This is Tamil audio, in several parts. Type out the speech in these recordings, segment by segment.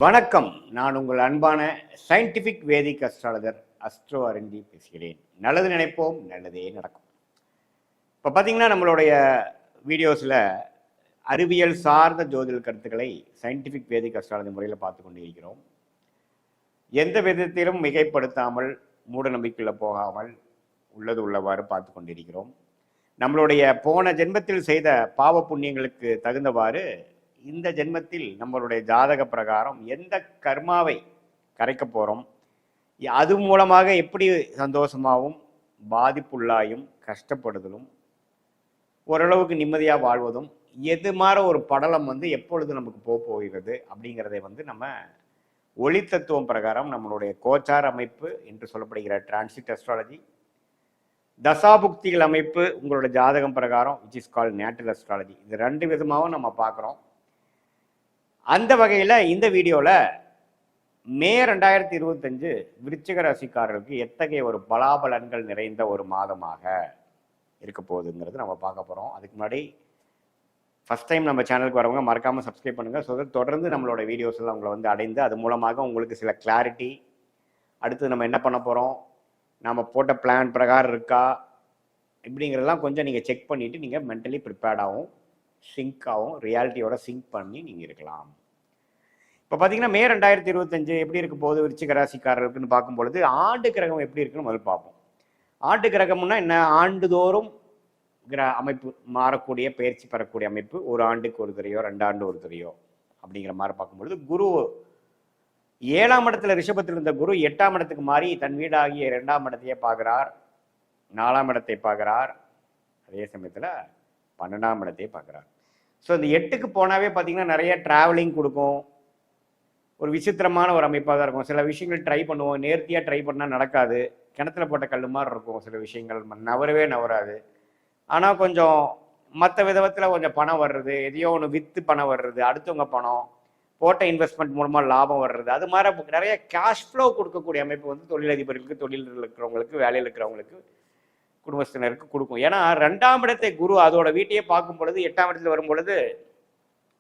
வணக்கம். நான் உங்கள் அன்பான சயின்டிஃபிக் வேதிக் அஸ்ட்ராலஜர் அஸ்ட்ரோ அரண்டி பேசுகிறேன். நல்லது நினைப்போம், நல்லதே நடக்கும். இப்போ பார்த்தீங்கன்னா நம்மளுடைய வீடியோஸில் அறிவியல் சார்ந்த ஜோதிட கருத்துக்களை சயின்டிஃபிக் வேதிக் அஸ்ட்ராலஜி முறையில் பார்த்து கொண்டு இருக்கிறோம். எந்த விதத்திலும் மிகைப்படுத்தாமல் மூட நம்பிக்கையில் போகாமல் உள்ளது உள்ளவாறு பார்த்து கொண்டிருக்கிறோம். நம்மளுடைய போன ஜென்மத்தில் செய்த பாவ புண்ணியங்களுக்கு தகுந்தவாறு இந்த ஜென்மத்தில் நம்மளுடைய ஜாதக பிரகாரம் எந்த கர்மாவை கரைக்க போகிறோம், அது மூலமாக எப்படி சந்தோஷமாகவும் பாதிப்புள்ளாயும் கஷ்டப்படுதலும் ஓரளவுக்கு நிம்மதியாக வாழ்வதும் எது மாதிரி ஒரு படலம் எப்பொழுது நமக்கு போகிறது அப்படிங்கிறதை நம்ம ஒளி தத்துவம் பிரகாரம் நம்மளுடைய கோச்சார் அமைப்பு என்று சொல்லப்படுகிற டிரான்சிட் அஸ்ட்ராலஜி, தசாபுக்திகள் அமைப்பு உங்களோட ஜாதகம் பிரகாரம் which is call natal astrology, இது ரெண்டு விதமாகவும் நம்ம பார்க்குறோம். அந்த வகையில் இந்த வீடியோவில் மே 2025 விருச்சிக ராசிக்காரர்களுக்கு எத்தகைய ஒரு பலாபலன்கள் நிறைந்த ஒரு மாதமாக இருக்க போகுதுங்கிறது நம்ம பார்க்க போகிறோம். அதுக்கு முன்னாடி ஃபஸ்ட் டைம் நம்ம சேனலுக்கு வரவங்க மறக்காமல் சப்ஸ்கிரைப் பண்ணுங்கள். ஸோ தொடர்ந்து நம்மளோட வீடியோஸ் எல்லாம் உங்களை அடைந்து அது மூலமாக உங்களுக்கு சில கிளாரிட்டி, அடுத்து நம்ம என்ன பண்ண போகிறோம், நம்ம போட்ட பிளான் பிரகாரம் இருக்கா இப்படிங்கிறதெல்லாம் கொஞ்சம் நீங்கள் செக் பண்ணிவிட்டு நீங்கள் மென்டலி ப்ரிப்பேர்டாகவும் சிங்காகவும் ரியாலிட்டியோட சிங்க் பண்ணி நீங்கள் இருக்கலாம். இப்போ பார்த்தீங்கன்னா மே 2025 எப்படி இருக்க போகுது விருச்சிக ராசிக்காரர்களுக்குன்னு பார்க்கும்பொழுது ஆண்டு கிரகம் எப்படி இருக்குன்னு முதல்ல பார்ப்போம். ஆண்டு கிரகம்னா என்ன? ஆண்டுதோறும் அமைப்பு மாறக்கூடிய, பயிற்சி பெறக்கூடிய அமைப்பு. ஒரு ஆண்டுக்கு ஒரு தரையோ 2 ஆண்டு ஒரு தரையோ அப்படிங்கிற மாதிரி பார்க்கும்பொழுது குரு 7ஆம் இடத்துல ரிஷபத்தில் இருந்த குரு 8ஆம் இடத்துக்கு மாறி தன் வீடாகிய 2ஆம் இடத்தையே பார்க்குறார், 4ஆம் இடத்தை பார்க்குறார், அதே சமயத்தில் 12ஆம் இடத்தையே பார்க்குறார். ஸோ இந்த 8க்கு போனாவே பார்த்தீங்கன்னா நிறைய ட்ராவலிங் கொடுக்கும், ஒரு விசித்திரமான ஒரு அமைப்பாக தான் இருக்கும். சில விஷயங்கள் ட்ரை பண்ணுவோம், நேர்த்தியாக ட்ரை பண்ணால் நடக்காது, கிணத்துல போட்ட கல் மாதிரி இருக்கும். சில விஷயங்கள் நவரவே நவராது. ஆனால் கொஞ்சம் மற்ற விதத்தில் கொஞ்சம் பணம் வர்றது, எதையோ ஒன்று விற்று பணம் வர்றது, அடுத்தவங்க பணம் போட்ட இன்வெஸ்ட்மெண்ட் மூலமாக லாபம் வர்றது, அது மாதிரி நிறைய கேஷ் ஃப்ளோ கொடுக்கக்கூடிய அமைப்பு தொழிலதிபர்களுக்கு, தொழிலில் இருக்கிறவங்களுக்கு, வேலையில் இருக்கிறவங்களுக்கு, குடும்பத்தினருக்கு கொடுக்கும். ஏன்னா 2ஆம் இடத்தை குரு அதோட வீட்டையே பார்க்கும் பொழுது 8ஆம் இடத்துல வரும் பொழுது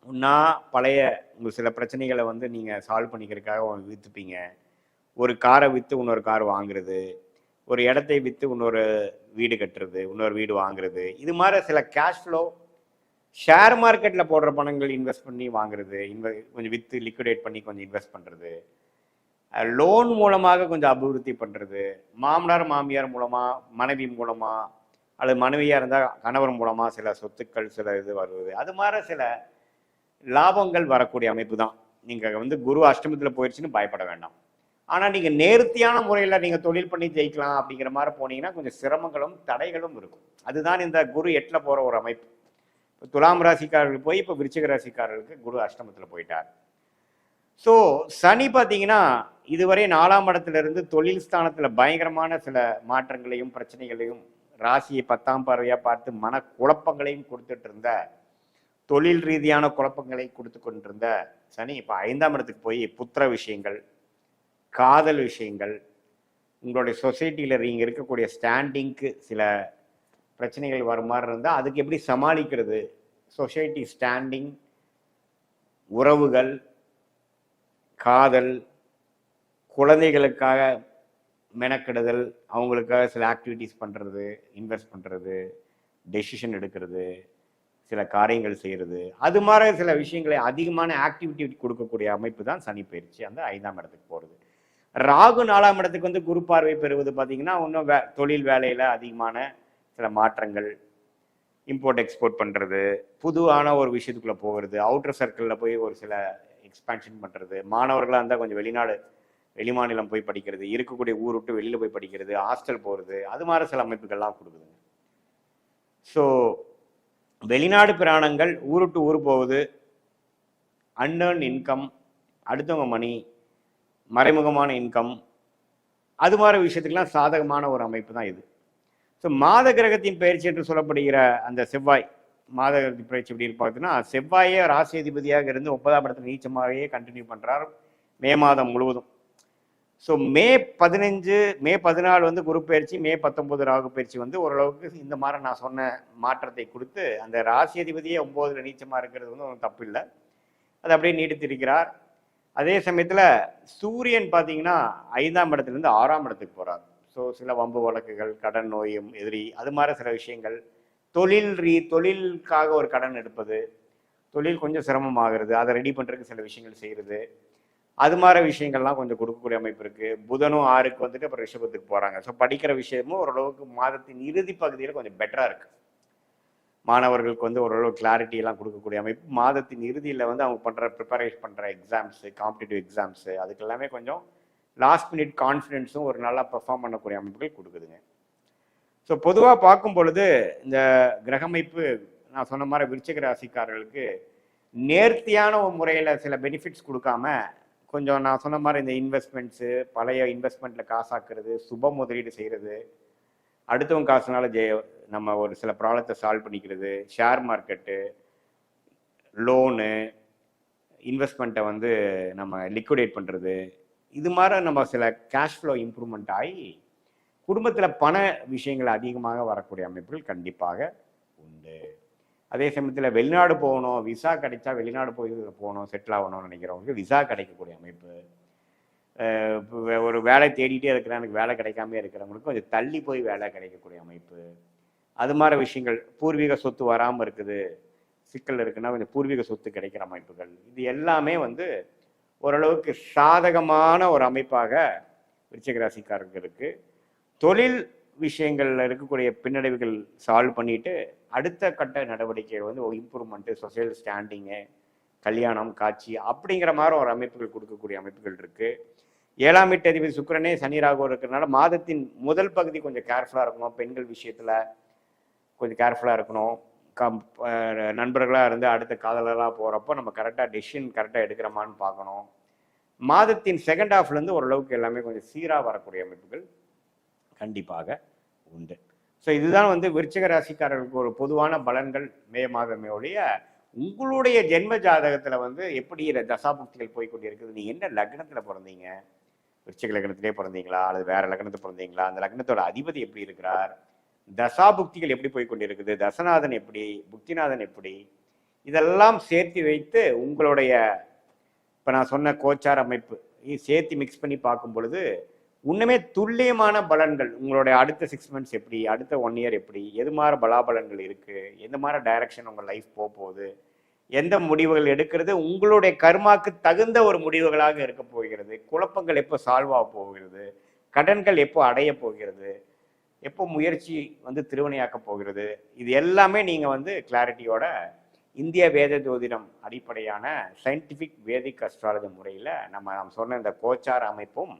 ஒன்றா பழைய உங்கள் சில பிரச்சனைகளை நீங்கள் சால்வ் பண்ணிக்கிறதுக்காக விற்றுப்பீங்க. ஒரு காரை விற்று இன்னொரு கார் வாங்குறது, ஒரு இடத்தை விற்று இன்னொரு வீடு கட்டுறது, இன்னொரு வீடு வாங்குறது, இது மாதிரி சில கேஷ் ஃப்ளோ, ஷேர் மார்க்கெட்டில் போடுற பணங்கள் இன்வெஸ்ட் பண்ணி வாங்குறது, கொஞ்சம் விற்று லிக்விடேட் பண்ணி கொஞ்சம் இன்வெஸ்ட் பண்ணுறது, லோன் மூலமாக கொஞ்சம் அபிவிருத்தி பண்ணுறது, மாமனார் மாமியார் மூலமாக, மனைவி மூலமாக, அல்லது மனைவியாக இருந்தால் கணவர் மூலமாக சில சொத்துக்கள் சில இது வருவது, அது மாதிரி சில லாபங்கள் வரக்கூடிய அமைப்பு தான். நீங்கள் குரு அஷ்டமத்தில் போயிடுச்சுன்னு பயப்பட வேண்டாம். ஆனால் நீங்கள் நேர்த்தியான முறையில் நீங்கள் தொழில் பண்ணி ஜெயிக்கலாம் அப்படிங்கிற மாதிரி போனீங்கன்னா கொஞ்சம் சிரமங்களும் தடைகளும் இருக்கும். அதுதான் இந்த குரு 8ல் போகிற ஒரு அமைப்பு. இப்போ துலாம் ராசிக்காரர்களுக்கு போய் இப்போ விருச்சிக ராசிக்காரர்களுக்கு குரு அஷ்டமத்தில் போயிட்டார். ஸோ சனி பார்த்தீங்கன்னா இதுவரை 4ஆம் இடத்துலேருந்து தொழில் ஸ்தானத்தில் பயங்கரமான சில மாற்றங்களையும் பிரச்சனைகளையும் ராசியை 10ஆம் பார்வையாக பார்த்து மன குழப்பங்களையும் கொடுத்துட்டு இருந்த, தொழில் ரீதியான குழப்பங்களை கொடுத்து கொண்டிருந்த சனி இப்போ 5ஆம் இடத்துக்கு போய் புத்திர விஷயங்கள், காதல் விஷயங்கள், உங்களுடைய சொசைட்டியில் நீங்கள் இருக்கக்கூடிய ஸ்டாண்டிங்க்கு சில பிரச்சனைகள் வர மாதிரி இருந்தால் அதுக்கு எப்படி சமாளிக்கிறது, சொசைட்டி ஸ்டாண்டிங், உறவுகள், காதல், குழந்தைகளுக்காக மெனக்கெடுதல், அவங்களுக்காக சில ஆக்டிவிட்டீஸ் பண்ணுறது, இன்வெஸ்ட் பண்ணுறது, டெசிஷன் எடுக்கிறது, சில காரியங்கள் செய்கிறது, அது மாதிரி சில விஷயங்களை அதிகமான ஆக்டிவிட்டி கொடுக்கக்கூடிய அமைப்பு தான் சனி பயிற்சி அந்த 5ஆம் இடத்துக்கு போகிறது. ராகு 4ஆம் இடத்துக்கு குரு பார்வை பெறுவது பார்த்தீங்கன்னா இன்னும் தொழில் வேலையில் அதிகமான சில மாற்றங்கள், இம்போர்ட் எக்ஸ்போர்ட் பண்ணுறது, புதுவான ஒரு விஷயத்துக்குள்ளே போகிறது, அவுட்டர் சர்க்கிளில் போய் ஒரு சில எக்ஸ்பான்ஷன் பண்ணுறது, மாணவர்களாக இருந்தால் கொஞ்சம் வெளிமாநிலம் போய் படிக்கிறது, இருக்கக்கூடிய ஊர் விட்டு வெளியில் போய் படிக்கிறது, ஹாஸ்டல் போகிறது, அது மாதிரி சில அமைப்புகள்லாம் கொடுக்குதுங்க. ஸோ வெளிநாடு பிராணங்கள், ஊர் விட்டு ஊர் போகுது, அன்ஏர்ன் இன்கம், அடுத்தவங்க மணி, மறைமுகமான இன்கம், அது மாதிரி விஷயத்துக்கெல்லாம் சாதகமான ஒரு அமைப்பு தான் இது. ஸோ மாத கிரகத்தின் பயிற்சி என்று சொல்லப்படுகிற அந்த செவ்வாய் மாத கிரகத்தின் பயிற்சி எப்படி பார்த்தீங்கன்னா, செவ்வாயே ராசி அதிபதியாக இருந்து 9ஆம் இடத்துல நீச்சமாகவே கண்டினியூ பண்ணுறார் மே மாதம் முழுவதும். ஸோ மே 15 மே 14 குரு பயிற்சி, மே 19 ராகு பயிற்சி ஓரளவுக்கு இந்த மாதிரி நான் சொன்ன மாற்றத்தை கொடுத்து அந்த ராசி அதிபதியே 9ல் நீச்சமாக இருக்கிறது ஒன்றும் தப்பு இல்லை, அது அப்படியே நீடித்திருக்கிறார். அதே சமயத்தில் சூரியன் பார்த்தீங்கன்னா 5ஆம் இடத்துலேருந்து 6ஆம் இடத்துக்கு போகிறார். ஸோ சில வம்பு வழக்குகள், கடன் நோயும் எதிரி, அது மாதிரி சில விஷயங்கள், தொழிலுக்காக ஒரு கடன் எடுப்பது, தொழில் கொஞ்சம் சிரமமாகிறது, அதை ரெடி பண்ணுறதுக்கு சில விஷயங்கள் செய்கிறது, அது மாதிரி விஷயங்கள்லாம் கொஞ்சம் கொடுக்கக்கூடிய அமைப்பு இருக்குது. புதனும் 6க்கு வந்துட்டு அப்புறம் ரிஷபத்துக்கு போகிறாங்க. ஸோ படிக்கிற விஷயமும் ஓரளவுக்கு மாதத்தின் இறுதி பகுதியில் கொஞ்சம் பெட்டராக இருக்குது. மாணவர்களுக்கு வந்து ஓரளவு கிளாரிட்டியெல்லாம் கொடுக்கக்கூடிய அமைப்பு. மாதத்தின் இறுதியில் வந்து அவங்க ப்ரிப்பரேஷன் பண்ணுற எக்ஸாம்ஸு, காம்படிட்டிவ் எக்ஸாம்ஸு, அதுக்கு எல்லாமே கொஞ்சம் லாஸ்ட் மினிட் கான்ஃபிடென்ஸும் ஒரு நல்லா பெர்ஃபார்ம் பண்ணக்கூடிய அமைப்புகள் கொடுக்குதுங்க. ஸோ பொதுவாக பார்க்கும் பொழுது இந்த கிரகமைப்பு நான் சொன்ன மாதிரி விருச்சிக ராசிக்காரர்களுக்கு நேர்த்தியான ஒரு முறையில் சில பெனிஃபிட்ஸ் கொடுக்காம கொஞ்சம் நான் சொன்ன மாதிரி இந்த இன்வெஸ்ட்மெண்ட்ஸு, பழைய இன்வெஸ்ட்மெண்ட்டில் காசாக்குறது, சுப முதலீடு செய்கிறது, அடுத்தவங்க காசுனால நம்ம ஒரு சில ப்ராப்ளத்தை சால்வ் பண்ணிக்கிறது, ஷேர் மார்க்கெட்டு, லோனு, இன்வெஸ்ட்மெண்ட்டை வந்து நம்ம லிக்விடேட் பண்ணுறது, இது மாதிரி நம்ம சில கேஷ் ஃப்ளோ இம்ப்ரூவ்மெண்ட் ஆகி குடும்பத்தில் பண விஷயங்கள் அதிகமாக வரக்கூடிய அமைப்புகள் கண்டிப்பாக உண்டு. அதே சமயத்தில் வெளிநாடு போகணும், விசா கிடைச்சா வெளிநாடு போகணும், செட்டில் ஆகணும்னு நினைக்கிறவங்களுக்கு விசா கிடைக்கக்கூடிய அமைப்பு, ஒரு வேலை தேடிட்டே இருக்கிற எனக்கு வேலை கிடைக்காம இருக்கிறவங்களுக்கு கொஞ்சம் தள்ளி போய் வேலை கிடைக்கக்கூடிய அமைப்பு, அது மாதிரி விஷயங்கள், பூர்வீக சொத்து வராமல் இருக்குது, சிக்கல் இருக்குன்னா கொஞ்சம் பூர்வீக சொத்து கிடைக்கிற அமைப்புகள், இது எல்லாமே வந்து ஓரளவுக்கு சாதகமான ஒரு அமைப்பாக விருச்சிக ராசிக்காரருக்கு இருக்கு. தொழில் விஷயங்கள்ல இருக்கக்கூடிய பின்னடைவுகள் சால்வ் பண்ணிட்டு அடுத்த கட்ட நடவடிக்கைகள் வந்து இம்ப்ரூவ்மெண்ட்டு, சொசையல் ஸ்டாண்டிங்கு, கல்யாணம், காட்சி அப்படிங்கிற மாதிரி ஒரு அமைப்புகள் கொடுக்கக்கூடிய அமைப்புகள் இருக்கு. 7ஆம் வீட்டு அதிபதி சுக்கிரனே சனி ராகு இருக்கிறதுனால மாதத்தின் முதல் பகுதி கொஞ்சம் கேர்ஃபுல்லாக இருக்கணும். பெண்கள் விஷயத்தில் கொஞ்சம் கேர்ஃபுல்லாக இருக்கணும். நண்பர்களாக இருந்து அடுத்த காதலராக போகிறப்போ நம்ம கரெக்டாக டெசிஷன் கரெக்டாக எடுக்கிறோமான்னு பார்க்கணும். மாதத்தின் செகண்ட் ஹாஃப்லேருந்து ஓரளவுக்கு எல்லாமே கொஞ்சம் சீராக வரக்கூடிய அமைப்புகள் கண்டிப்பாக உண்டு. ஸோ இதுதான் வந்து விருச்சிக ராசிக்காரர்களுக்கு ஒரு பொதுவான பலன்கள் மே மாதமே ஒழிய உங்களுடைய ஜென்ம ஜாதகத்தில் வந்து எப்படி தசாபுக்திகள் போய்கொண்டிருக்குது, நீங்கள் என்ன லக்னத்தில் பிறந்தீங்க, விருச்சிக லக்னத்திலே பிறந்தீங்களா அல்லது வேற லக்னத்தில் பிறந்தீங்களா, அந்த லக்னத்தோட அதிபதி எப்படி இருக்கிறார், தசாபுக்திகள் எப்படி போய்கொண்டிருக்குது, தசநாதன் எப்படி, புக்திநாதன் எப்படி, இதெல்லாம் சேர்த்து வைத்து உங்களுடைய இப்போ நான் சொன்ன கோச்சார் அமைப்பு சேர்த்து மிக்ஸ் பண்ணி பார்க்கும் பொழுது இன்னுமே துல்லியமான பலன்கள் உங்களுடைய அடுத்த 6 months எப்படி, அடுத்த 1 year எப்படி, எது மாதிரி பலாபலன்கள் இருக்குது, எந்த மாதிரி டைரக்ஷன் உங்கள் லைஃப் போகுது, எந்த முடிவுகள் எடுக்கிறது உங்களுடைய கர்மாக்கு தகுந்த ஒரு முடிவுகளாக இருக்க போகிறது, குழப்பங்கள் எப்போ சால்வ் ஆக போகிறது, கடன்கள் எப்போ அடைய போகிறது, எப்போ முயற்சி வந்து திருவினையாக்க போகிறது, இது எல்லாமே நீங்கள் வந்து கிளாரிட்டியோட இந்திய வேத ஜோதிடம் அடிப்படையான சயின்டிஃபிக் வேதிக் அஸ்ட்ராலஜி முறையில் நாம் சொன்ன இந்த கோச்சார அமைப்பும்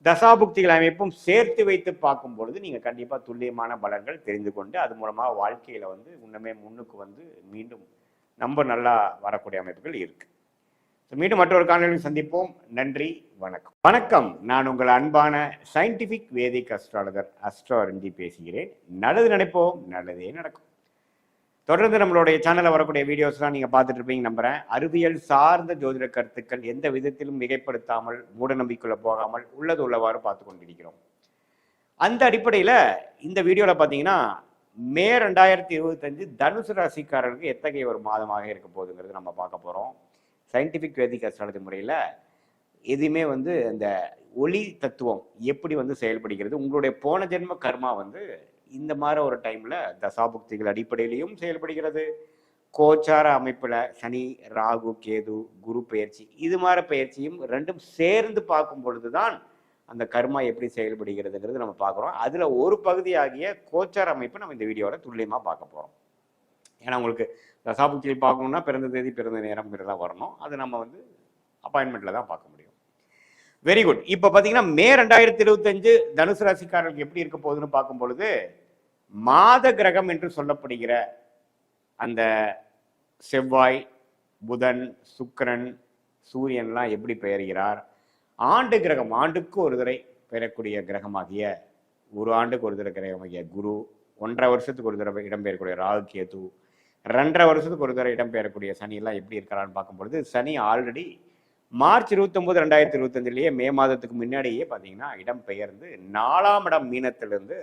தசாபுக்திகள் அமைப்பும் சேர்த்து வைத்து பார்க்கும் பொழுது நீங்கள் கண்டிப்பாக துல்லியமான பலன்கள் தெரிந்து கொண்டு அது மூலமாக வாழ்க்கையில் வந்து இன்னுமே முன்னுக்கு வந்து மீண்டும் நம்ம நல்லா வரக்கூடிய அமைப்புகள் இருக்கு. மீண்டும் மற்றொரு காணொலியில் சந்திப்போம். நன்றி, வணக்கம். வணக்கம், நான் உங்கள் அன்பான சயின்டிஃபிக் வேதிக் அஸ்ட்ராலஜர் அஸ்ட்ரோ அருண்ஜி பேசுகிறேன். நல்லது நினைப்போம், நல்லதே நடக்கும். தொடர்ந்து நம்மளுடைய சேனலில் வரக்கூடிய வீடியோஸ்லாம் நீங்கள் பார்த்துட்டு இருப்பீங்க நம்புகிறேன். அறிவியல் சார்ந்த ஜோதிட கருத்துக்கள் எந்த விதத்திலும் மிகைப்படுத்தாமல் மூட நம்பிக்கைக்குள்ள போகாமல் உள்ளது உள்ளவாறு பார்த்து கொண்டிருக்கிறோம். அந்த அடிப்படையில் இந்த வீடியோவில் பார்த்தீங்கன்னா மே 2025 தனுசு ராசிக்காரர்களுக்கு எத்தகைய ஒரு மாதமாக இருக்க போகுதுங்கிறது நம்ம பார்க்க போகிறோம். சயின்டிஃபிக் வேதிக் அஸ்ட்ராலஜி முறையில் எதுவுமே வந்து அந்த ஒளி தத்துவம் எப்படி வந்து செயல்படுகிறது, உங்களுடைய போன ஜென்ம கர்மா வந்து இந்த மாதிரி ஒரு டைமில் தசாபுக்திகள் அடிப்படையிலையும் செயல்படுகிறது. கோச்சார அமைப்பில் சனி, ராகு, கேது, குரு பயிற்சி, இது மாதிரி பயிற்சியும் ரெண்டும் சேர்ந்து பார்க்கும் பொழுது தான் அந்த கர்மா எப்படி செயல்படுகிறதுங்கிறது நம்ம பார்க்குறோம். அதில் ஒரு பகுதியாகிய கோச்சார அமைப்பு நம்ம இந்த வீடியோவில் துல்லியமாக பார்க்க போகிறோம். ஏன்னா உங்களுக்கு தசாபுக்திகள் பார்க்கணுன்னா பிறந்த தேதி பிறந்த நேரம்ங்கிறதா வரணும். அது நம்ம வந்து அப்பாயின்மெண்ட்டில் தான் பார்க்க முடியும். Very good. இப்போ பார்த்தீங்கன்னா மே 2025 தனுசு ராசிக்காரர்களுக்கு எப்படி இருக்க போகுதுன்னு பார்க்கும் பொழுது மாத கிரகம் என்று சொல்லப்படுகிற அந்த செவ்வாய், புதன், சுக்கிரன், சூரியன்லாம் எப்படி பெயர்கிறார், ஆண்டு கிரகம் ஆண்டுக்கு ஒரு தடவை பெயரக்கூடிய கிரகமாகிய ஒரு ஆண்டுக்கு ஒரு தடவை கிரகமாகிய குரு, 1.5 வருஷத்துக்கு ஒரு தடவை இடம்பெயரக்கூடிய ராகு கேது, 2.5 வருஷத்துக்கு ஒரு தடவை இடம்பெயரக்கூடிய சனி எல்லாம் எப்படி இருக்கிறான்னு பார்க்கும்பொழுது சனி ஆல்ரெடி மார்ச் 29, 2025 மே மாதத்துக்கு முன்னாடியே பார்த்தீங்கன்னா இடம்பெயர்ந்து 4ஆம் இடம் மீனத்திலிருந்து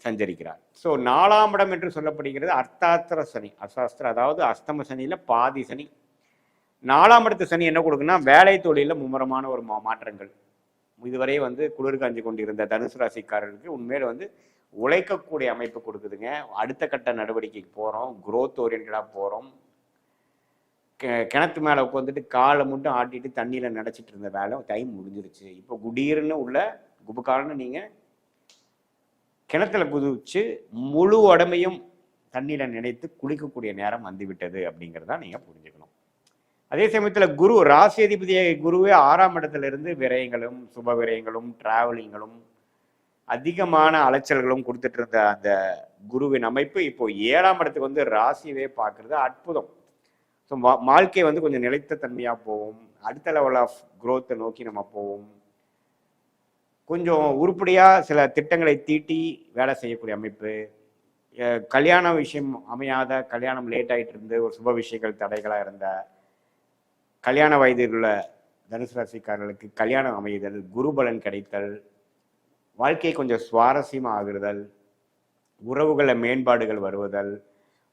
சஞ்சரிக்கிறார். ஸோ 4ஆம் இடம் என்று சொல்லப்படுகிறது அர்த்தாத்திர சனி, அசாஸ்திர, அதாவது அஸ்தம சனியில் பாதி சனி. 4ஆம் இடத்து சனி என்ன கொடுக்குன்னா வேலை தொழிலில் மும்முரமான ஒரு மாற்றங்கள். இதுவரை வந்து குளிர் காஞ்சி கொண்டிருந்த தனுசு ராசிக்காரர்களுக்கு உண்மையில வந்து உழைக்கக்கூடிய அமைப்பு கொடுக்குதுங்க. அடுத்த கட்ட நடவடிக்கைக்கு போகிறோம், குரோத் ஓரியன்டாக போகிறோம். கிணத்து மேலே உட்காந்துட்டு காலை மட்டும் ஆட்டிட்டு தண்ணியில் நினச்சிட்டு இருந்த வேலை டைம் முடிஞ்சிருச்சு. இப்போ குடீர்னு உள்ள குபுக்காலன்னு நீங்கள் கிணத்துல குதிச்சு முழு உடம்பையும் தண்ணியில் நினைத்து குளிக்கக்கூடிய நேரம் வந்துவிட்டது அப்படிங்கிறதா நீங்கள் புரிஞ்சுக்கணும். அதே சமயத்தில் குரு ராசி அதிபதியை குருவே 6ஆம் இடத்துல இருந்து விரயங்களும் சுப விரயங்களும் டிராவலிங்களும் அதிகமான அலைச்சல்களும் கொடுத்துட்டு இருந்த அந்த குருவின் அமைப்பு இப்போ 7ஆம் இடத்துக்கு வந்து ராசியவே பார்க்கறது அற்புதம். ஸோ வாழ்க்கை வந்து கொஞ்சம் நிலைத்த தன்மையாக போகும், அடுத்த லெவல் ஆஃப் குரோத்தை நோக்கி நம்ம போவோம். கொஞ்சம் உருப்படியாக சில திட்டங்களை தீட்டி வேலை செய்யக்கூடிய அமைப்பு. கல்யாண விஷயம் அமையாத, கல்யாணம் லேட் ஆகிட்டு இருந்து ஒரு சுப விஷயங்கள் தடைகளாக இருந்த கல்யாண வயதில் உள்ள தனுசு ராசிக்காரர்களுக்கு கல்யாணம் அமைதல், குருபலன் கிடைத்தல், வாழ்க்கையை கொஞ்சம் சுவாரஸ்யமாக ஆகுதல், உறவுகளில் மேம்பாடுகள் வருவதல்,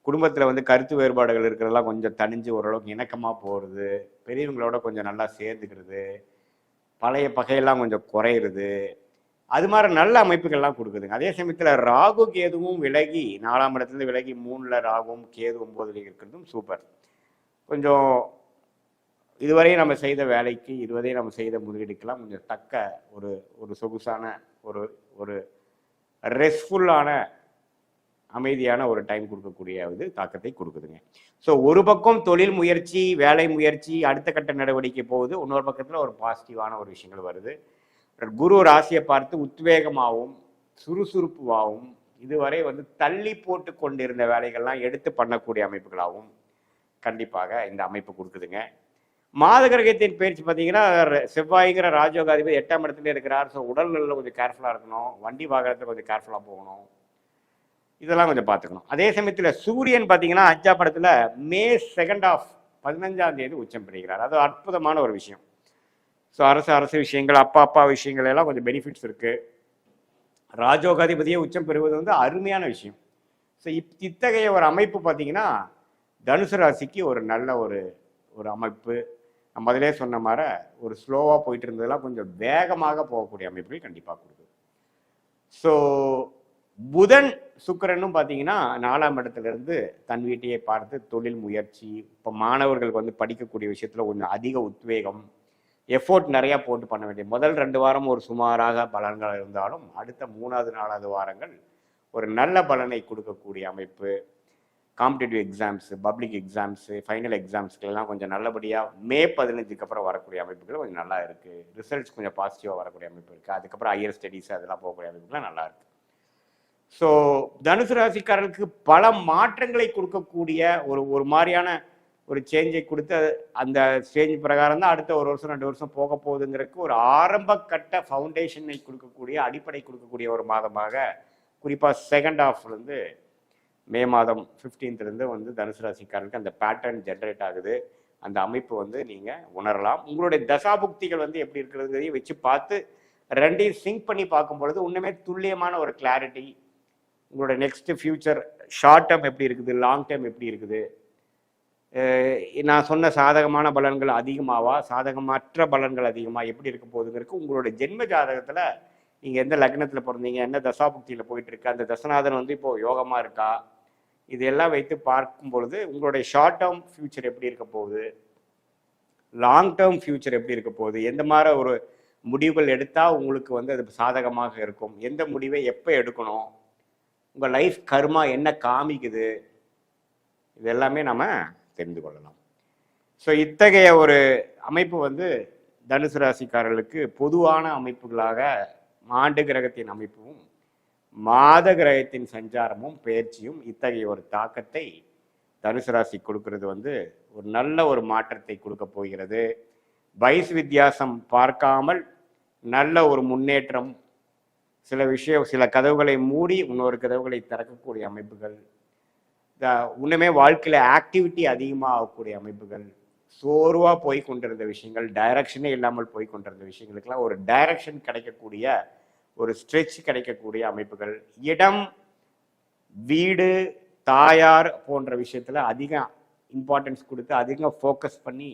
குடும்பத்தில் வந்து கருத்து வேறுபாடுகள் இருக்கிறதெல்லாம் கொஞ்சம் தணிஞ்சு ஓரளவுக்கு இணக்கமாக போகிறது, பெரியவங்களோட கொஞ்சம் நல்லா சேர்ந்துக்கிறது, பழைய பகையெல்லாம் கொஞ்சம் குறையிறது, அது மாதிரி நல்ல அமைப்புகள்லாம் கொடுக்குதுங்க. அதே சமயத்தில் ராகு கேதுவும் விலகி 4ஆம் இடத்துலேருந்து விலகி 3ல் ராகுவும் கேது 9ல் இருக்கிறதும் சூப்பர். கொஞ்சம் இதுவரை நம்ம செய்த வேலைக்கு இதுவரை நம்ம செய்த முதலீடுக்கெல்லாம் கொஞ்சம் தக்க ஒரு ஒரு சொகுசான ஒரு ஒரு ரெஸ்ட்ஃபுல்லான அமைதியான ஒரு டைம் கொடுக்கக்கூடிய இது தாக்கத்தை கொடுக்குதுங்க. ஸோ ஒரு பக்கம் தொழில் முயற்சி, வேலை முயற்சி, அடுத்த கட்ட நடவடிக்கை போகுது, இன்னொரு பக்கத்தில் ஒரு பாசிட்டிவான ஒரு விஷயங்கள் வருது. குரு ராசியை பார்த்து உத்வேகமாகவும் சுறுசுறுப்புவாகவும் இதுவரை வந்து தள்ளி போட்டு கொண்டிருந்த வேலைகள்லாம் எடுத்து பண்ணக்கூடிய அமைப்புகளாகவும் கண்டிப்பாக இந்த அமைப்பு கொடுக்குதுங்க. மாத கிரகத்தின் பயிற்சி பார்த்தீங்கன்னா செவ்வாய்ங்கிற ராஜயோகாதிபதி 8ஆம் இடத்துல இருக்கிறார். ஸோ உடல்நலில் கொஞ்சம் கேர்ஃபுல்லாக இருக்கணும், வண்டி வாகனத்தில் கொஞ்சம் கேர்ஃபுல்லாக போகணும், இதெல்லாம் கொஞ்சம் பார்த்துக்கணும். அதே சமயத்தில் சூரியன் பார்த்தீங்கன்னா 5ஆம் இடத்துல மே 2 15ஆம் தேதி உச்சம் பெறுகிறார். அது அற்புதமான ஒரு விஷயம். ஸோ அரசு விஷயங்கள், அப்பா விஷயங்கள் எல்லாம் கொஞ்சம் பெனிஃபிட்ஸ் இருக்குது. ராஜயோகாதிபதியை உச்சம் பெறுவது வந்து அருமையான விஷயம். ஸோ இத்தகைய ஒரு அமைப்பு பார்த்தீங்கன்னா தனுசு ராசிக்கு ஒரு நல்ல ஒரு அமைப்பு. நம்ம முதலே சொன்ன மாதிரி ஒரு ஸ்லோவாக போயிட்டு இருந்ததெல்லாம் கொஞ்சம் வேகமாக போகக்கூடிய அமைப்புகள் கண்டிப்பாக கொடுக்குது. ஸோ புதன் சுக்கிரனும் பார்த்தீங்கன்னா 4ஆம் இடத்துல இருந்து தன் வீட்டையே பார்த்து தொழில் முயற்சி, இப்போ மாணவர்களுக்கு வந்து படிக்கக்கூடிய விஷயத்தில் கொஞ்சம் அதிக உத்வேகம், எஃபோர்ட் நிறையா போட்டு பண்ண வேண்டிய. முதல் 2 வாரம் ஒரு சுமாராக பலன்கள் இருந்தாலும் அடுத்த 3வது 4வது வாரங்கள் ஒரு நல்ல பலனை கொடுக்கக்கூடிய அமைப்பு. Competitive exams, public exams, final எக்ஸாம்ஸ்க்கெல்லாம் கொஞ்சம் நல்லபடியாக மே 15க்கு அப்புறம் வரக்கூடிய அமைப்புகள் கொஞ்சம் நல்லா இருக்குது. ரிசல்ட்ஸ் கொஞ்சம் பாசிட்டிவாக வரக்கூடிய அமைப்பு இருக்குது. அதுக்கப்புறம் ஹையர் ஸ்டடீஸ் அதெல்லாம் போகக்கூடிய அமைப்புகள்லாம் நல்லா இருக்குது. ஸோ தனுசு ராசிக்காரர்களுக்கு பல மாற்றங்களை கொடுக்கக்கூடிய ஒரு மாதிரியான ஒரு சேஞ்சை கொடுத்து அந்த ஸ்டேஜ் பிரகாரம் தான் அடுத்த 1 வருஷம் 2 வருஷம் போக போகுதுங்கிறதுக்கு ஒரு ஆரம்ப கட்ட ஃபவுண்டேஷனை கொடுக்கக்கூடிய, அடிப்படை கொடுக்கக்கூடிய ஒரு மாதமாக குறிப்பாக செகண்ட் ஹாஃப்லேருந்து மே மாதம் 15லேருந்து வந்து தனுசு ராசிக்காரர்களுக்கு அந்த பேட்டர்ன் ஜென்ரேட் ஆகுது. அந்த அமைப்பு வந்து நீங்கள் உணரலாம். உங்களுடைய தசாபுக்திகள் வந்து எப்படி இருக்கிறதுங்கிறதையும் வச்சு பார்த்து ரெண்டையும் சிங்க் பண்ணி பார்க்கும் பொழுது இன்னுமே துல்லியமான ஒரு கிளாரிட்டி, உங்களோட நெக்ஸ்ட் ஃபியூச்சர் ஷார்ட் டேர்ம் எப்படி இருக்குது, லாங் டேர்ம் எப்படி இருக்குது, நான் சொன்ன சாதகமான பலன்கள் அதிகமாவா, சாதகமற்ற பலன்கள் அதிகமாக எப்படி இருக்க போகுதுங்கிறதுக்கு உங்களுடைய ஜென்ம ஜாதகத்தில் நீங்கள் எந்த லக்னத்தில் பிறந்தீங்க, என்ன தசாபுக்தியில் போயிட்டு இருக்கு, அந்த தசநாதன் வந்து இப்போது யோகமாக இருக்கா, இதெல்லாம் வைத்து பார்க்கும் பொழுது உங்களுடைய ஷார்ட் டேர்ம் ஃபியூச்சர் எப்படி இருக்க போகுது, லாங் டேர்ம் ஃபியூச்சர் எப்படி இருக்க போகுது, எந்த மாதிரி ஒரு முடிவுகள் எடுத்தால் உங்களுக்கு வந்து அது சாதகமாக இருக்கும், எந்த முடிவை எப்போ எடுக்கணும், உங்கள் லைஃப் கர்மா என்ன காமிக்குது, இது எல்லாமே நம்ம தெரிந்து கொள்ளலாம். ஸோ இத்தகைய ஒரு அமைப்பு வந்து தனுசு ராசிக்காரர்களுக்கு பொதுவான அமைப்புகளாக ஆண்டு கிரகத்தின் அமைப்பும் மாத கிரகத்தின் சஞ்சாரமும் பயிற்சியும் இத்தகைய ஒரு தாக்கத்தை தனுசு ராசி கொடுக்கறது வந்து ஒரு நல்ல ஒரு மாற்றத்தை கொடுக்க போகிறது. வயசு வித்தியாசம் பார்க்காமல் நல்ல ஒரு முன்னேற்றம், சில கதவுகளை மூடி இன்னொரு கதவுகளை திறக்கக்கூடிய அமைப்புகள், இன்னுமே வாழ்க்கையில் ஆக்டிவிட்டி அதிகமாக ஆகக்கூடிய அமைப்புகள், சோர்வாக போய் கொண்டிருந்த விஷயங்கள், டைரக்ஷனே இல்லாமல் போய் கொண்டிருந்த விஷயங்களுக்கெல்லாம் ஒரு டைரக்ஷன் கிடைக்கக்கூடிய, ஒரு ஸ்ட்ரெச் கிடைக்கக்கூடிய அமைப்புகள், இடம், வீடு, தாயார் போன்ற விஷயத்தில் அதிக இம்பார்ட்டன்ஸ் கொடுத்து அதிகம் ஃபோக்கஸ் பண்ணி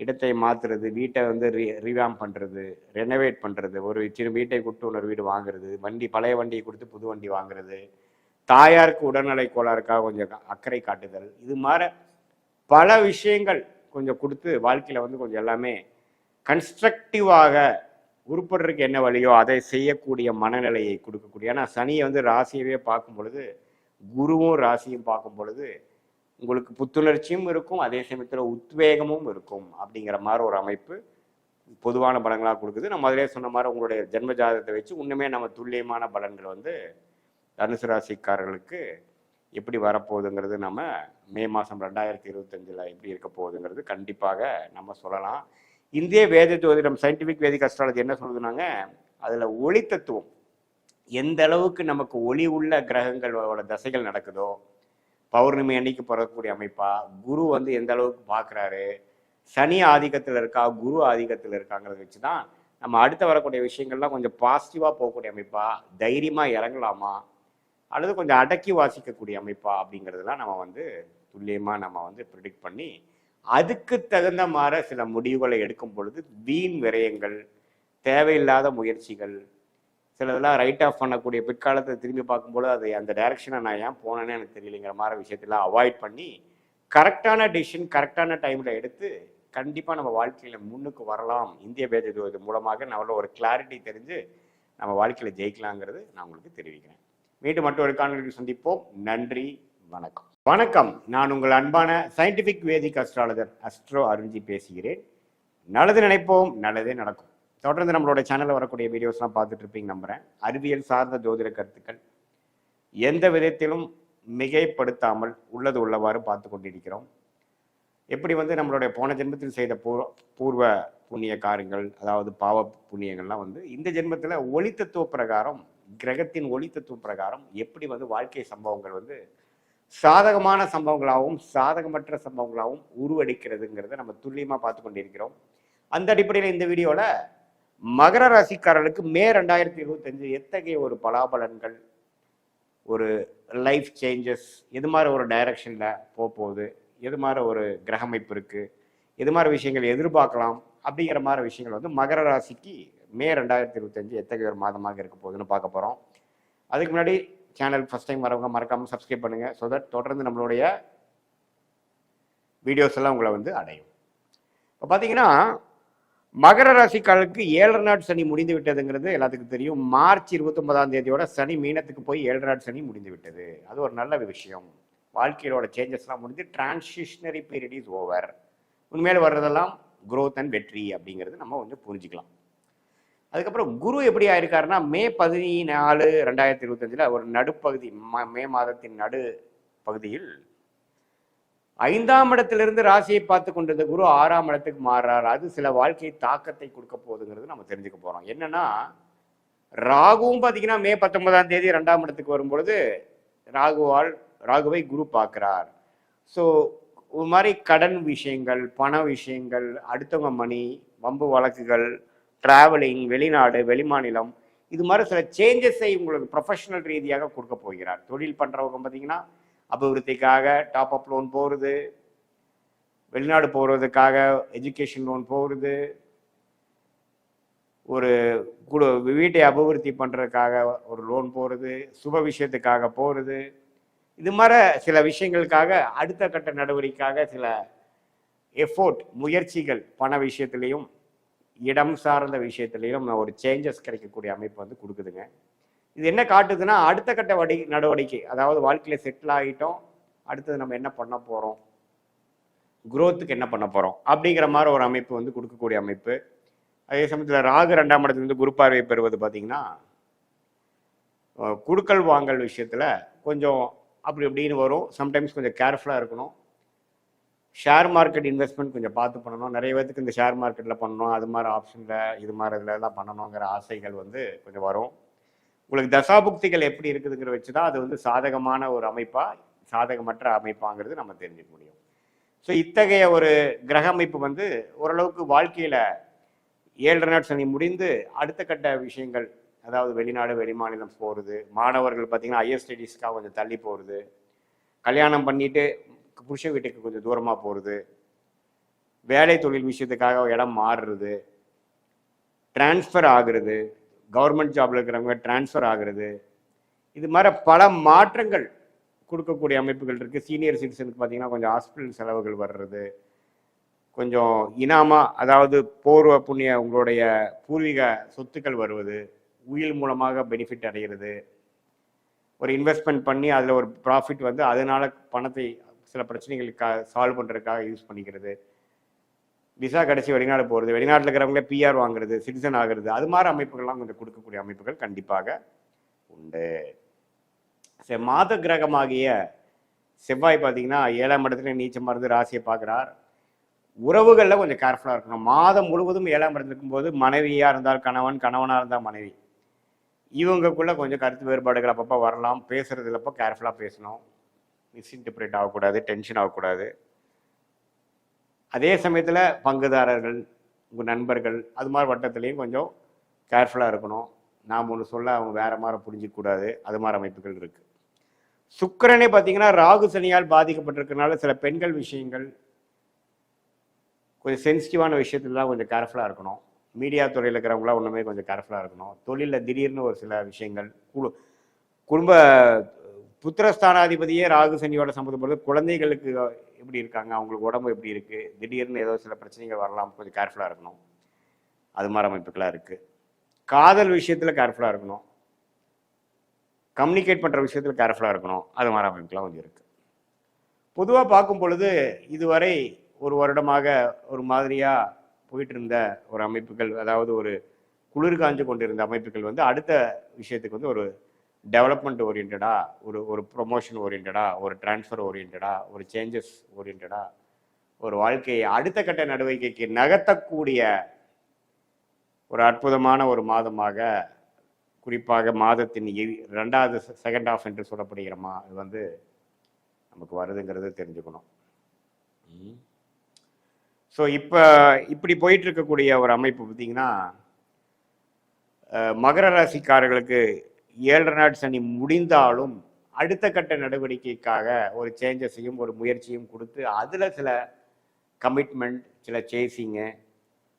இடத்தை மாற்றுறது, வீட்டை வந்து ரீவாம் பண்ணுறது, ரெனோவேட் பண்ணுறது, ஒரு சின்ன வீட்டை கொடுத்து இன்னொரு வீடு வாங்குறது, வண்டி பழைய வண்டியை கொடுத்து புது வண்டி வாங்குறது, தாயாருக்கு உடல்நலை கோளாறுக்காக கொஞ்சம் அக்கறை காட்டுதல், இது மாதிரி பல விஷயங்கள் கொஞ்சம் கொடுத்து வாழ்க்கையில் வந்து கொஞ்சம் எல்லாமே கன்ஸ்ட்ரக்டிவாக உருப்படுறதுக்கு என்ன வழியோ அதை செய்யக்கூடிய மனநிலையை கொடுக்கக்கூடிய. ஏன்னா சனியை வந்து ராசியவே பார்க்கும் பொழுது, குருவும் ராசியும் பார்க்கும் பொழுது உங்களுக்கு புத்துணர்ச்சியும் இருக்கும், அதே சமயத்தில் உத்வேகமும் இருக்கும். அப்படிங்கிற மாதிரி ஒரு அமைப்பு பொதுவான பலன்களாக கொடுக்குது. நம்ம அதிலே சொன்ன மாதிரி உங்களுடைய ஜென்ம ஜாதகத்தை வச்சு இன்னுமே நம்ம துல்லியமான பலன்கள் வந்து தனுசு ராசிக்காரர்களுக்கு எப்படி வரப்போகுதுங்கிறது நம்ம மே மாதம் 2025 எப்படி இருக்க போகுதுங்கிறது கண்டிப்பாக நம்ம சொல்லலாம். இந்திய வேத ஜோதிடம் சயின்டிஃபிக் வேதிக் அஸ்ட்ராலஜி என்ன சொல்லுதுனாங்க, அதில் ஒளி தத்துவம் எந்த அளவுக்கு நமக்கு ஒளி உள்ள கிரகங்களோட தசைகள் நடக்குதோ, பௌர்ணமி அன்னைக்கு பிறக்கக்கூடிய அமைப்பா, குரு வந்து எந்த அளவுக்கு பார்க்குறாரு, சனி ஆதிக்கத்தில் இருக்கா குரு ஆதிக்கத்தில் இருக்காங்கிறத வச்சு தான் நம்ம அடுத்த வரக்கூடிய விஷயங்கள்லாம் கொஞ்சம் பாசிட்டிவாக போகக்கூடிய அமைப்பா, தைரியமாக இறங்கலாமா அல்லது கொஞ்சம் அடக்கி வாசிக்கக்கூடிய அமைப்பா அப்படிங்கிறதுலாம் நம்ம வந்து துல்லியமாக நம்ம வந்து ப்ரிடிக்ட் பண்ணி அதுக்கு தகுந்த மாதிரி சில முடிவுகளை எடுக்கும் பொழுது வீண் விரயங்கள், தேவையில்லாத முயற்சிகள், சிலதெல்லாம் ரைட் ஆஃப் பண்ணக்கூடிய பிற்காலத்தை திரும்பி பார்க்கும்போது அது அந்த டைரக்ஷனை நான் ஏன் போனேன்னு எனக்கு தெரியலைங்கிற மாதிரி விஷயத்தெல்லாம் அவாய்ட் பண்ணி கரெக்டான டிசிஷன் கரெக்டான டைமில் எடுத்து கண்டிப்பாக நம்ம வாழ்க்கையில் முன்னுக்கு வரலாம். இந்திய வேத ஜோதிடம் மூலமாக நம்மள ஒரு கிளாரிட்டி தெரிஞ்சு நம்ம வாழ்க்கையில் ஜெயிக்கலாங்கிறது நான் உங்களுக்கு தெரிவிக்கிறேன். மீண்டும் மற்றொரு காணொலியில் சந்திப்போம். நன்றி, வணக்கம். வணக்கம், நான் உங்கள் அன்பான சயின்டிஃபிக் வேதிக் அஸ்ட்ராலஜர் அஸ்ட்ரோ அருண்ஜி பேசுகிறேன். நல்லது நினைப்போம், நல்லதே நடக்கும். தொடர்ந்து நம்மளோட சேனலில் வரக்கூடிய வீடியோஸ்லாம் பார்த்துட்டு இருப்பீங்க நம்புகிறேன். அறிவியல் சார்ந்த ஜோதிட கருத்துக்கள் எந்த விதத்திலும் மிகைப்படுத்தாமல் உள்ளது உள்ளவாறு பார்த்து கொண்டிருக்கிறோம். எப்படி வந்து நம்மளுடைய போன ஜென்மத்தில் செய்த பூர்வ புண்ணிய காரியங்கள், அதாவது பாவ புண்ணியங்கள்லாம் வந்து இந்த ஜென்மத்தில் ஒளி தத்துவ பிரகாரம், கிரகத்தின் ஒளி தத்துவ பிரகாரம் எப்படி வந்து வாழ்க்கை சம்பவங்கள் வந்து சாதகமான சம்பவங்களாகவும் சாதகமற்ற சம்பவங்களாகவும் உருவெடுக்கிறதுங்கிறத நம்ம துல்லியமாக பார்த்து கொண்டிருக்கிறோம். அந்த அடிப்படையில் இந்த வீடியோவில் மகர ராசிக்காரர்களுக்கு மே 2025 எத்தகைய ஒரு பலாபலன்கள், ஒரு லைஃப் சேஞ்சஸ், எது மாதிரி ஒரு டைரக்ஷனில் போகுது, எது மாதிரி ஒரு கிரகமைப்பு இருக்குது, எது மாதிரி விஷயங்கள் எதிர்பார்க்கலாம் அப்படிங்கிற மாதிரி விஷயங்கள் வந்து மகர ராசிக்கு மே 2025 எத்தகைய ஒரு மாதமாக இருக்க போகுதுன்னு பார்க்க போகிறோம். அதுக்கு முன்னாடி சேனல் ஃபஸ்ட் டைம் வரவங்க மறக்காமல் சப்ஸ்கிரைப் பண்ணுங்கள். ஸோ தட் தொடர்ந்து நம்மளுடைய வீடியோஸ் எல்லாம் உங்களை வந்து அடையும். இப்போ பார்த்தீங்கன்னா மகர ராசிக்காரர்களுக்கு 7 நாட் சனி முடிந்து விட்டதுங்கிறது எல்லாத்துக்கும் தெரியும். மார்ச் 29 சனி மீனத்துக்கு போய் 7 நாட் சனி முடிந்து விட்டது. அது ஒரு நல்ல விஷயம். வாழ்க்கையோட சேஞ்சஸ்லாம் முடிஞ்சு டிரான்சிஷனரி பீரியட் இஸ் ஓவர். உண்மையில வர்றதெல்லாம் குரோத் அண்ட் வெற்றி அப்படிங்கிறது நம்ம வந்து புரிஞ்சுக்கலாம். அதுக்கப்புறம் குரு எப்படி ஆயிருக்காருன்னா மே 14, 2025 ஒரு நடுப்பகுதி, மே மாதத்தின் நடு பகுதியில் 5ஆம் இடத்திலிருந்து ராசியை பார்த்து கொண்டிருந்த குரு 6ஆம் இடத்துக்கு மாறுறாரு. அது சில வாழ்க்கை தாக்கத்தை கொடுக்க போகுதுங்கிறது நம்ம தெரிஞ்சுக்க போறோம். என்னன்னா ராகுவும் பார்த்தீங்கன்னா மே 19 2ஆம் இடத்துக்கு வரும்பொழுது ராகுவை குரு பார்க்கிறார். ஸோ ஒரு மாதிரி கடன் விஷயங்கள், பண விஷயங்கள், அடுத்தவங்க மணி, வம்பு வழக்குகள், டிராவலிங், வெளிநாடு, வெளிமாநிலம், இது மாதிரி சில சேஞ்சஸை உங்களுக்கு ப்ரொஃபஷனல் ரீதியாக கொடுக்க போகிறார். தொழில் பண்ணுறவங்க பார்த்தீங்கன்னா அபிவிருத்திக்காக டாப் அப் லோன் போகிறது, வெளிநாடு போகிறதுக்காக எஜுகேஷன் லோன் போகிறது, ஒரு வீட்டை அபிவிருத்தி பண்ணுறதுக்காக ஒரு லோன் போகிறது, சுப விஷயத்துக்காக போகிறது, இது மாதிரி சில விஷயங்களுக்காக அடுத்த கட்ட நடவடிக்கைக்காக சில எஃபோர்ட், முயற்சிகள், பண விஷயத்துலேயும் இடம் சார்ந்த விஷயத்துலையும் ஒரு சேஞ்சஸ் கிடைக்கக்கூடிய அமைப்பு வந்து கொடுக்குதுங்க. இது என்ன காட்டுதுன்னா அடுத்த கட்ட நடவடிக்கை, அதாவது வாழ்க்கையில் செட்டில் ஆகிட்டோம், அடுத்தது நம்ம என்ன பண்ண போகிறோம், குரோத்துக்கு என்ன பண்ண போகிறோம் அப்படிங்கிற மாதிரி ஒரு அமைப்பு வந்து கொடுக்கக்கூடிய அமைப்பு. அதே சமயத்தில் ராகு 2ஆம் இடத்துலேருந்து குரு பார்வை பெறுவது பார்த்திங்கன்னா குடுக்கல் வாங்கல் விஷயத்தில் கொஞ்சம் அப்படி இப்படின்னு வரும். சம்டைம்ஸ் கொஞ்சம் கேர்ஃபுல்லாக இருக்கணும். ஷேர் மார்க்கெட் இன்வெஸ்ட்மெண்ட் கொஞ்சம் பார்த்து பண்ணணும். நிறைய பேருக்கு இந்த ஷேர் மார்க்கெட்டில் பண்ணணும், அது மாதிரி ஆப்ஷனில் இது மாதிரி இதில் எல்லாம் பண்ணணுங்கிற ஆசைகள் வந்து கொஞ்சம் வரும். உங்களுக்கு தசாபுக்திகள் எப்படி இருக்குதுங்கிற வச்சு தான் அது வந்து சாதகமான ஒரு அமைப்பா சாதகமற்ற அமைப்பாங்கிறது நம்ம தெரிஞ்சுக்க முடியும். ஸோ இத்தகைய ஒரு கிரக அமைப்பு வந்து ஓரளவுக்கு வாழ்க்கையில் 7 நாட் சனி முடிந்து அடுத்த கட்ட விஷயங்கள், அதாவது வெளிநாடு வெளிமாநிலம் போகிறது, மாணவர்கள் பார்த்திங்கன்னா ஹையர் ஸ்டடீஸ்க்காக கொஞ்சம் தள்ளி போகிறது, கல்யாணம் பண்ணிட்டு புருஷ வீட்டுக்கு கொஞ்சம் தூரமாக போகிறது, வேலை தொழில் விஷயத்துக்காக இடம் மாறுறது, டிரான்ஸ்ஃபர் ஆகுறது, கவர்மெண்ட் ஜாப்ல இருக்கிறவங்க டிரான்ஸ்ஃபர் ஆகுறது, இது மாதிரி பல மாற்றங்கள் கொடுக்கக்கூடிய அமைப்புகள் இருக்குது. சீனியர் சிட்டிசனுக்கு பார்த்தீங்கன்னா கொஞ்சம் ஹாஸ்பிட்டல் செலவுகள் வர்றது, கொஞ்சம் இனாமா, அதாவது பூர்வ புண்ணிய உங்களுடைய பூர்வீக சொத்துக்கள் வருவது, உயில் மூலமாக பெனிஃபிட் அடைகிறது, ஒரு இன்வெஸ்ட்மெண்ட் பண்ணி அதில் ஒரு ப்ராஃபிட் வந்து அதனால பணத்தை சில பிரச்சனைகளுக்காக சால்வ் பண்ணுறதுக்காக யூஸ் பண்ணிக்கிறது, விசா கடைசி வெளிநாடு போகிறது, வெளிநாட்டில் இருக்கிறவங்களே பிஆர் வாங்குறது, சிட்டிசன் ஆகிறது, அது மாதிரி அமைப்புகள்லாம் கொஞ்சம் கொடுக்கக்கூடிய அமைப்புகள் கண்டிப்பாக உண்டு. மாத கிரகமாகிய செவ்வாய் பார்த்தீங்கன்னா 7ஆம் இடத்துல நீச்சமாக இருந்து ராசியை பார்க்குறார். உறவுகளில் கொஞ்சம் கேர்ஃபுல்லாக இருக்கணும். மாதம் முழுவதும் 7ஆம் இடத்துல இருக்கும்போது மனைவியாக இருந்தால் கணவன், கணவனாக இருந்தால் மனைவி, இவங்களுக்குள்ள கொஞ்சம் கருத்து வேறுபாடுகள் அப்பப்போ வரலாம். பேசுறதுலப்போ கேர்ஃபுல்லாக பேசணும். மிஸ்இன்டர்பிரேட் ஆகக்கூடாது, டென்ஷன் ஆகக்கூடாது. அதே சமயத்தில் பங்குதாரர்கள், உங்கள் நண்பர்கள், அது மாதிரி வட்டத்துலேயும் கொஞ்சம் கேர்ஃபுல்லாக இருக்கணும். நாம் ஒன்று சொல்ல அவங்க வேற மாதிரி புரிஞ்சிக்கூடாது. அது மாதிரி அமைப்புகள் இருக்குது. சுக்கிரனே பார்த்தீங்கன்னா ராகு சனியால் பாதிக்கப்பட்டிருக்கனால சில பெண்கள் விஷயங்கள், கொஞ்சம் சென்சிட்டிவான விஷயத்துலலாம் கொஞ்சம் கேர்ஃபுல்லாக இருக்கணும். மீடியா துறையில் இருக்கிறவங்களாம் ஒன்றுமே கொஞ்சம் கேர்ஃபுல்லாக இருக்கணும். தொழிலில் திடீர்னு ஒரு சில விஷயங்கள், குடும்ப புத்திரஸ்தானாதிபதியே ராகு சனியோட சம்மந்தப்படுறது, குழந்தைகளுக்கு எப்படி இருக்காங்க, அவங்களுக்கு உடம்பு எப்படி இருக்குது, திடீர்னு ஏதோ சில பிரச்சனைகள் வரலாம், கொஞ்சம் கேர்ஃபுல்லாக இருக்கணும். அது மாதிரி அமைப்புகளாக இருக்குது. காதல் விஷயத்தில் கேர்ஃபுல்லாக இருக்கணும். கம்யூனிகேட் பண்ணுற விஷயத்தில் கேர்ஃபுல்லாக இருக்கணும். அது மாதிரி அமைப்புலாம் கொஞ்சம் இருக்குது. பொதுவாக பார்க்கும் பொழுது இதுவரை ஒரு வருடமாக ஒரு மாதிரியாக போயிட்டு இருந்த ஒரு அமைப்புகள், அதாவது ஒரு குளிர் காஞ்சு கொண்டிருந்த அமைப்புகள் வந்து அடுத்த விஷயத்துக்கு வந்து ஒரு டெவலப்மெண்ட் ஓரியன்டாக, ஒரு ப்ரொமோஷன் ஓரியன்டாக, ஒரு டிரான்ஸ்ஃபர் ஓரியன்டாக, ஒரு சேஞ்சஸ் ஓரியன்டாக, ஒரு வாழ்க்கையை அடுத்த கட்ட நடவடிக்கைக்கு நகர்த்தக்கூடிய ஒரு அற்புதமான ஒரு மாதமாக, குறிப்பாக மாதத்தின் ரெண்டாவது செகண்ட் ஹாஃப் என்று சொல்லப்படுகிற இது வந்து நமக்கு வருதுங்கிறது தெரிஞ்சுக்கணும். ஸோ இப்போ இப்படி போயிட்டு இருக்கக்கூடிய ஒரு அமைப்பு பார்த்தீங்கன்னா, மகர ராசிக்காரர்களுக்கு 7 நாட் சனி முடிந்தாலும் அடுத்த கட்ட நடவடிக்கைக்காக ஒரு சேஞ்சஸையும் ஒரு முயற்சியும் கொடுத்து அதில் சில கமிட்மெண்ட், சில சேசிங்கு,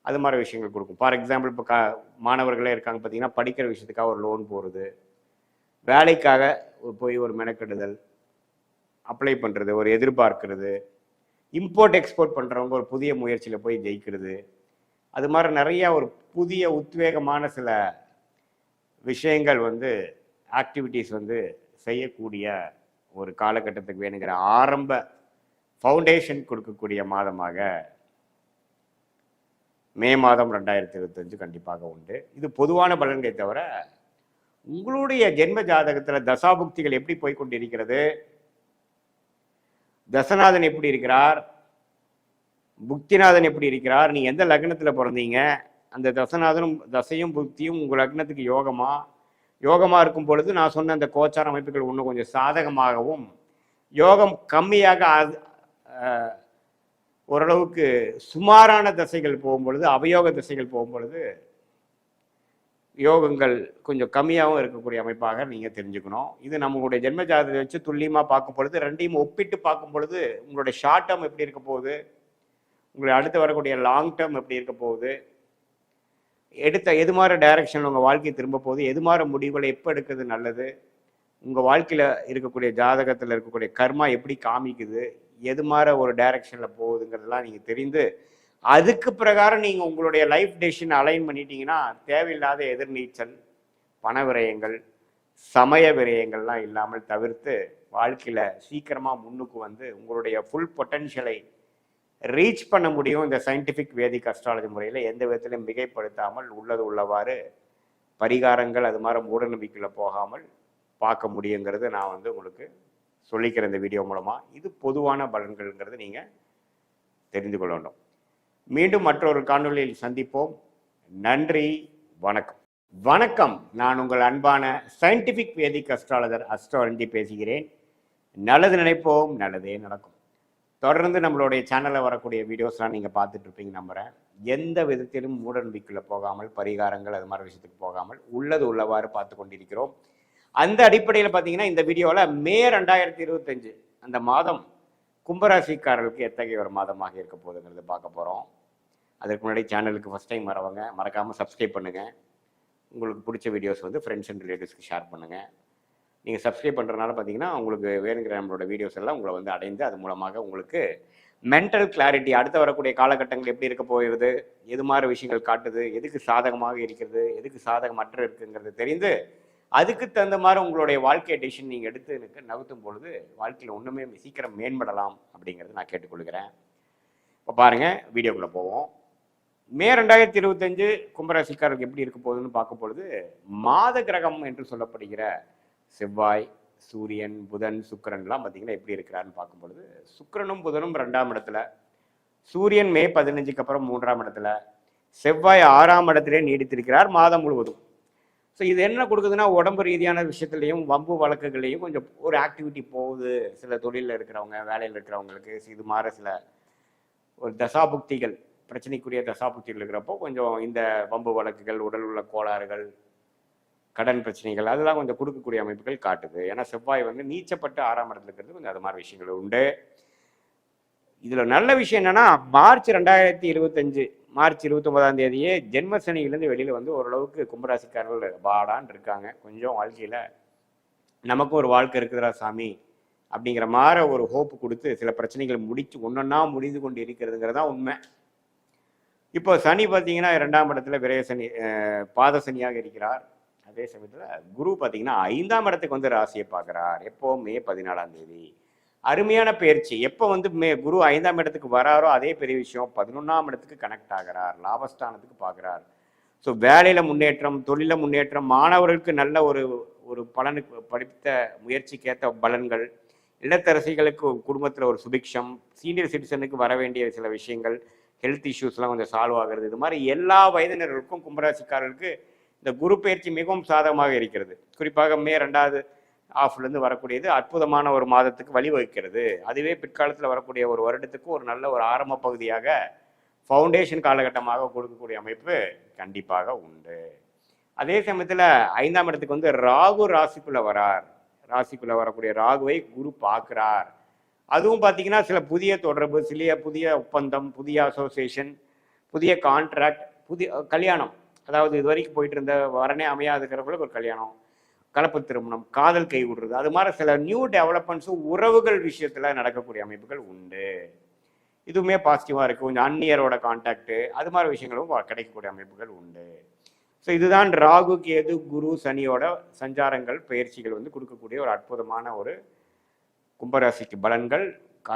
அது மாதிரி விஷயங்கள் கொடுக்கும். ஃபார் எக்ஸாம்பிள் இப்போ மாணவர்களே இருக்காங்க பார்த்தீங்கன்னா, படிக்கிற விஷயத்துக்காக ஒரு லோன் போகிறது, வேலைக்காக போய் ஒரு மெனக்கெடுதல், அப்ளை பண்ணுறது, ஒரு எதிர்பார்க்கிறது, இம்போர்ட் எக்ஸ்போர்ட் பண்ணுறவங்க ஒரு புதிய முயற்சியில் போய் ஜெயிக்கிறது, அது மாதிரி நிறையா ஒரு புதிய உத்வேகமான சில விஷயங்கள் வந்து ஆக்டிவிட்டீஸ் வந்து செய்யக்கூடிய ஒரு காலகட்டத்துக்கு வேணுங்கிற ஆரம்ப ஃபவுண்டேஷன் கொடுக்கக்கூடிய மாதமாக மே மாதம் 2025 கண்டிப்பாக உண்டு. இது பொதுவான பலன்களை தவிர உங்களுடைய ஜென்ம ஜாதகத்தில் தசாபுக்திகள் எப்படி போய்கொண்டிருக்கிறது, தசநாதன் எப்படி இருக்கிறார், புக்திநாதன் எப்படி இருக்கிறார், நீ எந்த லக்னத்தில் பிறந்தீங்க, அந்த தசநாதனும் தசையும் புக்தியும் உங்கள் லக்னத்துக்கு யோகமாக இருக்கும் பொழுது நான் சொன்ன அந்த கோச்சார அமைப்புகள் இன்னும் கொஞ்சம் சாதகமாகவும், யோகம் கம்மியாக ஓரளவுக்கு சுமாரான தசைகள் போகும்பொழுது, அவயோக தசைகள் போகும்பொழுது யோகங்கள் கொஞ்சம் கம்மியாகவும் இருக்கக்கூடிய அமைப்பாக நீங்கள் தெரிஞ்சுக்கணும். இது நம்மளுடைய ஜென்ம ஜாதகத்தை வச்சு துல்லியமாக பார்க்கும் பொழுது, ரெண்டையும் ஒப்பிட்டு பார்க்கும் பொழுது உங்களுடைய ஷார்ட் டேர்ம் எப்படி இருக்க போகுது, உங்களை அடுத்து வரக்கூடிய லாங் டேர்ம் எப்படி இருக்க போகுது, எது மாதிரி டைரக்ஷன் உங்கள் வாழ்க்கை திரும்ப போகுது, எது மாதிரி முடிவுகளை எப்போ எடுக்கிறது நல்லது, உங்கள் வாழ்க்கையில் இருக்கக்கூடிய ஜாதகத்தில் இருக்கக்கூடிய கர்மா எப்படி காமிக்குது, எது மாதிரி ஒரு டைரக்ஷனில் போகுதுங்கிறதெல்லாம் நீங்கள் தெரிந்து அதுக்கு பிரகாரம் நீங்கள் உங்களுடைய லைஃப் டெசிஷன் அலைன் பண்ணிட்டீங்கன்னா தேவையில்லாத எதிர்நீச்சல், பண விரயங்கள், சமய விரயங்கள்லாம் இல்லாமல் தவிர்த்து வாழ்க்கையில் சீக்கிரமாக முன்னுக்கு வந்து உங்களுடைய ஃபுல் பொட்டன்ஷியலை ரீச் பண்ண முடியும். இந்த சயின்டிஃபிக் வேதிக் அஸ்ட்ராலஜி முறையில் எந்த விதத்திலையும் மிகைப்படுத்தாமல் உள்ளது உள்ளவாறு பரிகாரங்கள் அது மாதிரி மூட நம்பிக்கையில் போகாமல் பார்க்க முடியுங்கிறது நான் வந்து உங்களுக்கு சொல்லிக்கிறேன் இந்த வீடியோ மூலமாக. இது பொதுவான பலன்கள்ங்கிறது நீங்கள் தெரிந்து கொள்ள வேண்டும். மீண்டும் மற்றொரு காணொலியில் சந்திப்போம். நன்றி, வணக்கம். வணக்கம், நான் உங்கள் அன்பான சயின்டிஃபிக் வேதிக் அஸ்ட்ராலஜர் அஸ்ட்ரோரஞ்சி பேசுகிறேன். நல்லது நினைப்போம், நல்லதே நடக்கும். தொடர்ந்து நம்மளுடைய சேனலில் வரக்கூடிய வீடியோஸ்லாம் நீங்கள் பார்த்துட்டு இருப்பீங்க நம்புகிறேன். எந்த விதத்திலும் மூட நம்பிக்கைக்குள்ள போகாமல், பரிகாரங்கள் அது மாதிரி விஷயத்துக்கு போகாமல் உள்ளது உள்ளவாறு பார்த்து கொண்டிருக்கிறோம். அந்த அடிப்படையில் பார்த்தீங்கன்னா இந்த வீடியோவில் மே 2025 அந்த மாதம் கும்பராசிக்காரர்களுக்கு எத்தகைய ஒரு மாதமாக இருக்க போகுதுங்கிறது பார்க்க போகிறோம். அதற்கு முன்னாடி சேனலுக்கு ஃபஸ்ட் டைம் வரவங்க மறக்காமல் சப்ஸ்கிரைப் பண்ணுங்கள். உங்களுக்கு பிடிச்ச வீடியோஸ் வந்து ஃப்ரெண்ட்ஸ் அண்ட் ரிலேட்டிவ்ஸ்க்கு ஷேர் பண்ணுங்கள். நீங்கள் சப்ஸ்கிரைப் பண்ணுறதுனால பார்த்தீங்கன்னா உங்களுக்கு வேணுங்கிற நம்மளோட வீடியோஸ் எல்லாம் உங்களை வந்து அடைந்து அது மூலமாக உங்களுக்கு மென்டல் கிளாரிட்டி அடுத்து வரக்கூடிய காலகட்டங்கள் எப்படி இருக்க போகிறது, எது மாதிரி விஷயங்கள் காட்டுது, எதுக்கு சாதகமாக இருக்கிறது, எதுக்கு சாதகமற்ற இருக்குங்கிறது தெரிந்து அதுக்கு தகுந்த மாதிரி உங்களுடைய வாழ்க்கை டிசிஷன் நீங்கள் எடுத்து நகர்த்தும் பொழுது வாழ்க்கையில் ஒன்றுமே சீக்கிரம் மேம்படலாம் அப்படிங்கிறது நான் கேட்டுக்கொள்கிறேன். இப்போ பாருங்கள், வீடியோக்குள்ளே போவோம். மே 2025 கும்பராசிக்காரருக்கு எப்படி இருக்க போகுதுன்னு பார்க்கும் பொழுது மாத கிரகம் என்று சொல்லப்படுகிற செவ்வாய், சூரியன், புதன், சுக்கிரன்லாம் பார்த்தீங்கன்னா எப்படி இருக்கிறாருன்னு பார்க்கும் பொழுது சுக்கிரனும் புதனும் 2ஆம் இடத்துல, சூரியன் மே 15க்கு அப்புறம் 3ஆம் இடத்துல, செவ்வாய் 6ஆம் இடத்திலே நீடித்திருக்கிறார் மாதம் முழுவதும். ஸோ இது என்ன கொடுக்குதுன்னா உடம்பு ரீதியான விஷயத்துலையும் வம்பு வழக்குகளையும் கொஞ்சம் ஒரு ஆக்டிவிட்டி போகுது. சில தொழிலில் இருக்கிறவங்க, வேலையில் இருக்கிறவங்களுக்கு இது மாதிரி சில ஒரு தசாபுக்திகள், பிரச்சனைக்குரிய தசாபுக்திகள் இருக்கிறப்போ கொஞ்சம் இந்த வம்பு வழக்குகள், உடல் உள்ள கோளாறுகள், கடன் பிரச்சனைகள் அதெல்லாம் கொஞ்சம் கொடுக்கக்கூடிய அமைப்புகள் காட்டுது. ஏன்னா செவ்வாய் வந்து நீச்சப்பட்டு 6ஆம் இடத்துல இருக்கிறது கொஞ்சம் அது மாதிரி விஷயங்கள் உண்டு. இதில் நல்ல விஷயம் என்னன்னா மார்ச் 2025 மார்ச் 29ஆம் தேதியே ஜென்ம சனியிலேருந்து வெளியில் வந்து ஓரளவுக்கு கும்பராசிக்காரர்கள் பாடான்னு இருக்காங்க. கொஞ்சம் வாழ்க்கையில் நமக்கும் ஒரு வாழ்க்கை இருக்குதுரா சாமி அப்படிங்கிற மாதிரி ஒரு ஹோப்பு கொடுத்து சில பிரச்சனைகளை ஒன்றொன்னா முடிந்து கொண்டு இருக்கிறதுங்கிறதா உண்மை. இப்போ சனி பார்த்தீங்கன்னா 2ஆம் இடத்துல விரய சனி, பாத சனியாக இருக்கிறார். அதே சமயத்தில் குரு பார்த்தீங்கன்னா 5ஆம் இடத்துக்கு வந்து ராசியை பார்க்குறார். எப்போ? மே 14ஆம் தேதி. அருமையான பயிற்சி. எப்போ வந்து குரு 5ஆம் இடத்துக்கு வராரோ அதே பெரிய விஷயம், 11ஆம் இடத்துக்கு கனெக்ட் ஆகிறார், லாபஸ்தானத்துக்கு பார்க்குறார். ஸோ வேலையில் முன்னேற்றம், தொழிலில் முன்னேற்றம், மாணவர்களுக்கு நல்ல ஒரு பலனுக்கு படித்த முயற்சிக்கேற்ற பலன்கள், இல்லத்தரசிகளுக்கு குடும்பத்தில் ஒரு சுபிக்ஷம், சீனியர் சிட்டிசனுக்கு வர வேண்டிய சில விஷயங்கள், ஹெல்த் இஷ்யூஸ்லாம் கொஞ்சம் சால்வ் ஆகிறது, இது மாதிரி எல்லா வயதினர்களுக்கும் கும்பராசிக்காரர்களுக்கு இந்த குரு பயிற்சி மிகவும் சாதகமாக இருக்கிறது. குறிப்பாக மே 2வது ஆஃப்லேருந்து வரக்கூடியது அற்புதமான ஒரு மாதத்துக்கு வழிவகுக்கிறது. அதுவே பிற்காலத்தில் வரக்கூடிய ஒரு வருடத்துக்கு ஒரு நல்ல ஒரு ஆரம்ப பகுதியாக ஃபவுண்டேஷன் காலகட்டமாக கொடுக்கக்கூடிய அமைப்பு கண்டிப்பாக உண்டு. அதே சமயத்தில் 5ஆம் இடத்துக்கு வந்து ராகு ராசிக்குள்ளே வரார். ராசிக்குள்ளே வரக்கூடிய ராகுவை குரு பார்க்குறார். அதுவும் பார்த்தீங்கன்னா சில புதிய தொடர்பு, சில புதிய ஒப்பந்தம், புதிய அசோசியேஷன், புதிய கான்ட்ராக்ட், புதிய கல்யாணம், அதாவது இது வரைக்கும் போயிட்டு இருந்த வரனே அமையாதுக்கிறவங்களுக்கு ஒரு கல்யாணம், கலப்பு திருமணம், காதல் கை விடுறது, அது மாதிரி சில நியூ டெவலப்மெண்ட்ஸும் உறவுகள் விஷயத்தில் நடக்கக்கூடிய அமைப்புகள் உண்டு. இதுவுமே பாசிட்டிவாக இருக்குது. கொஞ்சம் அந்நியரோட கான்டாக்டு அது மாதிரி விஷயங்களும் கிடைக்கக்கூடிய அமைப்புகள் உண்டு. ஸோ இதுதான் ராகு, கேது, குரு, சனியோட சஞ்சாரங்கள், பயிற்சிகள் வந்து கொடுக்கக்கூடிய ஒரு அற்புதமான ஒரு கும்பராசிக்கு பலன்கள்.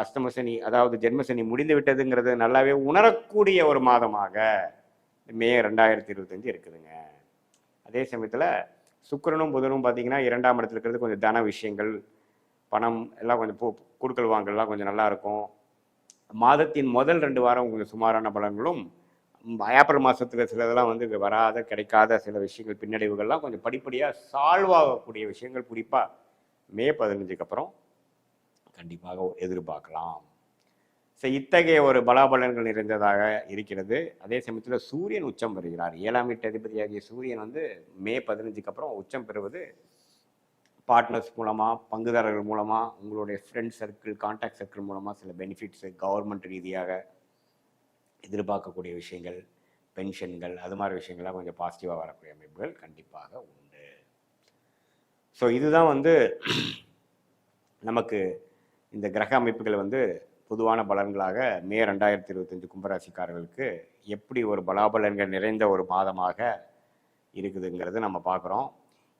அஷ்டம சனி, அதாவது ஜென்மசனி முடிந்து விட்டதுங்கிறது நல்லாவே உணரக்கூடிய ஒரு மாதமாக மே 2025 இருக்குதுங்க. அதே சமயத்தில் சுக்கிரனும் புதனும் பார்த்தீங்கன்னா 2ஆம் இடத்துல இருக்கிறது கொஞ்சம் தன விஷயங்கள், பணம் எல்லாம் கொஞ்சம் கொடுக்கல் வாங்கலாம் கொஞ்சம் நல்லா இருக்கும். மாதத்தின் முதல் 2 வாரம் கொஞ்சம் சுமாரான பலன்களும், ஏப்ரல் மாதத்தில் சிலதெல்லாம் வந்து வராத கிடைக்காத சில விஷயங்கள், பின்னடைவுகள்லாம் கொஞ்சம் படிப்படியாக சால்வ் ஆகக்கூடிய விஷயங்கள் குறிப்பாக மே 15க்கு அப்புறம் கண்டிப்பாக எதிர்பார்க்கலாம். ஸோ இத்தகைய ஒரு பலாபலன்கள் நிறைந்ததாக இருக்கிறது. அதே சமயத்தில் சூரியன் உச்சம் பெறுகிறார். 7ஆம் வீட்டு அதிபதியாகிய சூரியன் வந்து மே 15க்கு அப்புறம் உச்சம் பெறுவது பார்ட்னர்ஸ் மூலமாக, பங்குதாரர்கள் மூலமாக, உங்களுடைய ஃப்ரெண்ட் சர்க்கிள், கான்டாக்ட் சர்க்கிள் மூலமாக சில பெனிஃபிட்ஸு, கவர்மெண்ட் ரீதியாக எதிர்பார்க்கக்கூடிய விஷயங்கள், பென்ஷன்கள், அது மாதிரி விஷயங்கள்லாம் கொஞ்சம் பாசிட்டிவாக வரக்கூடிய அமைப்புகள் கண்டிப்பாக உண்டு. ஸோ இதுதான் வந்து நமக்கு இந்த கிரக அமைப்புகள் வந்து பொதுவான பலன்களாக மே 2025 கும்பராசிக்காரர்களுக்கு எப்படி ஒரு பலாபலன்கள் நிறைந்த ஒரு மாதமாக இருக்குதுங்கிறது நம்ம பார்க்குறோம்.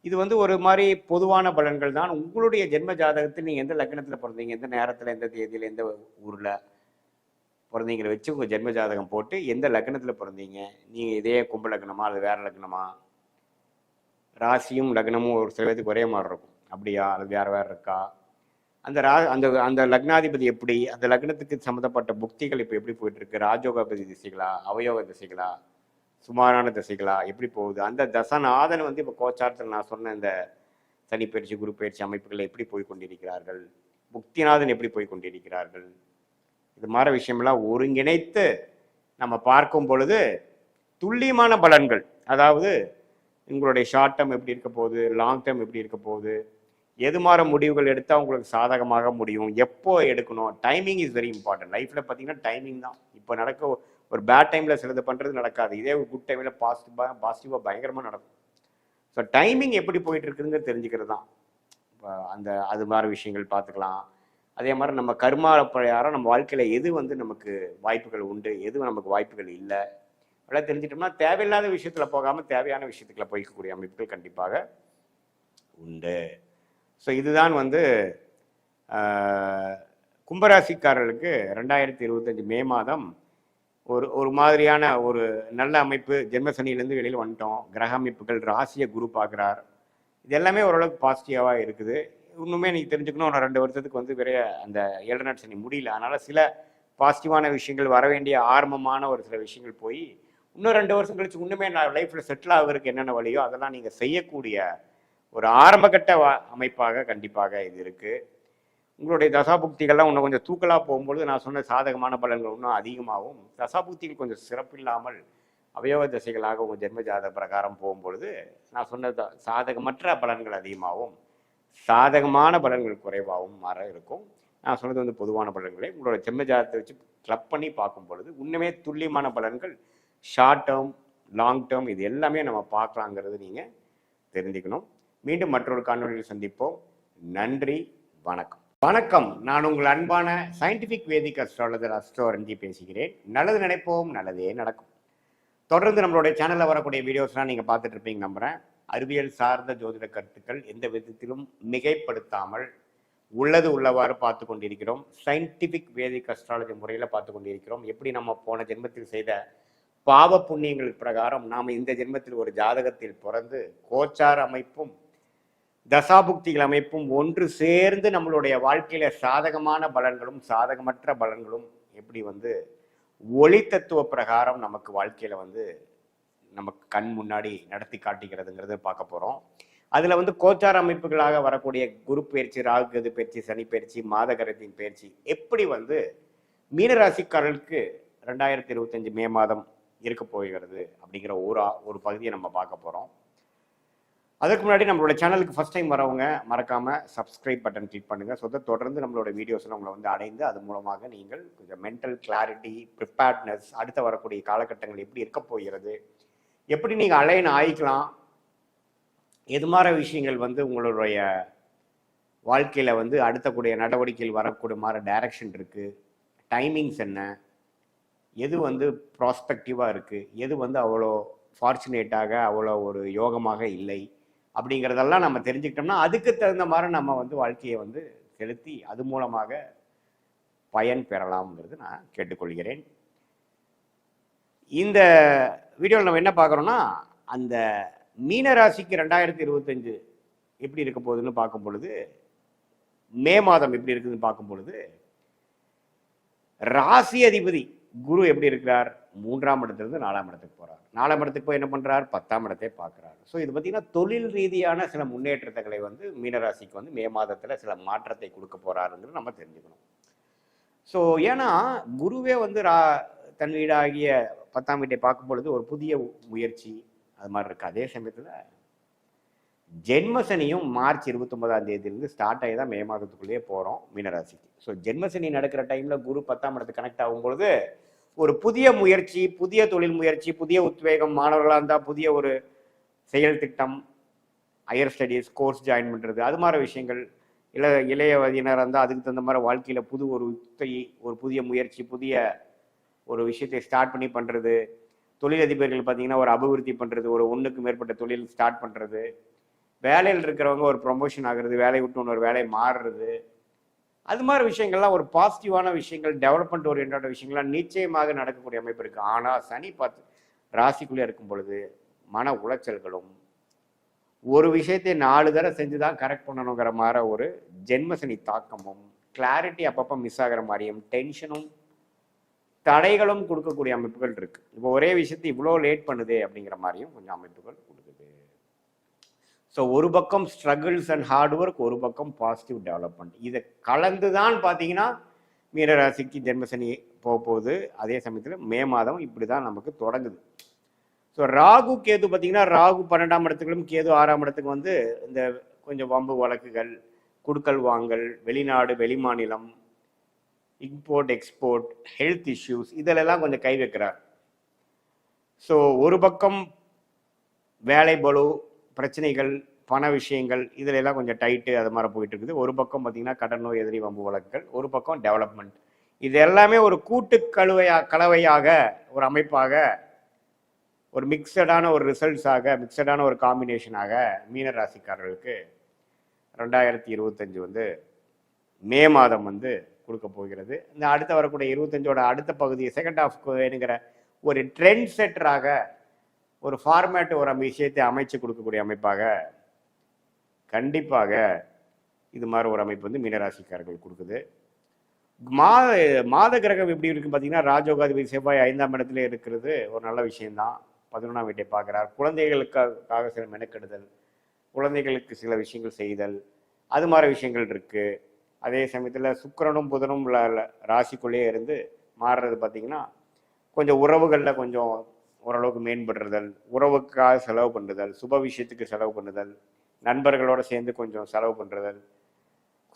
இது வந்து ஒரு மாதிரி பொதுவான பலன்கள் தான். உங்களுடைய ஜென்ம ஜாதகத்தில் நீங்கள் எந்த லக்னத்தில் பிறந்தீங்க, எந்த நேரத்தில், எந்த தேதியில், எந்த ஊரில் பிறந்தீங்கிற வச்சு உங்கள் ஜென்ம ஜாதகம் போட்டு எந்த லக்னத்தில் பிறந்தீங்க, நீங்கள் இதே கும்ப லக்னமா அது வேறு லக்னமா, ராசியும் லக்னமும் ஒரு சில பேருக்கு ஒரே மாதிரி இருக்கும், அப்படியா அது வேறு வேறு இருக்கா, அந்த அந்த அந்த லக்னாதிபதி எப்படி, அந்த லக்னத்துக்கு சம்மந்தப்பட்ட புக்திகள் இப்போ எப்படி போயிட்டுருக்கு, ராஜோகாபதி திசைகளா, அவயோக திசைகளா, சுமாரான திசைகளா, எப்படி போகுது, அந்த தசநாதன் வந்து இப்போ கோச்சாரத்தில் நான் சொன்ன இந்த சனி பயிற்சி, குரு பயிற்சி அமைப்புகள் எப்படி போய் கொண்டிருக்கிறார்கள், புக்திநாதன் எப்படி போய் கொண்டிருக்கிறார்கள், இது மாதிரி விஷயமெல்லாம் ஒருங்கிணைத்து நம்ம பார்க்கும் பொழுது துல்லியமான பலன்கள், அதாவது உங்களுடைய ஷார்ட் டேர்ம் எப்படி இருக்க போகுது, லாங் டேர்ம் எப்படி இருக்க போகுது, எது மாதிரி முடிவுகள் எடுத்தால் உங்களுக்கு சாதகமாக முடியும், எப்போ எடுக்கணும். Timing is very important. லைஃப்பில் பார்த்தீங்கன்னா டைமிங் தான். இப்போ நடக்க ஒரு பேட் டைமில் சிலது பண்ணுறது நடக்காது. இதே ஒரு குட் டைமில் பாசிட்டிவாக பயங்கரமாக நடக்கும். ஸோ டைமிங் எப்படி போயிட்டு இருக்குதுங்க தெரிஞ்சுக்கிறது தான். அந்த அது மாதிரி விஷயங்கள் பார்த்துக்கலாம். அதே மாதிரி நம்ம கர்மா பிரகாரம் நம்ம வாழ்க்கையில் எது வந்து நமக்கு வாய்ப்புகள் உண்டு, எது நமக்கு வாய்ப்புகள் இல்லை, அதெல்லாம் தெரிஞ்சிட்டோம்னா தேவையில்லாத விஷயத்தில் போகாமல் தேவையான விஷயத்துக்குள்ள போய்க்கக்கூடிய அமைப்புகள் கண்டிப்பாக உண்டு. ஸோ இதுதான் வந்து கும்பராசிக்காரர்களுக்கு 2025 மே மாதம் ஒரு மாதிரியான ஒரு நல்ல அமைப்பு. ஜென்மசனியிலேருந்து வெளியில் வந்துட்டோம். கிரக அமைப்புகள் ராசியை குரு பார்க்குறார். இது எல்லாமே ஓரளவுக்கு பாசிட்டிவாக இருக்குது. இன்னுமே நீங்கள் தெரிஞ்சுக்கணும், ஒரு 2 வருஷத்துக்கு வந்து அந்த 7 நாட் சனி முடியல. அதனால் சில பாசிட்டிவான விஷயங்கள் வர வேண்டிய ஆரம்பமான ஒரு சில விஷயங்கள் போய் இன்னும் 2 வருஷம் கழிச்சு இன்னுமே நான் லைஃப்பில் செட்டில் ஆகிறதுக்கு என்னென்ன வழியோ அதெல்லாம் நீங்கள் செய்யக்கூடிய ஒரு ஆரம்பகட்ட அமைப்பாக கண்டிப்பாக இது இருக்குது. உங்களுடைய தசாபுக்திகள்லாம் இன்னும் கொஞ்சம் தூக்கலாக போகும்பொழுது நான் சொன்ன சாதகமான பலன்கள் இன்னும் அதிகமாகவும், தசாபுக்திகள் கொஞ்சம் சிறப்பில்லாமல் அவயவ தசைகளாக உங்கள் ஜென்ம ஜாத பிரகாரம் போகும்பொழுது நான் சொன்ன சாதகமற்ற பலன்கள் அதிகமாகவும் சாதகமான பலன்கள் குறைவாகவும் மாற இருக்கும். நான் சொன்னது வந்து பொதுவான பலன்களை உங்களோட ஜென்ம ஜாதத்தை வச்சு கிளப் பண்ணி பார்க்கும் பொழுது இன்னுமே துல்லியமான பலன்கள் ஷார்ட் டேர்ம் லாங் டேர்ம் இது எல்லாமே நம்ம பார்க்கலாங்கிறது நீங்கள் தெரிஞ்சுக்கணும். மீண்டும் மற்றொரு காணொலியில் சந்திப்போம். நன்றி, வணக்கம். வணக்கம். நான் உங்கள் அன்பான சயின்டிஃபிக் வேதிக் அஸ்ட்ராலஜர் அஸ்ட்ரோ ரஞ்சி பேசுகிறேன். நல்லது நினைப்போம், நல்லதே நடக்கும். தொடர்ந்து நம்மளுடைய சேனலில் வரக்கூடிய வீடியோஸ்லாம் நீங்கள் பார்த்துட்டு இருப்பீங்க நம்புகிறேன். அறிவியல் சார்ந்த ஜோதிட கருத்துக்கள் எந்த விதத்திலும் மிகைப்படுத்தாமல் உள்ளது உள்ளவாறு பார்த்து கொண்டிருக்கிறோம். சயின்டிஃபிக் வேதிக் அஸ்ட்ராலஜி முறையில் பார்த்து கொண்டிருக்கிறோம். எப்படி நம்ம போன ஜென்மத்தில் செய்த பாவ புண்ணியங்கள் பிரகாரம் நாம் இந்த ஜென்மத்தில் ஒரு ஜாதகத்தில் பிறந்து கோச்சார அமைப்பும் தசாபுக்திகள் அமைப்பும் ஒன்று சேர்ந்து நம்மளுடைய வாழ்க்கையில சாதகமான பலன்களும் சாதகமற்ற பலன்களும் எப்படி வந்து ஒளி தத்துவ பிரகாரம் நமக்கு வாழ்க்கையில வந்து நமக்கு கண் முன்னாடி நடத்தி காட்டுகிறதுங்கிறத பார்க்க போறோம். அதுல வந்து கோச்சார அமைப்புகளாக வரக்கூடிய குரு பயிற்சி, ராகு கேது பயிற்சி, சனி பயிற்சி, மாதகரத்தின் பயிற்சி எப்படி வந்து மீனராசிக்காரர்களுக்கு 2025 மே மாதம் இருக்க போகிறது அப்படிங்கிற ஒரு பகுதியை நம்ம பார்க்க போறோம். அதுக்கு முன்னாடி நம்மளோட சேனலுக்கு ஃபர்ஸ்ட் டைம் வரவங்க மறக்காம சப்ஸ்கிரைப் பட்டன் கிளிக் பண்ணுங்க. ஸோ தொடர்ந்து நம்மளோட வீடியோஸ்லாம் உங்களை வந்து அடைந்து அது மூலமாக நீங்கள் கொஞ்சம் மென்டல் கிளாரிட்டி, ப்ரிப்பேர்ட்னஸ், அடுத்த வரக்கூடிய காலகட்டங்கள் எப்படி இருக்க போகிறது, எப்படி நீங்கள் அலைன் ஆயிக்கலாம், எது மாதிரி விஷயங்கள் வந்து உங்களுடைய வாழ்க்கையில் வந்து அடுத்தக்கூடிய நடவடிக்கைகள் வரக்கூடிய மாதிரி டைரக்ஷன் இருக்குது, டைமிங்ஸ் என்ன, எது வந்து ப்ராஸ்பெக்டிவாக இருக்குது, எது வந்து அவ்வளோ ஃபார்ச்சுனேட்டாக அவ்வளோ ஒரு யோகமாக இல்லை அப்படிங்கிறதெல்லாம் நம்ம தெரிஞ்சுக்கிட்டோம்னா அதுக்கு தகுந்த மாதிரி நம்ம வந்து வாழ்க்கையை வந்து செலுத்தி அது மூலமாக பயன் பெறலாம்ங்கிறது நான் கேட்டுக்கொள்கிறேன். இந்த வீடியோவில் நம்ம என்ன பார்க்குறோம்னா அந்த மீனராசிக்கு 2025 எப்படி இருக்க போகுதுன்னு பார்க்கும் பொழுது, மே மாதம் எப்படி இருக்குதுன்னு பார்க்கும் பொழுது, ராசி அதிபதி குரு எப்படி இருக்கிறார், 3ஆம் இடத்திலிருந்து 4ஆம் இடத்துக்கு போறார். 4ஆம் இடத்துக்கு போய் என்ன பண்றார், 10ஆம் இடத்தை பார்க்கிறார். ஸோ இது பார்த்தீங்கன்னா தொழில் ரீதியான சில முன்னேற்றங்களை வந்து மீனராசிக்கு வந்து மே மாதத்துல சில மாற்றத்தை கொடுக்க போறாருங்கிறது நம்ம தெரிஞ்சுக்கணும். ஸோ ஏன்னா குருவே வந்து தன் வீடாகிய 10ஆம் வீட்டை பார்க்கும் பொழுது ஒரு புதிய முயற்சி அது மாதிரி இருக்கு. அதே சமயத்துல ஜென்மசனியும் மார்ச் 29ஆம் தேதியிலிருந்து ஸ்டார்ட் ஆகி தான் மே மாதத்துக்குள்ளேயே போகிறோம் மீனராசிக்கு. ஸோ ஜென்மசனி நடக்கிற டைமில் குரு 10ஆம் இடத்துக்கு கனெக்ட் ஆகும் பொழுது ஒரு புதிய முயற்சி, புதிய தொழில் முயற்சி, புதிய உத்வேகம், மாணவர்களாக இருந்தால் புதிய ஒரு செயல் திட்டம், ஹையர் ஸ்டடீஸ் கோர்ஸ் ஜாயின் பண்ணுறது, அது மாதிரி விஷயங்கள், இளைய வயதினராக இருந்தால் அதுக்கு தகுந்த மாதிரி வாழ்க்கையில் புது ஒரு ஒரு புதிய முயற்சி, புதிய ஒரு விஷயத்தை ஸ்டார்ட் பண்ணி பண்ணுறது, தொழிலதிபர்கள் பார்த்தீங்கன்னா ஒரு அபிவிருத்தி பண்ணுறது, ஒரு 1க்கு மேற்பட்ட தொழில் ஸ்டார்ட் பண்ணுறது, வேலையில் இருக்கிறவங்க ஒரு ப்ரொமோஷன் ஆகுறது, வேலையை விட்டு இன்னொரு வேலையை மாறுறது, அது மாதிரி விஷயங்கள்லாம் ஒரு பாசிட்டிவான விஷயங்கள், டெவலப்மெண்ட் ஓரியன்டான விஷயங்கள்லாம் நிச்சயமாக நடக்கக்கூடிய அமைப்பு இருக்குது. ஆனால் சனி ராசிக்குள்ளே இருக்கும் பொழுது மன உளைச்சல்களும் ஒரு விஷயத்தை 4 தடவை செஞ்சு தான் கரெக்ட் பண்ணணுங்கிற மாதிரி ஒரு ஜென்மசனி தாக்கமும், கிளாரிட்டி அப்பப்போ மிஸ் ஆகிற மாதிரியும், டென்ஷனும் தடைகளும் கொடுக்கக்கூடிய அமைப்புகள் இருக்குது. இப்போ ஒரே விஷயத்தை இவ்வளோ லேட் பண்ணுதே அப்படிங்கிற மாதிரியும் கொஞ்சம் அமைப்புகள் கொடுக்குது. ஸோ ஒரு பக்கம் ஸ்ட்ரகிள்ஸ் அண்ட் ஹார்ட் ஒர்க், ஒரு பக்கம் பாசிட்டிவ் டெவலப்மெண்ட், இதை கலந்து தான் பார்த்தீங்கன்னா மீனராசிக்கு ஜென்மசனி போகுது. அதே சமயத்தில் மே மாதம் இப்படி தான் நமக்கு தொடங்குது. ஸோ ராகு கேது பார்த்தீங்கன்னா ராகு 12ஆம் இடத்துக்கும் கேது 6ஆம் இடத்துக்கு வந்து இந்த கொஞ்சம் வம்பு வழக்குகள், குடுக்கல் வாங்கல், வெளிநாடு வெளிமாநிலம், இம்போர்ட் எக்ஸ்போர்ட், ஹெல்த் இஷ்யூஸ் இதிலெல்லாம் கொஞ்சம் கை வைக்கிறார். ஸோ ஒரு பக்கம் வேலை பளு, பிரச்சனைகள், பண விஷயங்கள் இதில் எல்லாம் கொஞ்சம் டைட்டு அது மாதிரி போயிட்டு இருக்குது. ஒரு பக்கம் பார்த்தீங்கன்னா கடன் நோய், எதிரி, வம்பு வழக்குகள், ஒரு பக்கம் டெவலப்மெண்ட். இது எல்லாமே ஒரு கூட்டு கலவையாக ஒரு அமைப்பாக, ஒரு மிக்சடான ஒரு ரிசல்ட்ஸாக, மிக்சடான ஒரு காம்பினேஷனாக மீன ராசிக்காரர்களுக்கு 2025 மே மாதம் கொடுக்க போகிறது. இந்த அடுத்த வரக்கூடிய 25ஓட அடுத்த பகுதி செகண்ட் ஹாஃப் வேணுங்கிற ஒரு ட்ரெண்ட் செட்டராக, ஒரு ஃபார்மேட், ஒரு விஷயத்தை அமைச்சு கொடுக்கக்கூடிய அமைப்பாக கண்டிப்பாக இது மாதிரி ஒரு அமைப்பு மீனராசிக்காரர்கள் கொடுக்குது. மாத கிரகம் எப்படி இருக்கு பார்த்தீங்கன்னா, ராஜோகாதிபதி செவ்வாய் 5ஆம் இடத்துல இருக்கிறது ஒரு நல்ல விஷயம்தான். 11ஆம் வீட்டை பார்க்குறார். குழந்தைகளுக்காக சில மெனக்கெடுதல், குழந்தைகளுக்கு சில விஷயங்கள் செய்தல், அது மாதிரி விஷயங்கள் இருக்கு. அதே சமயத்தில் சுக்கிரனும் புதனும் ராசிக்குள்ளேயே இருந்து மாறுறது பார்த்தீங்கன்னா, கொஞ்சம் உறவுகளில் கொஞ்சம் ஓரளவுக்கு மேம்படுறதல், உறவுக்காக செலவு பண்ணுறதல், சுப விஷயத்துக்கு செலவு பண்ணுதல், நண்பர்களோட சேர்ந்து கொஞ்சம் செலவு பண்ணுறதல்,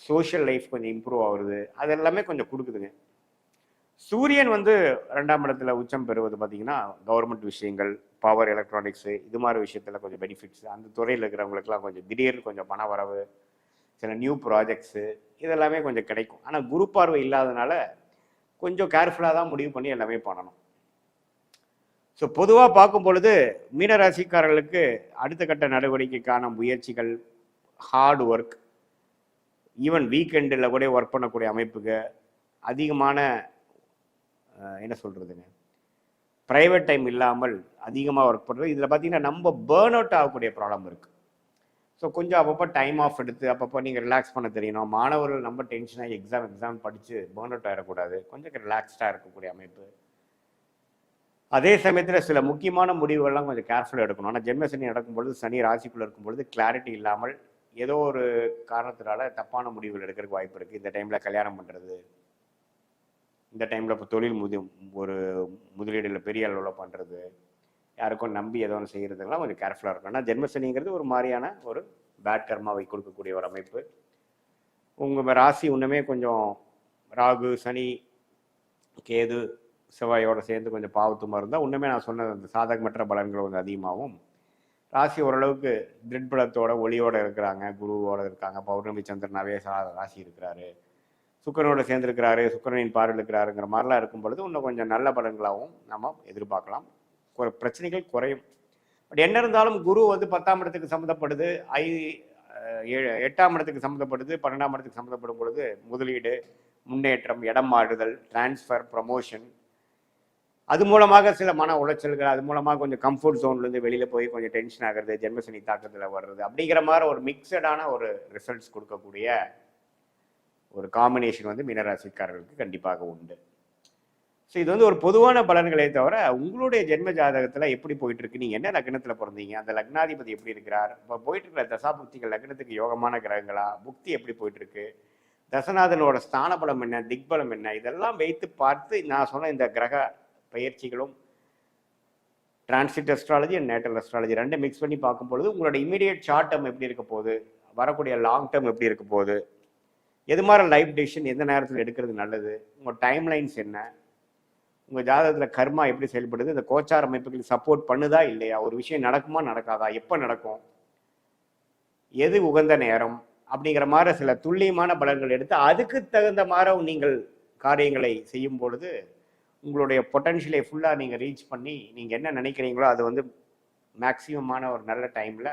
சோஷியல் லைஃப் கொஞ்சம் இம்ப்ரூவ் ஆகுறது, அது எல்லாமே கொஞ்சம் கொடுக்குதுங்க. சூரியன் 2ஆம் இடத்துல உச்சம் பெறுவது பார்த்தீங்கன்னா, கவர்மெண்ட் விஷயங்கள், பவர், எலக்ட்ரானிக்ஸு இது மாதிரி விஷயத்தில் கொஞ்சம் பெனிஃபிட்ஸ், அந்த துறையில் இருக்கிறவங்களுக்குலாம் கொஞ்சம் திடீர்னு கொஞ்சம் பண வரவு, சில நியூ ப்ராஜெக்ட்ஸு இதெல்லாமே கொஞ்சம் கிடைக்கும். ஆனால் குரு பார்வை இல்லாதனால கொஞ்சம் கேர்ஃபுல்லாக தான் முடிவு பண்ணி எல்லாமே பண்ணணும். ஸோ பொதுவாக பார்க்கும் பொழுது மீனராசிக்காரர்களுக்கு அடுத்த கட்ட நடவடிக்கைக்கான முயற்சிகள், ஹார்ட் ஒர்க், ஈவன் வீக்கெண்டில் கூட ஒர்க் பண்ணக்கூடிய அமைப்புக்கு அதிகமான என்ன சொல்கிறதுங்க, ப்ரைவேட் டைம் இல்லாமல் அதிகமாக ஒர்க் பண்ணுறது. இதில் பார்த்தீங்கன்னா நம்ம பேர்ன் அவுட் ஆகக்கூடிய ப்ராப்ளம் இருக்குது. ஸோ கொஞ்சம் அப்பப்போ டைம் ஆஃப் எடுத்து அப்பப்போ நீங்கள் ரிலாக்ஸ் பண்ண தெரியணும். மாணவர்கள் நம்ம டென்ஷனாக எக்ஸாம் படித்து பேர்ன் அவுட் ஆகிடக்கூடாது. கொஞ்சம் ரிலாக்ஸ்டாக இருக்கக்கூடிய அமைப்பு. அதே சமயத்தில் சில முக்கியமான முடிவுகள்லாம் கொஞ்சம் கேர்ஃபுல்லாக எடுக்கணும். ஆனால் ஜென்மசனி நடக்கும்பொழுது, சனி ராசிக்குள்ளே இருக்கும்பொழுது கிளாரிட்டி இல்லாமல் ஏதோ ஒரு காரணத்தினால தப்பான முடிவுகள் எடுக்கிறதுக்கு வாய்ப்பு இருக்குது. இந்த டைமில் கல்யாணம் பண்ணுறது, இந்த டைமில் இப்போ தொழில் ஒரு முதலீடில் பெரிய அளவில் பண்ணுறது, யாருக்கும் நம்பி ஏதோ ஒன்று செய்கிறதுலாம் கொஞ்சம் கேர்ஃபுல்லாக இருக்கும். ஆனால் ஜென்மசனிங்கிறது ஒரு மாதிரியான ஒரு பேட் கர்மாவை கொடுக்கக்கூடிய ஒரு அமைப்பு. உங்கள் ராசி இன்னுமே கொஞ்சம் ராகு, சனி, கேது, செவ்வாயோட சேர்ந்து கொஞ்சம் பாவத்துமா இருந்தால் இன்னுமே நான் சொன்ன அந்த சாதகமற்ற பலன்கள் அதிகமாகவும், ராசி ஓரளவுக்கு திருட்பலத்தோட ஒளியோடு இருக்கிறாங்க, குருவோட இருக்காங்க, பௌர்ணமி சந்திரனாவே ராசி இருக்கிறாரு, சுக்கரனோட சேர்ந்துருக்கிறாரு, சுக்கரனின் பார்வையில் இருக்கிறாருங்கிற மாதிரிலாம் இருக்கும் பொழுது இன்னும் கொஞ்சம் நல்ல பலன்களாகவும் நம்ம எதிர்பார்க்கலாம். பிரச்சனைகள் குறையும். பட் என்ன இருந்தாலும் குரு 10ஆம் இடத்துக்கு சம்மந்தப்படுது, 8ஆம் இடத்துக்கு சம்மந்தப்படுது, 12ஆம் இடத்துக்கு சம்மந்தப்படும் பொழுது முதலீடு, முன்னேற்றம், இடம் மாறுதல், டிரான்ஸ்ஃபர், ப்ரமோஷன், அது மூலமாக சில மன உளைச்சல்கள், அது மூலமாக கொஞ்சம் கம்ஃபர்ட் ஜோன்லேருந்து வெளியில் போய் கொஞ்சம் டென்ஷன் ஆகிறது, ஜென்மசனி தாக்கத்தில் வர்றது, அப்படிங்கிற மாதிரி ஒரு மிக்சடான ஒரு ரிசல்ட்ஸ் கொடுக்கக்கூடிய ஒரு காம்பினேஷன் மீனராசிக்காரர்களுக்கு கண்டிப்பாக உண்டு. ஸோ இது ஒரு பொதுவான பலன்களே தவிர உங்களுடைய ஜென்ம ஜாதகத்தில் எப்படி போயிட்டு இருக்கு, நீங்கள் என்ன லக்னத்தில் பிறந்தீங்க, அந்த லக்னாதிபதி எப்படி இருக்கிறார், இப்போ போயிட்டு இருக்கிற தசாபுக்திகள் லக்னத்துக்கு யோகமான கிரகங்களா, புக்தி எப்படி போயிட்டு இருக்கு, தசநாதனோட ஸ்தான பலம் என்ன, திக்பலம் என்ன, இதெல்லாம் வைத்து பார்த்து நான் சொன்ன இந்த கிரக பயிற்சிகளும் transit astrology and natal astrology ரெண்டும் மிக்ஸ் பண்ணி பார்க்கும் பொழுது உங்களோட இமீடியட் ஷார்ட் டேர்ம் எப்படி இருக்க போகுது, வரக்கூடிய லாங் டேர்ம் எப்படி இருக்க போகுது, எது மாதிரி லைஃப் டெசிஷன் எந்த நேரத்தில் எடுக்கிறது நல்லது, உங்கள் டைம் லைன்ஸ் என்ன, உங்கள் ஜாதகத்தில் கர்மா எப்படி செயல்படுது, இந்த கோச்சார அமைப்புகளுக்கு சப்போர்ட் பண்ணுதா இல்லையா, ஒரு விஷயம் நடக்குமா நடக்காதா, எப்போ நடக்கும், எது உகந்த நேரம், அப்படிங்கிற மாதிரி சில துல்லியமான பலன்கள் எடுத்து அதுக்கு தகுந்த மாதிரி நீங்கள் காரியங்களை செய்யும் பொழுது உங்களுடைய பொட்டன்ஷியலை ஃபுல்லாக நீங்கள் ரீச் பண்ணி நீங்கள் என்ன நினைக்கிறீங்களோ அது மேக்சிமமான ஒரு நல்ல டைமில்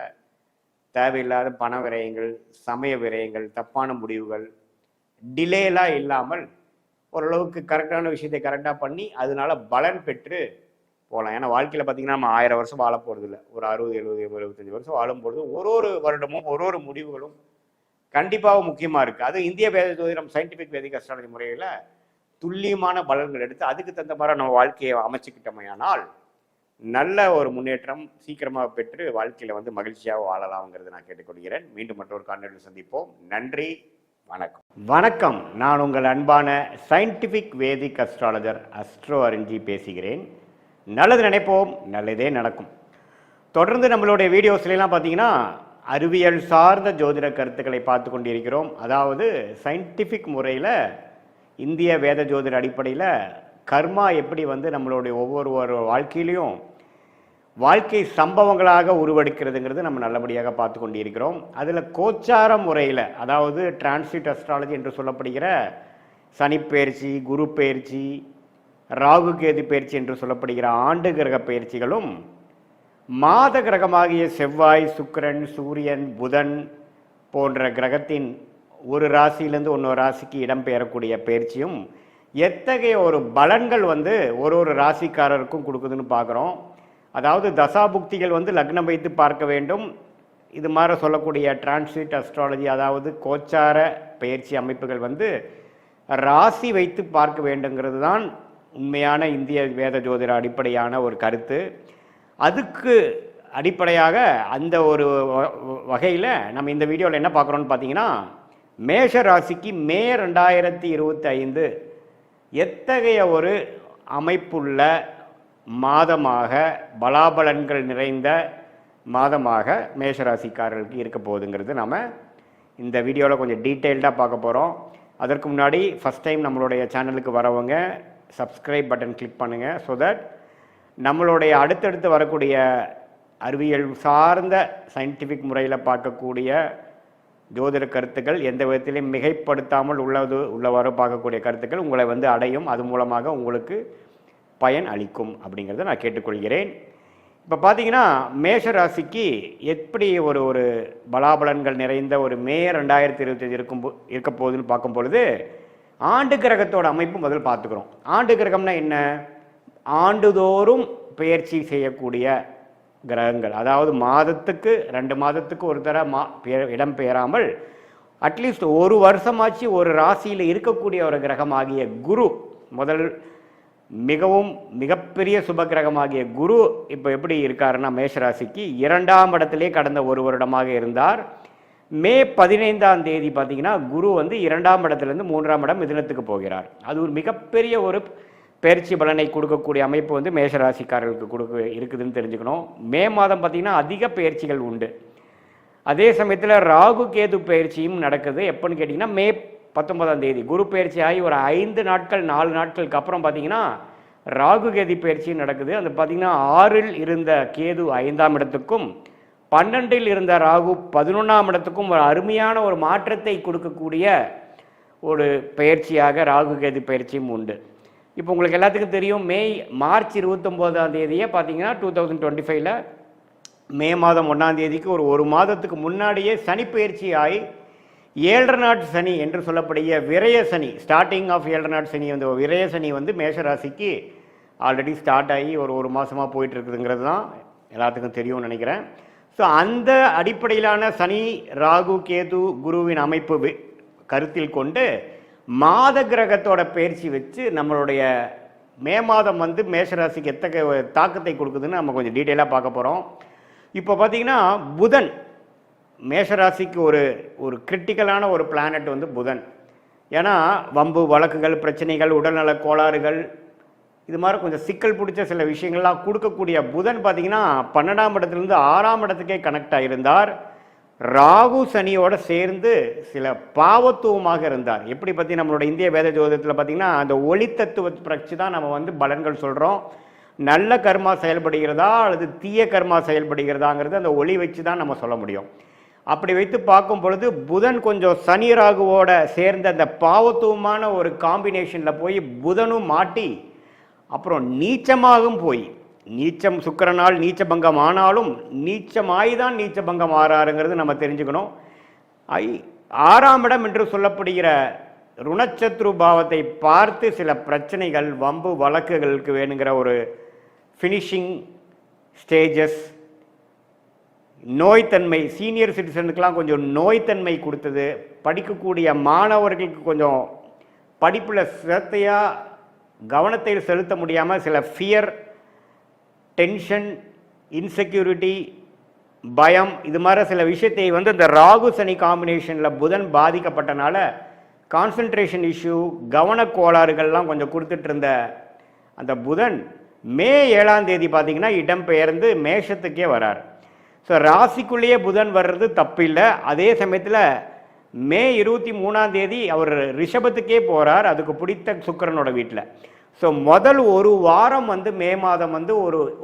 தேவையில்லாத பண விரயங்கள், சமய விரயங்கள், தப்பான முடிவுகள், டிலேலாம் இல்லாமல் ஓரளவுக்கு கரெக்டான விஷயத்தை கரெக்டாக பண்ணி அதனால பலன் பெற்று போகலாம். ஏன்னா வாழ்க்கையில் பார்த்தீங்கன்னா நம்ம 1000 வருஷம் வாழ போகிறது இல்லை, ஒரு 60, 70, 75 வருஷம் வாழும்பொழுது ஒரு வருடமும் ஒரு முடிவுகளும் கண்டிப்பாக முக்கியமாக இருக்குது. அது இந்திய வேத ஜோதிடம் சயின்டிஃபிக் வேதிக் அஸ்ட்ராலஜி முறையில் துல்லியமான பலன்கள் எடுத்து அதுக்கு தகுந்த மாதிரி நம்ம வாழ்க்கையை அமைச்சுக்கிட்டோமையானால் நல்ல ஒரு முன்னேற்றம் சீக்கிரமாக பெற்று வாழ்க்கையில் மகிழ்ச்சியாக வாழலாம்ங்கிறது நான் கேட்டுக்கொள்கிறேன். மீண்டும் மற்றொரு காணொளியில் சந்திப்போம். நன்றி, வணக்கம். வணக்கம், நான் உங்கள் அன்பான சயின்டிஃபிக் வேதிக் அஸ்ட்ராலஜர் அஸ்ட்ரோ அரிஞ்சி பேசுகிறேன். நல்லது நினைப்போம், நல்லதே நடக்கும். தொடர்ந்து நம்மளுடைய வீடியோஸ்லாம் பார்த்தீங்கன்னா அறிவியல் சார்ந்த ஜோதிட கருத்துக்களை பார்த்து கொண்டிருக்கிறோம். அதாவது சயின்டிஃபிக் முறையில் இந்திய வேத ஜோதிட அடிப்படையில் கர்மா எப்படி வந்து நம்மளுடைய ஒவ்வொரு வாழ்க்கையிலையும் வாழ்க்கை சம்பவங்களாக உருவெடுக்கிறதுங்கிறது நம்ம நல்லபடியாக பார்த்து கொண்டிருக்கிறோம். அதில் கோச்சார முறையில், அதாவது டிரான்சிட் அஸ்ட்ராலஜி என்று சொல்லப்படுகிற சனிப்பெயர்ச்சி, குரு பயிற்சி, ராகு கேது பயிற்சி என்று சொல்லப்படுகிற ஆண்டு கிரக பயிற்சிகளும், மாத கிரகமாகிய செவ்வாய், சுக்கிரன், சூரியன், புதன் போன்ற கிரகத்தின் ஒரு ராசியிலேருந்து இன்னொரு ராசிக்கு இடம்பெயரக்கூடிய பயிற்சியும் எத்தகைய ஒரு பலன்கள் வந்து ஒரு ராசிக்காரருக்கும் கொடுக்குதுன்னு பார்க்குறோம். அதாவது தசாபுக்திகள் வந்து லக்னம் வைத்து பார்க்க வேண்டும். இது மாதிரி சொல்லக்கூடிய டிரான்சிட் அஸ்ட்ராலஜி, அதாவது கோச்சார பயிற்சி அமைப்புகள் வந்து ராசி வைத்து பார்க்க வேண்டுங்கிறது தான் உண்மையான இந்திய வேத ஜோதிட அடிப்படையான ஒரு கருத்து. அதுக்கு அடிப்படையாக அந்த ஒரு வகையில் நம்ம இந்த வீடியோவில் என்ன பார்க்குறோன்னு பார்த்தீங்கன்னா, மேஷ ராசிக்கு மே 2025 எத்தகைய ஒரு அமைப்புள்ள மாதமாக, பலாபலன்கள் நிறைந்த மாதமாக மேஷராசிக்காரர்களுக்கு இருக்க போகுதுங்கிறது நம்ம இந்த வீடியோவில் கொஞ்சம் டீட்டெயில்டாக பார்க்க போகிறோம். அதற்கு முன்னாடி ஃபஸ்ட் டைம் நம்மளுடைய சேனலுக்கு வரவங்க சப்ஸ்கிரைப் பட்டன் கிளிக் பண்ணுங்கள். ஸோ தட் நம்மளுடைய அடுத்தடுத்து வரக்கூடிய அறிவியல் சார்ந்த சயின்டிஃபிக் முறையில் பார்க்கக்கூடிய ஜோதிட கருத்துக்கள் எந்த விதத்திலையும் மிகைப்படுத்தாமல் உள்ளவாறு பார்க்கக்கூடிய கருத்துக்கள் உங்களை வந்து அடையும். அது மூலமாக உங்களுக்கு பயன் அளிக்கும் அப்படிங்கிறத நான் கேட்டுக்கொள்கிறேன். இப்போ பார்த்தீங்கன்னா மேஷ ராசிக்கு எப்படி ஒரு பலாபலன்கள் நிறைந்த ஒரு மே 2025 இருக்க போகுதுன்னு பார்க்கும் பொழுது, ஆண்டு கிரகத்தோட அமைப்பு முதல் பார்த்துக்கிறோம். ஆண்டு கிரகம்னா என்ன? ஆண்டுதோறும் பெயர்ச்சி செய்யக்கூடிய கிரகங்கள். அதாவது மாதத்துக்கு 2 மாதத்துக்கு ஒரு தடவை இடம் பெயராமல் அட்லீஸ்ட் ஒரு வருஷமாச்சு ஒரு ராசியில் இருக்கக்கூடிய ஒரு கிரகமாகிய குரு, முதல் மிகப்பெரிய சுப கிரகமாகிய குரு இப்போ எப்படி இருக்காருன்னா மேஷராசிக்கு 2ஆம் இடத்திலே கடந்த ஒரு வருடமாக இருந்தார். மே 15ஆம் தேதி பார்த்தீங்கன்னா குரு வந்து 2ஆம் இடத்துலேருந்து 3ஆம் இடம் மிதுனத்துக்கு போகிறார். அது ஒரு மிகப்பெரிய ஒரு பயிற்சி பலனை கொடுக்கக்கூடிய அமைப்பு வந்து மேஷராசிக்காரர்களுக்கு இருக்குதுன்னு தெரிஞ்சுக்கணும். மே மாதம் பார்த்திங்கன்னா அதிக பயிற்சிகள் உண்டு. அதே சமயத்தில் ராகு கேது பயிற்சியும் நடக்குது. எப்போன்னு கேட்டிங்கன்னா மே 19ஆம் தேதி குரு பயிற்சி ஆகி ஒரு 5 நாட்கள் 4 நாட்களுக்கு அப்புறம் பார்த்திங்கன்னா ராகு கேது பயிற்சியும் நடக்குது. அது பார்த்திங்கன்னா 6இல் இருந்த கேது 5ஆம் இடத்துக்கும் 12இல் இருந்த ராகு 11ஆம் இடத்துக்கும் ஒரு அருமையான ஒரு மாற்றத்தை கொடுக்கக்கூடிய ஒரு பயிற்சியாக ராகு கேது பயிற்சியும் உண்டு. இப்போ உங்களுக்கு எல்லாத்துக்கும் தெரியும், மார்ச் 29ஆம் தேதியே பார்த்தீங்கன்னா 2025 மே மாதம் 1ஆம் தேதிக்கு ஒரு மாதத்துக்கு முன்னாடியே சனி பயிற்சி ஆகி 7 நாட்டு சனி என்று சொல்லப்படுகிற விரய சனி, ஸ்டார்டிங் ஆஃப் 7 நாட்டு சனி வந்து விரய சனி வந்து மேஷராசிக்கு ஆல்ரெடி ஸ்டார்ட் ஆகி ஒரு மாதமாக போயிட்டு இருக்குதுங்கிறது தான் எல்லாத்துக்கும் தெரியும்னு நினைக்கிறேன். ஸோ அந்த அடிப்படையிலான சனி, ராகு, கேது, குருவின் அமைப்பு கருத்தில் கொண்டு மாத கிரகத்தோட பயிற்சி வச்சு நம்மளுடைய மே மாதம் வந்து மேஷராசிக்கு எத்தகைய தாக்கத்தை கொடுக்குதுன்னு நம்ம கொஞ்சம் டீட்டெயிலாக பார்க்க போகிறோம். இப்போ பார்த்தீங்கன்னா புதன் மேஷராசிக்கு ஒரு கிரிட்டிக்கலான ஒரு பிளானட் வந்து புதன். ஏன்னா வம்பு வழக்குகள், பிரச்சனைகள், உடல்நல கோளாறுகள், இது மாதிரி கொஞ்சம் சிக்கல் பிடிச்ச சில விஷயங்கள்லாம் கொடுக்கக்கூடிய புதன் பார்த்தீங்கன்னா 12ஆம் இடத்துலேருந்து 6ஆம் இடத்துக்கே கனெக்ட் ஆகியிருந்தார். ராகு சனியோட சேர்ந்து சில பாவத்துவமாக இருந்தார். எப்படி பற்றி நம்மளோட இந்திய வேத ஜோதிடத்தில் பார்த்தீங்கன்னா அந்த ஒளி தத்துவத்தை பற்றி தான் நம்ம வந்து பலன்கள் சொல்கிறோம். நல்ல கர்மா செயல்படுகிறதா அல்லது தீய கர்மா செயல்படுகிறதாங்கிறது அந்த ஒளி வச்சு தான் நம்ம சொல்ல முடியும். அப்படி வைத்து பார்க்கும் பொழுது புதன் கொஞ்சம் சனி ராகுவோட சேர்ந்த அந்த பாவத்துவமான ஒரு காம்பினேஷனில் போய் புதனும் மாட்டி அப்புறம் நீச்சமாகவும் போய், நீச்சம் சுக்கிரனால் நீச்சபங்கம் ஆனாலும் நீச்சமாய்தான் நீச்சபங்கம் ஆறாருங்கிறது நம்ம தெரிஞ்சுக்கணும். 6ஆம் இடம் என்று சொல்லப்படுகிற ருணச்சத்ரு பாவத்தை பார்த்து சில பிரச்சனைகள், வம்பு வழக்குகளுக்கு வேணுங்கிற ஒரு ஃபினிஷிங் ஸ்டேஜஸ், நோய்த்தன்மை, சீனியர் சிட்டிசனுக்கெலாம் கொஞ்சம் நோய்த்தன்மை கொடுத்தது. படிக்கக்கூடிய மாணவர்களுக்கு கொஞ்சம் படிப்பில் சிரத்தையாக கவனத்தை செலுத்த முடியாமல் சில ஃபியர், டென்ஷன், இன்செக்யூரிட்டி, பயம், இது மாதிரி சில விஷயத்தை வந்து இந்த ராகு சனி காம்பினேஷனில் புதன் பாதிக்கப்பட்டனால கான்சன்ட்ரேஷன் இஷ்யூ, கவன கோளாறுகள்லாம் கொஞ்சம் கொடுத்துட்டு இருந்த அந்த புதன் மே 7ஆம் தேதி பார்த்தீங்கன்னா இடம்பெயர்ந்து மேஷத்துக்கே வரார். ஸோ ராசிக்குள்ளேயே புதன் வர்றது தப்பு இல்லை. அதே சமயத்தில் மே 23 அவர் ரிஷபத்துக்கே போகிறார், அதுக்கு பிடித்த சுக்கிரனோட வீட்டில். ஸோ முதல் ஒரு வாரம் வந்து மே மாதம் வந்து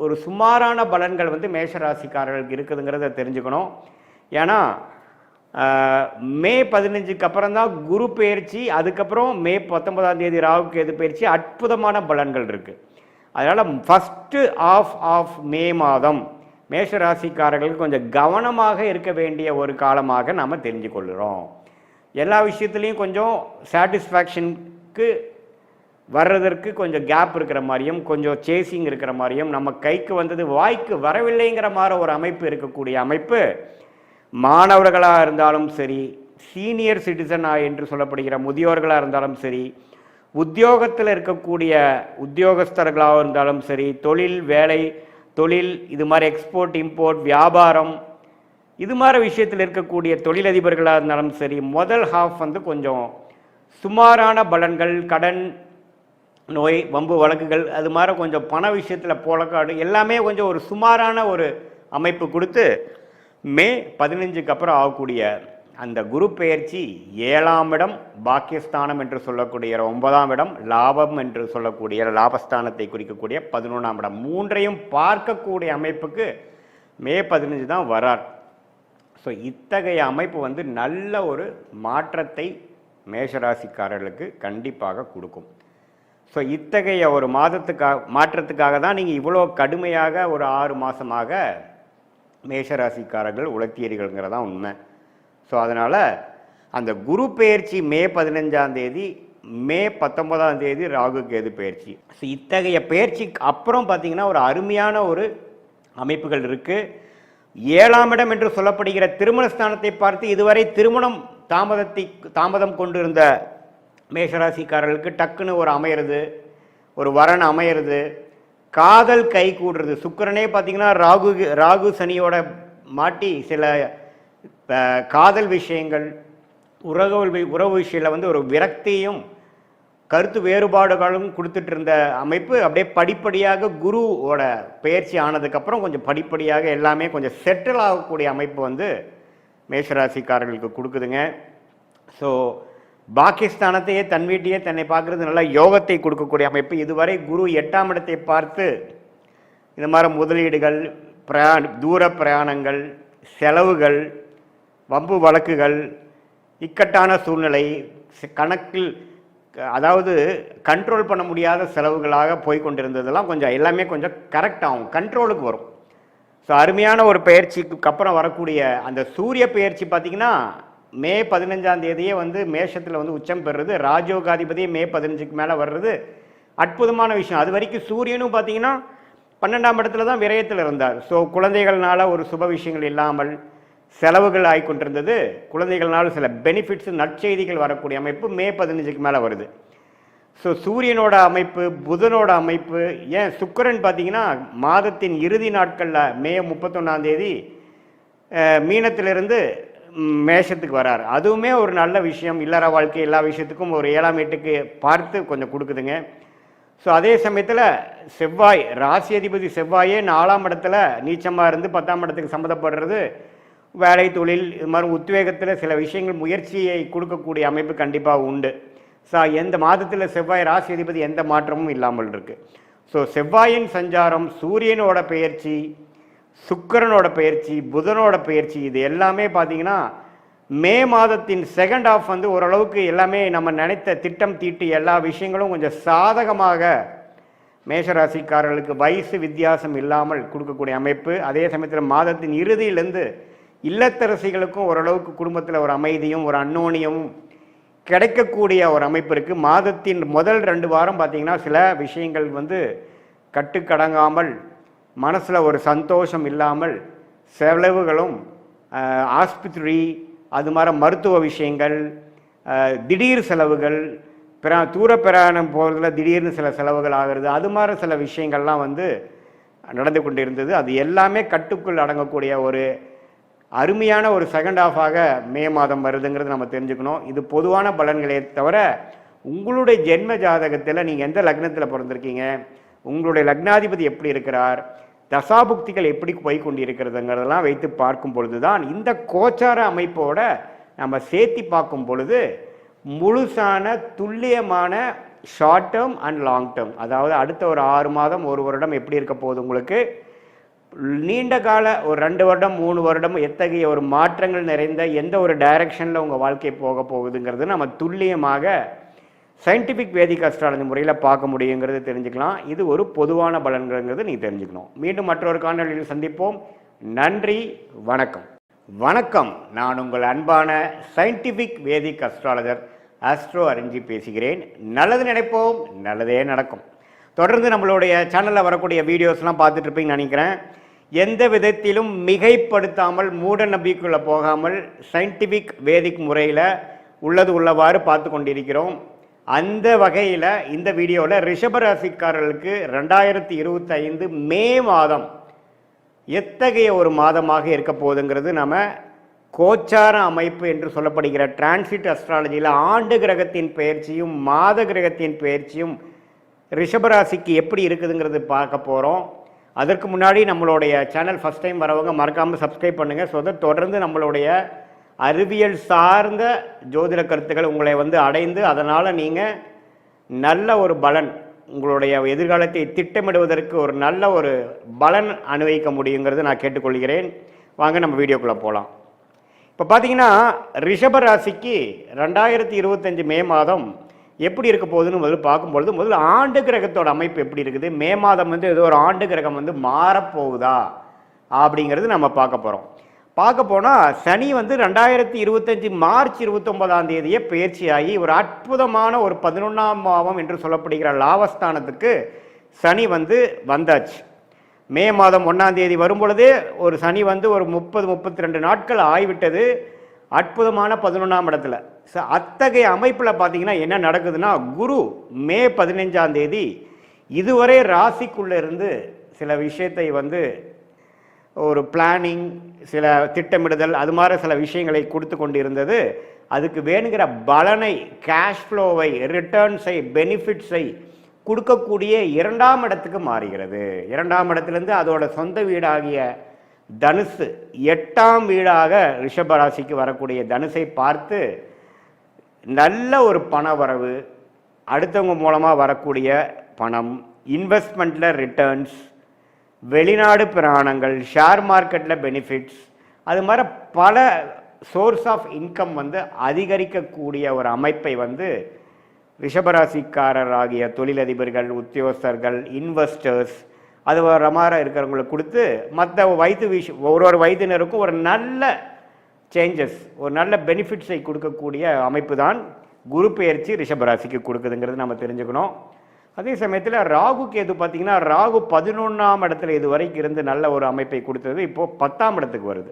ஒரு சுமாரான பலன்கள் வந்து மேஷராசிக்காரர்களுக்கு இருக்குதுங்கிறத தெரிஞ்சுக்கணும். ஏன்னா மே 15க்கு அப்புறம் தான் குரு பயிற்சி, அதுக்கப்புறம் மே 19 ராகு கேது பயிற்சி, அற்புதமான பலன்கள் இருக்குது. அதனால் ஃபஸ்ட்டு ஆஃப் மே மாதம் மேஷராசிக்காரர்களுக்கு கொஞ்சம் கவனமாக இருக்க வேண்டிய ஒரு காலமாக நாம் தெரிஞ்சு கொள்கிறோம். எல்லா விஷயத்துலேயும் கொஞ்சம் சாட்டிஸ்ஃபேக்ஷனுக்கு வர்றதற்கு கொஞ்சம் கேப் இருக்கிற மாதிரியும், கொஞ்சம் சேசிங் இருக்கிற மாதிரியும், நம்ம கைக்கு வந்தது வாய்க்கு வரவில்லைங்கிற மாதிரி ஒரு அமைப்பு இருக்கக்கூடிய அமைப்பு மாணவர்களாக இருந்தாலும் சரி, சீனியர் சிட்டிசனாக என்று சொல்லப்படுகிற முதியோர்களாக இருந்தாலும் சரி, உத்தியோகத்தில் இருக்கக்கூடிய உத்தியோகஸ்தர்களாக இருந்தாலும் சரி, தொழில் இது மாதிரி எக்ஸ்போர்ட் இம்போர்ட் வியாபாரம் இது மாதிரி விஷயத்தில் இருக்கக்கூடிய தொழிலதிபர்களாக இருந்தாலும் சரி, முதல் ஹாஃப் வந்து கொஞ்சம் சுமாரான பலன்கள், கடன் நோய் வம்பு வழக்குகள் அது மாதிரி கொஞ்சம் பண விஷயத்தில் போலக்காடு எல்லாமே கொஞ்சம் ஒரு சுமாரான ஒரு அமைப்பு கொடுத்து மே 15க்கு அப்புறம் ஆகக்கூடிய அந்த குரு பெயர்ச்சி 7ஆம் இடம் பாக்கியஸ்தானம் என்று சொல்லக்கூடிய 9ஆம் இடம் லாபம் என்று சொல்லக்கூடிய லாபஸ்தானத்தை குறிக்கக்கூடிய 11ஆம் இடம் மூன்றையும் பார்க்கக்கூடிய அமைப்புக்கு மே 15 தான் வரார். ஸோ இத்தகைய அமைப்பு வந்து நல்ல ஒரு மாற்றத்தை மேஷராசிக்காரர்களுக்கு கண்டிப்பாக கொடுக்கும். ஸோ இத்தகைய ஒரு மாற்றத்துக்காக தான் நீங்கள் இவ்வளோ கடுமையாக ஒரு 6 மாதமாக மேஷராசிக்காரர்கள் உழைத்தீர்கள்ங்கிறதான் உண்மை. ஸோ அதனால் அந்த குரு பெயர்ச்சி மே 15 மே 19 ராகு கேது பெயர்ச்சி. ஸோ இத்தகைய பெயர்ச்சிக்கு அப்புறம் பார்த்திங்கன்னா ஒரு அருமையான ஒரு அமைப்புகள் இருக்குது. 7ஆம் இடம் என்று சொல்லப்படுகிற திருமண ஸ்தானத்தை பார்த்து இதுவரை திருமணம் தாமதம் கொண்டிருந்த மேஷராசிக்காரர்களுக்கு டக்குன்னு ஒரு அமையிறது, ஒரு வரன் அமையிறது, காதல் கை கூடுறது. சுக்கிரனே பார்த்திங்கன்னா ராகு சனியோட மாட்டி சில காதல் விஷயங்கள் உறவு விஷயத்தில் வந்து ஒரு விரக்தியும் கருத்து வேறுபாடுகளும் கொடுத்துட்டு இருந்த அமைப்பு அப்படியே படிப்படியாக குருவோட பயிற்சி ஆனதுக்கப்புறம் கொஞ்சம் படிப்படியாக எல்லாமே கொஞ்சம் செட்டில் ஆகக்கூடிய அமைப்பு வந்து மேஷராசிக்காரர்களுக்கு கொடுக்குதுங்க. ஸோ பாகிஸ்தானத்தையே தன் வீட்டையே தன்னை பார்க்குறது நல்லா யோகத்தை கொடுக்கக்கூடிய அமைப்பு. இதுவரை குரு 8ஆம் இடத்தை பார்த்து இந்த மாதிரி முதலீடுகள், தூர பிரயாணங்கள், செலவுகள், வம்பு வழக்குகள், இக்கட்டான சூழ்நிலை, கணக்கில் அதாவது கண்ட்ரோல் பண்ண முடியாத செலவுகளாக போய்கொண்டிருந்ததெல்லாம் கொஞ்சம் எல்லாமே கொஞ்சம் கரெக்ட் ஆகும், கண்ட்ரோலுக்கு வரும். ஸோ அருமையான ஒரு பயிற்சிக்கு அப்புறம் வரக்கூடிய அந்த சூரிய பயிற்சி பார்த்திங்கன்னா மே 15 வந்து மேஷத்தில் வந்து உச்சம் பெறுறது, ராஜயோகாதிபதி மே 15க்கு மேலே வர்றது அற்புதமான விஷயம். அது வரைக்கும் சூரியனும் பார்த்திங்கன்னா 12ஆம் இடத்துல தான் விரயத்தில் இருந்தார். ஸோ குழந்தைகள்னால ஒரு சுப விஷயங்கள் இல்லாமல் செலவுகள் ஆகிக்கொண்டிருந்தது. குழந்தைகள்னால சில பெனிஃபிட்ஸ் நற்செய்திகள் வரக்கூடிய அமைப்பு மே 15க்கு மேலே வருது. ஸோ சூரியனோட அமைப்பு, புதனோட அமைப்பு, ஏன் சுக்கிரன் பார்த்திங்கன்னா மாதத்தின் இறுதி நாட்களில் மே 31 மீனத்திலிருந்து மேஷத்துக்கு வரார். அதுவுமே ஒரு நல்ல விஷயம். இல்லற வாழ்க்கை எல்லா விஷயத்துக்கும் ஒரு 7ஆம் வீட்டுக்கு பார்த்து கொஞ்சம் கொடுக்குதுங்க. ஸோ அதே சமயத்தில் செவ்வாய், ராசி அதிபதி செவ்வாயே 4ஆம் இடத்துல நீச்சமாக இருந்து 10ஆம் இடத்துக்கு சம்மந்தப்படுறது வேலை தொழில் இது மாதிரி உத்வேகத்தில் சில விஷயங்கள் முயற்சியை கொடுக்கக்கூடிய அமைப்பு கண்டிப்பாக உண்டு. ஸோ எந்த மாதத்தில் செவ்வாய் ராசி அதிபதி எந்த மாற்றமும் இல்லாமல் இருக்குது. ஸோ செவ்வாயின் சஞ்சாரம், சூரியனோட பெயர்ச்சி, சுக்கிரனோட பயிற்சி, புதனோட பயிற்சி, இது எல்லாமே பார்த்திங்கன்னா மே மாதத்தின் செகண்ட் ஹாஃப் வந்து ஓரளவுக்கு எல்லாமே நம்ம நினைத்த திட்டம் தீட்டி எல்லா விஷயங்களும் கொஞ்சம் சாதகமாக மேஷராசிக்காரர்களுக்கு வயசு வித்தியாசம் இல்லாமல் கொடுக்கக்கூடிய அமைப்பு. அதே சமயத்தில் மாதத்தின் இறுதியிலேருந்து இல்லத்தரசிகளுக்கும் ஓரளவுக்கு குடும்பத்தில் ஒரு அமைதியும் ஒரு அன்னோனியமும் கிடைக்கக்கூடிய ஒரு அமைப்பு இருக்குது. மாதத்தின் முதல் 2 வாரம் பார்த்திங்கன்னா சில விஷயங்கள் வந்து கட்டுக்கடங்காமல், மனசில் ஒரு சந்தோஷம் இல்லாமல், செலவுகளும் ஆஸ்பத்திரி அது மாதிரி மருத்துவ விஷயங்கள், திடீர் செலவுகள், தூர பிரயாணம் போகிறதுல திடீர்னு சில செலவுகள் ஆகிறது, அது மாதிரி சில விஷயங்கள்லாம் வந்து நடந்து கொண்டு இருந்தது. அது எல்லாமே கட்டுக்குள் அடங்கக்கூடிய ஒரு அருமையான ஒரு செகண்ட் ஹாஃபாக மே மாதம் வருதுங்கிறது நம்ம தெரிஞ்சுக்கணும். இது பொதுவான பலன்களே தவிர உங்களுடைய ஜென்ம ஜாதகத்தில் நீங்கள் எந்த லக்னத்தில் பிறந்திருக்கீங்க, உங்களுடைய லக்னாதிபதி எப்படி இருக்கிறார், தசாபுக்திகள் எப்படி போய் கொண்டிருக்கிறதுங்கிறதெல்லாம் வைத்து பார்க்கும் பொழுது தான் இந்த கோச்சார அமைப்போட நம்ம சேர்த்தி பார்க்கும் பொழுது முழுசான துல்லியமான short term and long term, அதாவது அடுத்த ஒரு 6 மாதம் 1 வருடம் எப்படி இருக்க போகுது, உங்களுக்கு நீண்ட கால ஒரு 2 வருடம் 3 வருடம் எத்தகைய ஒரு மாற்றங்கள் நிறைந்த எந்த ஒரு டைரக்ஷனில் உங்கள் வாழ்க்கை போக போகுதுங்கிறது நம்ம துல்லியமாக சயின்டிஃபிக் வேதிக் அஸ்ட்ராலஜி முறையில் பார்க்க முடியுங்கிறது தெரிஞ்சுக்கலாம். இது ஒரு பொதுவான பலன்கிறது நீங்கள் தெரிஞ்சுக்கணும். மீண்டும் மற்றொரு காணொலியில் சந்திப்போம். நன்றி, வணக்கம். வணக்கம், நான் உங்கள் அன்பான சயின்டிஃபிக் வேதிக் அஸ்ட்ராலஜர் ஆஸ்ட்ரோ அரிஞ்சி பேசுகிறேன். நல்லது நினைப்போம், நல்லதே நடக்கும். தொடர்ந்து நம்மளுடைய சேனலில் வரக்கூடிய வீடியோஸ்லாம் பார்த்துட்டு இருப்பீங்கன்னு நினைக்கிறேன். எந்த விதத்திலும் மிகைப்படுத்தாமல் மூட நம்பிக்கைக்குள்ளே போகாமல் சயின்டிஃபிக் வேதிக் முறையில் உள்ளது உள்ளவாறு பார்த்து கொண்டிருக்கிறோம். அந்த வகையில் இந்த வீடியோவில் ரிஷபராசிக்காரர்களுக்கு 2025 மே மாதம் எத்தகைய ஒரு மாதமாக இருக்க போகுதுங்கிறது நம்ம கோச்சார அமைப்பு என்று சொல்லப்படுகிற டிரான்சிட் அஸ்ட்ராலஜியில் ஆண்டு கிரகத்தின் பெயர்ச்சியும் மாத கிரகத்தின் பெயர்ச்சியும் ரிஷபராசிக்கு எப்படி இருக்குதுங்கிறது பார்க்க போகிறோம். அதற்கு முன்னாடி நம்மளுடைய சேனல் ஃபஸ்ட் டைம் வரவங்க மறக்காமல் சப்ஸ்கிரைப் பண்ணுங்கள். ஸோ தொடர்ந்து நம்மளுடைய அறிவியல் சார்ந்த ஜோதிட கருத்துக்கள் உங்களை அடைந்து அதனால் நீங்கள் நல்ல ஒரு பலன், உங்களுடைய எதிர்காலத்தை திட்டமிடுவதற்கு ஒரு நல்ல ஒரு பலன் அனுபவிக்க முடியுங்கிறது நான் கேட்டுக்கொள்கிறேன். வாங்க நம்ம வீடியோக்குள்ளே போகலாம். இப்போ பார்த்தீங்கன்னா ரிஷபராசிக்கு 2025 மே மாதம் எப்படி இருக்க போகுதுன்னு முதல்ல பார்க்கும்பொழுது முதல்ல ஆண்டு கிரகத்தோட அமைப்பு எப்படி இருக்குது, மே மாதம் ஏதோ ஒரு ஆண்டு கிரகம் மாறப்போகுதா அப்படிங்கிறது நம்ம பார்க்க போகிறோம். பார்க்க போனால் சனி 2025 மார்ச் 29ஆம் தேதியே பயிற்சியாகி ஒரு அற்புதமான ஒரு 11ஆம் பாவம் என்று சொல்லப்படுகிற லாபஸ்தானத்துக்கு சனி வந்தாச்சு. மே மாதம் 1ஆம் தேதி வரும் பொழுதே ஒரு சனி ஒரு 30-32 நாட்கள் ஆகிவிட்டது. அற்புதமான 11ஆம் இடத்துல. அத்தகைய அமைப்பில் பார்த்தீங்கன்னா என்ன நடக்குதுன்னா, குரு மே 15ஆம் தேதி இதுவரை ராசிக்குள்ளே இருந்து சில விஷயத்தை ஒரு பிளானிங், சில திட்டமிடுதல், அது மாதிரி சில விஷயங்களை கொடுத்து கொண்டு இருந்தது. அதுக்கு வேணுங்கிற பலனை, கேஷ் ஃப்ளோவை, ரிட்டர்ன்ஸை, பெனிஃபிட்ஸை கொடுக்கக்கூடிய 2ஆம் இடத்துக்கு மாறுகிறது. 2ஆம் இடத்துலேருந்து அதோட சொந்த வீடாகிய தனுசு 8ஆம் வீடாக ரிஷபராசிக்கு வரக்கூடிய தனுசை பார்த்து நல்ல ஒரு பண வரவு, அடுத்தவங்க மூலமாக வரக்கூடிய பணம், இன்வெஸ்ட்மெண்ட்டில் ரிட்டர்ன்ஸ், வெளிநாடு பிராணங்கள், ஷேர் மார்க்கெட்டில் பெனிஃபிட்ஸ், அது மாதிரி பல சோர்ஸ் ஆஃப் இன்கம் அதிகரிக்கக்கூடிய ஒரு அமைப்பை ரிஷபராசிக்காரராகிய தொழிலதிபர்கள், உத்தியோகஸ்தர்கள், இன்வெஸ்டர்ஸ், அது மாதிரி இருக்கிறவங்களுக்கு கொடுத்து மற்ற ஒரு வயதினருக்கும் ஒரு நல்ல சேஞ்சஸ், ஒரு நல்ல பெனிஃபிட்ஸை கொடுக்கக்கூடிய அமைப்பு தான் குரு பெயர்ச்சி ரிஷபராசிக்கு கொடுக்குதுங்கிறது நம்ம தெரிஞ்சுக்கணும். அதே சமயத்தில் ராகு கேது பார்த்தீங்கன்னா, ராகு 11ஆம் இடத்துல இது வரைக்கும் இருந்து நல்ல ஒரு அமைப்பை கொடுத்தது, இப்போது 10ஆம் இடத்துக்கு வருது.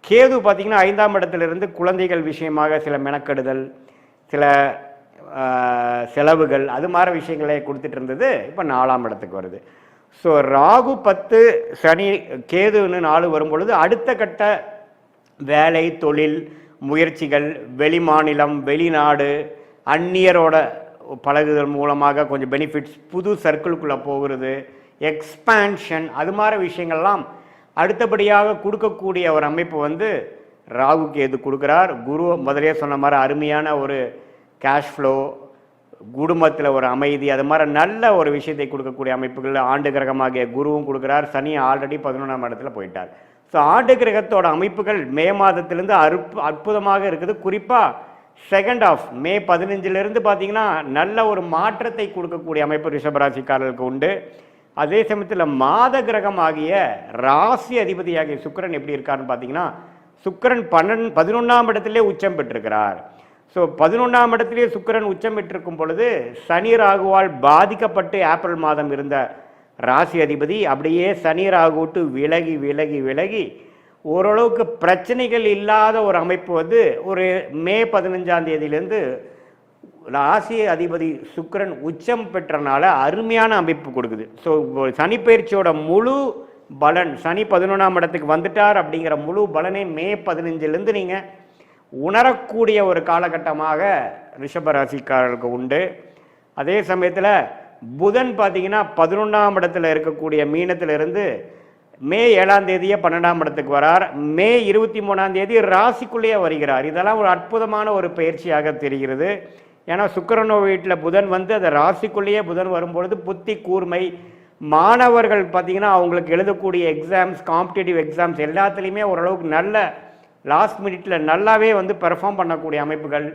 கேது பார்த்தீங்கன்னா 5ஆம் இடத்துலேருந்து குழந்தைகள் விஷயமாக சில மெனக்கெடுதல், சில செலவுகள், அது மாதிரி விஷயங்களை கொடுத்துட்டு இருந்தது, இப்போ 4ஆம் இடத்துக்கு வருது. ஸோ ராகு 10, சனி கேதுன்னு 4 வரும்பொழுது அடுத்த கட்ட வேலை, தொழில் முயற்சிகள், வெளிமாநிலம், வெளிநாடு, அந்நியரோட பழகுதல் மூலமாக கொஞ்சம் பெனிஃபிட்ஸ், புது சர்க்கிளுக்குள்ளே போகிறது, எக்ஸ்பான்ஷன், அது மாதிரி விஷயங்கள்லாம் அடுத்தபடியாக கொடுக்கக்கூடிய ஒரு அமைப்பு ராகு கேது கொடுக்குறார். குரு முதலே சொன்ன மாதிரி அருமையான ஒரு கேஷ் ஃப்ளோ, குடும்பத்தில் ஒரு அமைதி, அது மாதிரி நல்ல ஒரு விஷயத்தை கொடுக்கக்கூடிய அமைப்புகள் ஆண்டு கிரகமாகிய குருவும் கொடுக்குறார். சனி ஆல்ரெடி 11ஆம் இடத்துல போயிட்டார். ஸோ ஆண்டு கிரகத்தோட அமைப்புகள் மே மாதத்திலேருந்து அற்புதமாக இருக்குது. குறிப்பாக செகண்ட் ஆஃப் மே 15லேருந்து பார்த்தீங்கன்னா நல்ல ஒரு மாற்றத்தை கொடுக்கக்கூடிய அமைப்பு ரிஷபராசிக்காரர்களுக்கு உண்டு. அதே சமயத்தில் மாத கிரகம் ஆகிய ராசி அதிபதியாகிய சுக்கிரன் எப்படி இருக்காருன்னு பார்த்தீங்கன்னா, சுக்கிரன் 11ஆம் இடத்திலே உச்சம் பெற்றிருக்கிறார். ஸோ 11ஆம் இடத்திலே சுக்கிரன் உச்சம் பெற்றிருக்கும் பொழுது சனி ராகுவால் பாதிக்கப்பட்டு ஏப்ரல் மாதம் இருந்த ராசி அதிபதி அப்படியே சனி ராகு விட்டு விலகி விலகி விலகி ஓரளவுக்கு பிரச்சனைகள் இல்லாத ஒரு அமைப்பு ஒரு மே 15ஆம் தேதியிலேருந்து ராசி அதிபதி சுக்கிரன் உச்சம் பெற்றனால அருமையான அமைப்பு கொடுக்குது. ஸோ சனி பயிற்சியோட முழு பலன், சனி 11ஆம் இடத்துக்கு வந்துட்டார் அப்படிங்கிற முழு பலனை மே 15லேருந்து நீங்கள் உணரக்கூடிய ஒரு காலகட்டமாக ரிஷபராசிக்காரர்களுக்கு உண்டு. அதே சமயத்தில் புதன் பார்த்தீங்கன்னா 11ஆம் இடத்துல இருக்கக்கூடிய மீனத்திலிருந்து மே 7ஆம் தேதியே 12ஆம் இடத்துக்கு வரார். மே 23ஆம் தேதி ராசிக்குள்ளேயே வருகிறார். இதெல்லாம் ஒரு அற்புதமான ஒரு பயிற்சியாக தெரிகிறது. ஏன்னா சுக்கிரனோ வீட்டில் புதன் வந்து அந்த ராசிக்குள்ளேயே புதன் வரும்பொழுது புத்தி கூர்மை, மாணவர்கள் பார்த்தீங்கன்னா அவங்களுக்கு எழுதக்கூடிய எக்ஸாம்ஸ், காம்படிட்டிவ் எக்ஸாம்ஸ் எல்லாத்துலேயுமே ஓரளவுக்கு நல்ல லாஸ்ட் மினிட்ல நல்லாவே வந்து பெர்ஃபார்ம் பண்ணக்கூடிய அமைப்புகள்,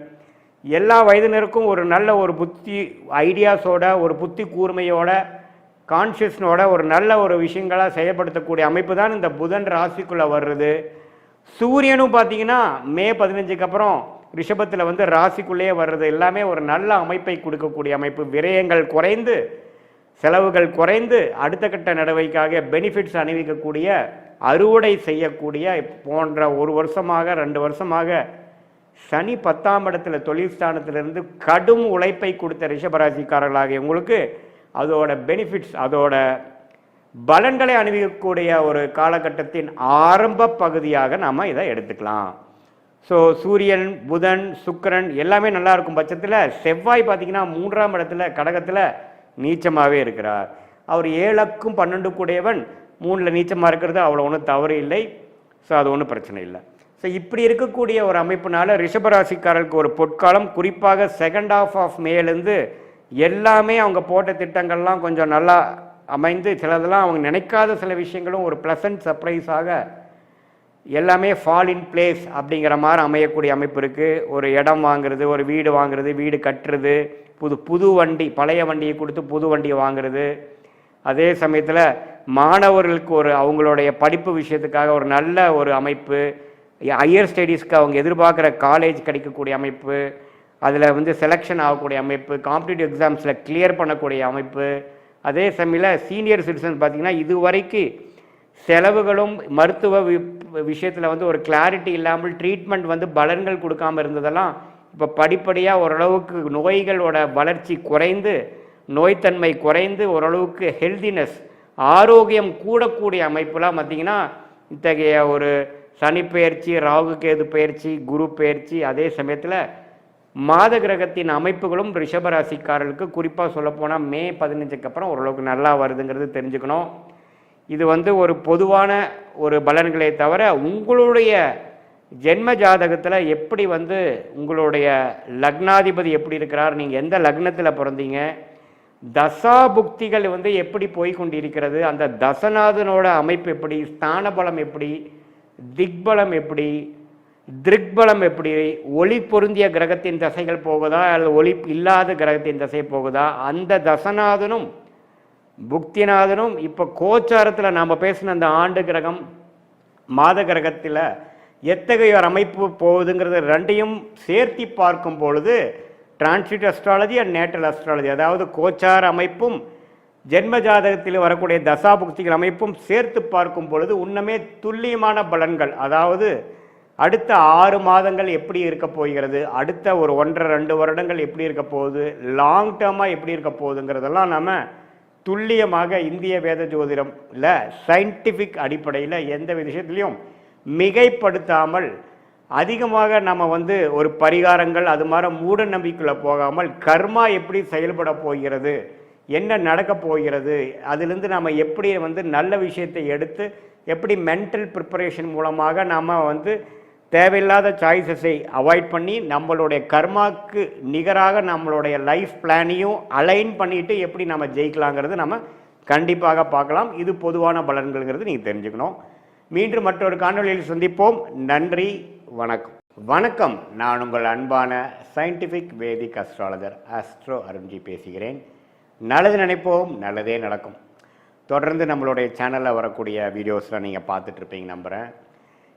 எல்லா வயதினருக்கும் ஒரு நல்ல ஒரு புத்தி ஐடியாஸோட, ஒரு புத்தி கூர்மையோட, கான்ஷியஸ்னோட ஒரு நல்ல ஒரு விஷயங்களாக செயல்படுத்தக்கூடிய அமைப்பு தான் இந்த புதன் ராசிக்குள்ளே வர்றது. சூரியனும் பார்த்தீங்கன்னா மே 15க்கு அப்புறம் ரிஷபத்தில் வந்து ராசிக்குள்ளேயே வர்றது எல்லாமே ஒரு நல்ல அமைப்பை கொடுக்கக்கூடிய அமைப்பு. விரயங்கள் குறைந்து, செலவுகள் குறைந்து, அடுத்த கட்ட நடவடிக்கையாக பெனிஃபிட்ஸ் அணிவிக்கக்கூடிய, அறுவடை செய்யக்கூடிய போன்ற 1 வருஷமாக 2 வருஷமாக சனி 10ஆம் இடத்துல தொழில் ஸ்தானத்திலிருந்து கடும் உழைப்பை கொடுத்த ரிஷபராசிக்காரர்களாகிய உங்களுக்கு அதோட பெனிஃபிட்ஸ், அதோட பலன்களை அணிவிக்கக்கூடிய ஒரு காலகட்டத்தின் ஆரம்ப பகுதியாக நாம் இதை எடுத்துக்கலாம். ஸோ சூரியன், புதன், சுக்கிரன் எல்லாமே நல்லா இருக்கும் பட்சத்தில் செவ்வாய் பார்த்தீங்கன்னா 3ஆம் இடத்துல கடகத்தில் நீச்சமாகவே இருக்கிறார். அவர் 7க்கும் 12 கூடையவன் 3ல் நீச்சமாக இருக்கிறது அவ்வளோ ஒன்றும் தவறு இல்லை. ஸோ அது ஒன்றும் பிரச்சனை இல்லை. ஸோ இப்படி இருக்கக்கூடிய ஒரு அமைப்புனால ரிஷபராசிக்காரருக்கு ஒரு பொற்காலம், குறிப்பாக செகண்ட் ஹாஃப் ஆஃப் மேலேருந்து எல்லாமே அவங்க போட்ட திட்டங்கள்லாம் கொஞ்சம் நல்லா அமைந்து, சிலதெல்லாம் அவங்க நினைக்காத சில விஷயங்களும் ஒரு ப்ளசன்ட் சர்ப்ரைஸாக எல்லாமே ஃபால் இன் பிளேஸ் அப்படிங்கிற மாதிரி அமையக்கூடிய அமைப்பு இருக்குது. ஒரு இடம் வாங்குறது, ஒரு வீடு வாங்குறது, வீடு கட்டுறது, புது வண்டி, பழைய வண்டியை கொடுத்து புது வண்டியை வாங்குறது, அதே சமயத்தில் மாணவர்களுக்கு ஒரு அவங்களுடைய படிப்பு விஷயத்துக்காக ஒரு நல்ல ஒரு அமைப்பு, ஹையர் ஸ்டடீஸ்க்கு அவங்க எதிர்பார்க்குற காலேஜ் கிடைக்கக்கூடிய அமைப்பு, அதில் வந்து செலெக்ஷன் ஆகக்கூடிய அமைப்பு, காம்படிட்டிவ் எக்ஸாம்ஸில் கிளியர் பண்ணக்கூடிய அமைப்பு. அதே சமயத்தில் சீனியர் சிட்டிசன் பார்த்திங்கன்னா இதுவரைக்கும் செலவுகளும் மருத்துவ விஷயத்தில் வந்து ஒரு கிளாரிட்டி இல்லாமல் ட்ரீட்மெண்ட் வந்து பலன்கள் கொடுக்காமல் இருந்ததெல்லாம் இப்போ படிப்படியாக ஓரளவுக்கு நோய்களோட வளர்ச்சி குறைந்து, நோய்த்தன்மை குறைந்து, ஓரளவுக்கு ஹெல்தினஸ், ஆரோக்கியம் கூடக்கூடிய அமைப்புலாம் பார்த்திங்கன்னா இத்தகைய ஒரு சனி பெயர்ச்சி, ராகு கேது பெயர்ச்சி, குரு பெயர்ச்சி, அதே சமயத்தில் மாத கிரகத்தின் அமைப்புகளும் ரிஷபராசிக்காரர்களுக்கு குறிப்பாக சொல்லப்போனால் மே 15க்கு அப்புறம் ஓரளவுக்கு நல்லா வருதுங்கிறது தெரிஞ்சுக்கணும். இது வந்து ஒரு பொதுவான ஒரு பலன்களை தவிர உங்களுடைய ஜென்ம ஜாதகத்தில் எப்படி வந்து உங்களுடைய லக்னாதிபதி எப்படி இருக்கிறார், நீங்கள் எந்த லக்னத்தில் பிறந்தீங்க, தசா புக்திகள் வந்து எப்படி போய்கொண்டிருக்கிறது, அந்த தசநாதனோட அமைப்பு எப்படி, ஸ்தான பலம் எப்படி, திக்பலம் எப்படி, திருக்பலம் எப்படி, ஒளி பொருந்திய கிரகத்தின் தசைகள் போகுதா அல்லது ஒளி இல்லாத கிரகத்தின் தசை போகுதா, அந்த தசநாதனும் புக்திநாதனும் இப்போ கோச்சாரத்தில் நாம் பேசின அந்த ஆண்டு கிரகம், மாத கிரகத்தில் எத்தகைய ஒரு அமைப்பு போகுதுங்கிறது ரெண்டையும் சேர்த்தி பார்க்கும் பொழுது transit astrology and natal astrology, அதாவது கோச்சார அமைப்பும் ஜென்ம ஜாதகத்தில் வரக்கூடிய தசாபுக்திகள் அமைப்பும் சேர்த்து பார்க்கும் பொழுது உண்மையே துல்லியமான பலன்கள், அதாவது அடுத்த 6 மாதங்கள் எப்படி இருக்க போகிறது, அடுத்த ஒரு 1.5-2 வருடங்கள் எப்படி இருக்க போகுது, லாங் டேர்மாக எப்படி இருக்க போகுதுங்கிறதெல்லாம் நம்ம துல்லியமாக இந்திய வேத ஜோதிடம்ல சயின்டிஃபிக் அடிப்படையில் எந்த விஷயத்துலையும் மிகைப்படுத்தாமல் அதிகமாக நம்ம வந்து ஒரு பரிகாரங்கள் அது மாதிரி மூட நம்பிக்கைக்குள்ளே போகாமல் கர்மா எப்படி செயல்பட போகிறது, என்ன நடக்க போகிறது, அதிலிருந்து நாம் எப்படி வந்து நல்ல விஷயத்தை எடுத்து எப்படி மென்டல் ப்ரிப்பரேஷன் மூலமாக நாம் வந்து தேவையில்லாத சாய்ஸஸை அவாய்ட் பண்ணி நம்மளுடைய கர்மாவுக்கு நிகராக நம்மளுடைய லைஃப் பிளானையும் அலைன் பண்ணிவிட்டு எப்படி நம்ம ஜெயிக்கலாங்கிறது நம்ம கண்டிப்பாக பார்க்கலாம். இது பொதுவான பலன்கள்ங்கிறது நீங்கள் தெரிஞ்சுக்கணும். மீண்டும் மற்றொரு காணொலியில் சந்திப்போம். நன்றி, வணக்கம். வணக்கம், நான் உங்கள் அன்பான சயின்டிஃபிக் வேதிக் அஸ்ட்ராலஜர் ஆஸ்ட்ரோ அருண்ஜி பேசுகிறேன். நல்லது நினைப்போம், நல்லதே நடக்கும். தொடர்ந்து நம்மளுடைய சேனலில் வரக்கூடிய வீடியோஸ்லாம் நீங்கள் பார்த்துட்ருப்பீங்க நம்புகிறேன்.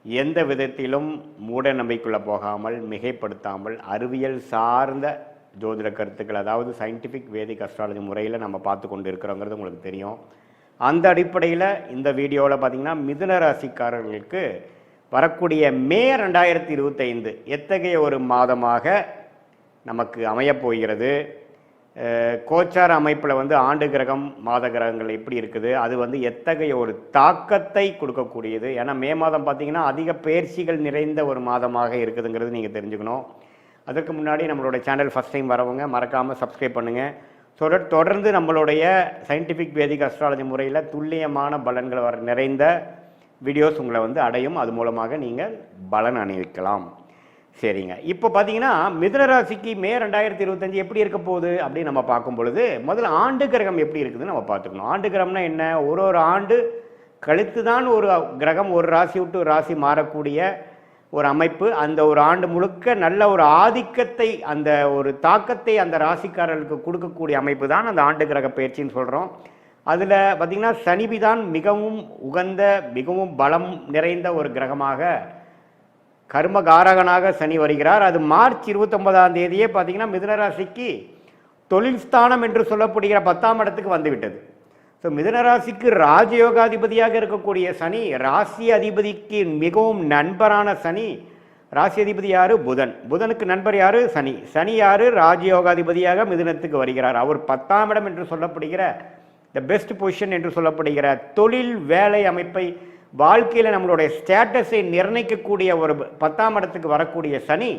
எந்த விதத்திலும் மூட நம்பிக்கைக்குள்ளே போகாமல், மிகைப்படுத்தாமல் அறிவியல் சார்ந்த ஜோதிட கருத்துக்கள், அதாவது சயின்டிஃபிக் வேதிக் அஸ்ட்ராலஜி முறையில் நம்ம பார்த்து கொண்டு இருக்கிறோங்கிறது உங்களுக்கு தெரியும். அந்த அடிப்படையில் இந்த வீடியோவில் பார்த்திங்கன்னா மிதுன ராசிக்காரர்களுக்கு வரக்கூடிய மே 2025 எத்தகைய ஒரு மாதமாக நமக்கு அமையப்போகிறது, கோச்சார அமைப்பில் வந்து ஆண்டு கிரகம், மாத கிரகங்கள் எப்படி இருக்குது, அது வந்து எத்தகைய ஒரு தாக்கத்தை கொடுக்கக்கூடியது. ஏன்னா மே மாதம் பார்த்திங்கன்னா அதிக பயிற்சிகள் நிறைந்த ஒரு மாதமாக இருக்குதுங்கிறது நீங்கள் தெரிஞ்சுக்கணும். அதற்கு முன்னாடி நம்மளோட சேனல் ஃபஸ்ட் டைம் வரவங்க மறக்காமல் சப்ஸ்கிரைப் பண்ணுங்கள். தொடர்ந்து நம்மளுடைய சயின்டிஃபிக் வேதிக் அஸ்ட்ராலஜி முறையில் துல்லியமான பலன்கள் வர நிறைந்த வீடியோஸ் உங்களை வந்து அடையும். அது மூலமாக நீங்கள் பலன் அணிவிக்கலாம். சரிங்க, இப்போ பார்த்தீங்கன்னா மிதுன ராசிக்கு மே 2025 எப்படி இருக்க போகுது அப்படின்னு நம்ம பார்க்கும் பொழுது முதல்ல ஆண்டு கிரகம் எப்படி இருக்குதுன்னு நம்ம பார்த்துக்கணும். ஆண்டு கிரகம்னா என்ன? ஒரு ஆண்டு கழித்து தான் ஒரு கிரகம் ஒரு ராசி விட்டு ஒரு ராசி மாறக்கூடிய ஒரு அமைப்பு. அந்த ஒரு ஆண்டு முழுக்க நல்ல ஒரு ஆதிக்கத்தை, அந்த ஒரு தாக்கத்தை அந்த ராசிக்காரர்களுக்கு கொடுக்கக்கூடிய அமைப்பு தான் அந்த ஆண்டு கிரக பயிற்சின்னு சொல்கிறோம். அதில் பார்த்திங்கன்னா சனிபிதான் மிகவும் உகந்த, மிகவும் பலம் நிறைந்த ஒரு கிரகமாக, கர்மகாரகனாக சனி வருகிறார். அது மார்ச் 29ஆம் தேதியே பார்த்திங்கன்னா மிதுன ராசிக்கு தொழில் ஸ்தானம் என்று சொல்லப்படுகிற 10ஆம் இடத்துக்கு வந்துவிட்டது. ஸோ மிதுன ராசிக்கு ராஜயோகாதிபதியாக இருக்கக்கூடிய சனி, ராசி அதிபதிக்கு மிகவும் நண்பரான சனி. ராசி அதிபதி யாரு? புதன். புதனுக்கு நண்பர் யாரு? சனி. சனி யாரு? ராஜயோகாதிபதியாக மிதுனத்துக்கு வருகிறார். அவர் 10ஆம் இடம் என்று சொல்லப்படுகிற த பெஸ்ட் பொசிஷன் என்று சொல்லப்படுகிற தொழில் வேலை அமைப்பை, வாழ்க்கையில் நம்மளுடைய ஸ்டேட்டஸை நிர்ணயிக்கக்கூடிய ஒரு 10ஆம் இடத்துக்கு வரக்கூடிய சனி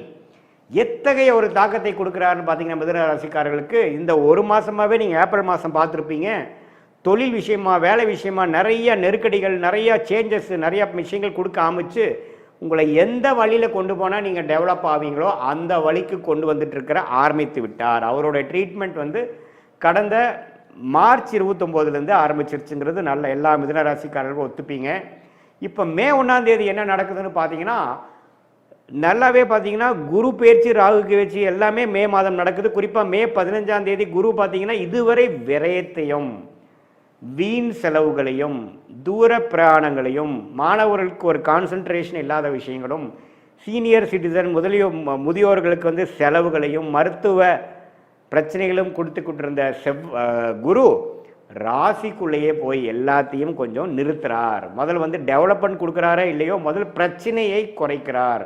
எத்தகைய ஒரு தாக்கத்தை கொடுக்குறாருன்னு பார்த்தீங்கன்னா மிதுன ராசிக்காரர்களுக்கு இந்த ஒரு மாதமாகவே நீங்கள் ஏப்ரல் மாதம் பார்த்துருப்பீங்க. தொழில் விஷயமா, வேலை விஷயமா நிறைய நெருக்கடிகள், நிறைய சேஞ்சஸ், நிறைய விஷயங்கள் கொடுக்க ஆரம்பிச்சு உங்களை எந்த வழியில் கொண்டு போனால் நீங்கள் டெவலப் ஆவீங்களோ அந்த வழிக்கு கொண்டு வந்துட்டு ஆரம்பித்து விட்டார். அவருடைய ட்ரீட்மெண்ட் வந்து கடந்த மார்ச் 29 ஆரம்பிச்சிருச்சுங்கிறது நல்ல எல்லா மிதுன ராசிக்காரர்களுக்கும் ஒத்துப்பீங்க. இப்போ மே 1ஆம் தேதி என்ன நடக்குதுன்னு பார்த்தீங்கன்னா நல்லாவே பார்த்தீங்கன்னா குரு பயிற்சி, ராகு பயிற்சி எல்லாமே மே மாதம் நடக்குது. குறிப்பாக மே 15ஆம் தேதி குரு பார்த்தீங்கன்னா இதுவரை விரயத்தையும், வீண் செலவுகளையும், தூர பிரயாணங்களையும், மாணவர்களுக்கு ஒரு கான்சன்ட்ரேஷன் இல்லாத விஷயங்களும், சீனியர் சிட்டிசன் முதியோர்களுக்கு வந்து செலவுகளையும், மருத்துவ பிரச்சனைகளும் கொடுத்துக்கிட்டிருந்த குரு ராசிக்குள்ளேயே போய் எல்லாத்தையும் கொஞ்சம் நிறுத்துறார். முதல் வந்து டெவலப்மெண்ட் கொடுக்குறாரா இல்லையோ, முதல் பிரச்சனையை குறைக்கிறார்,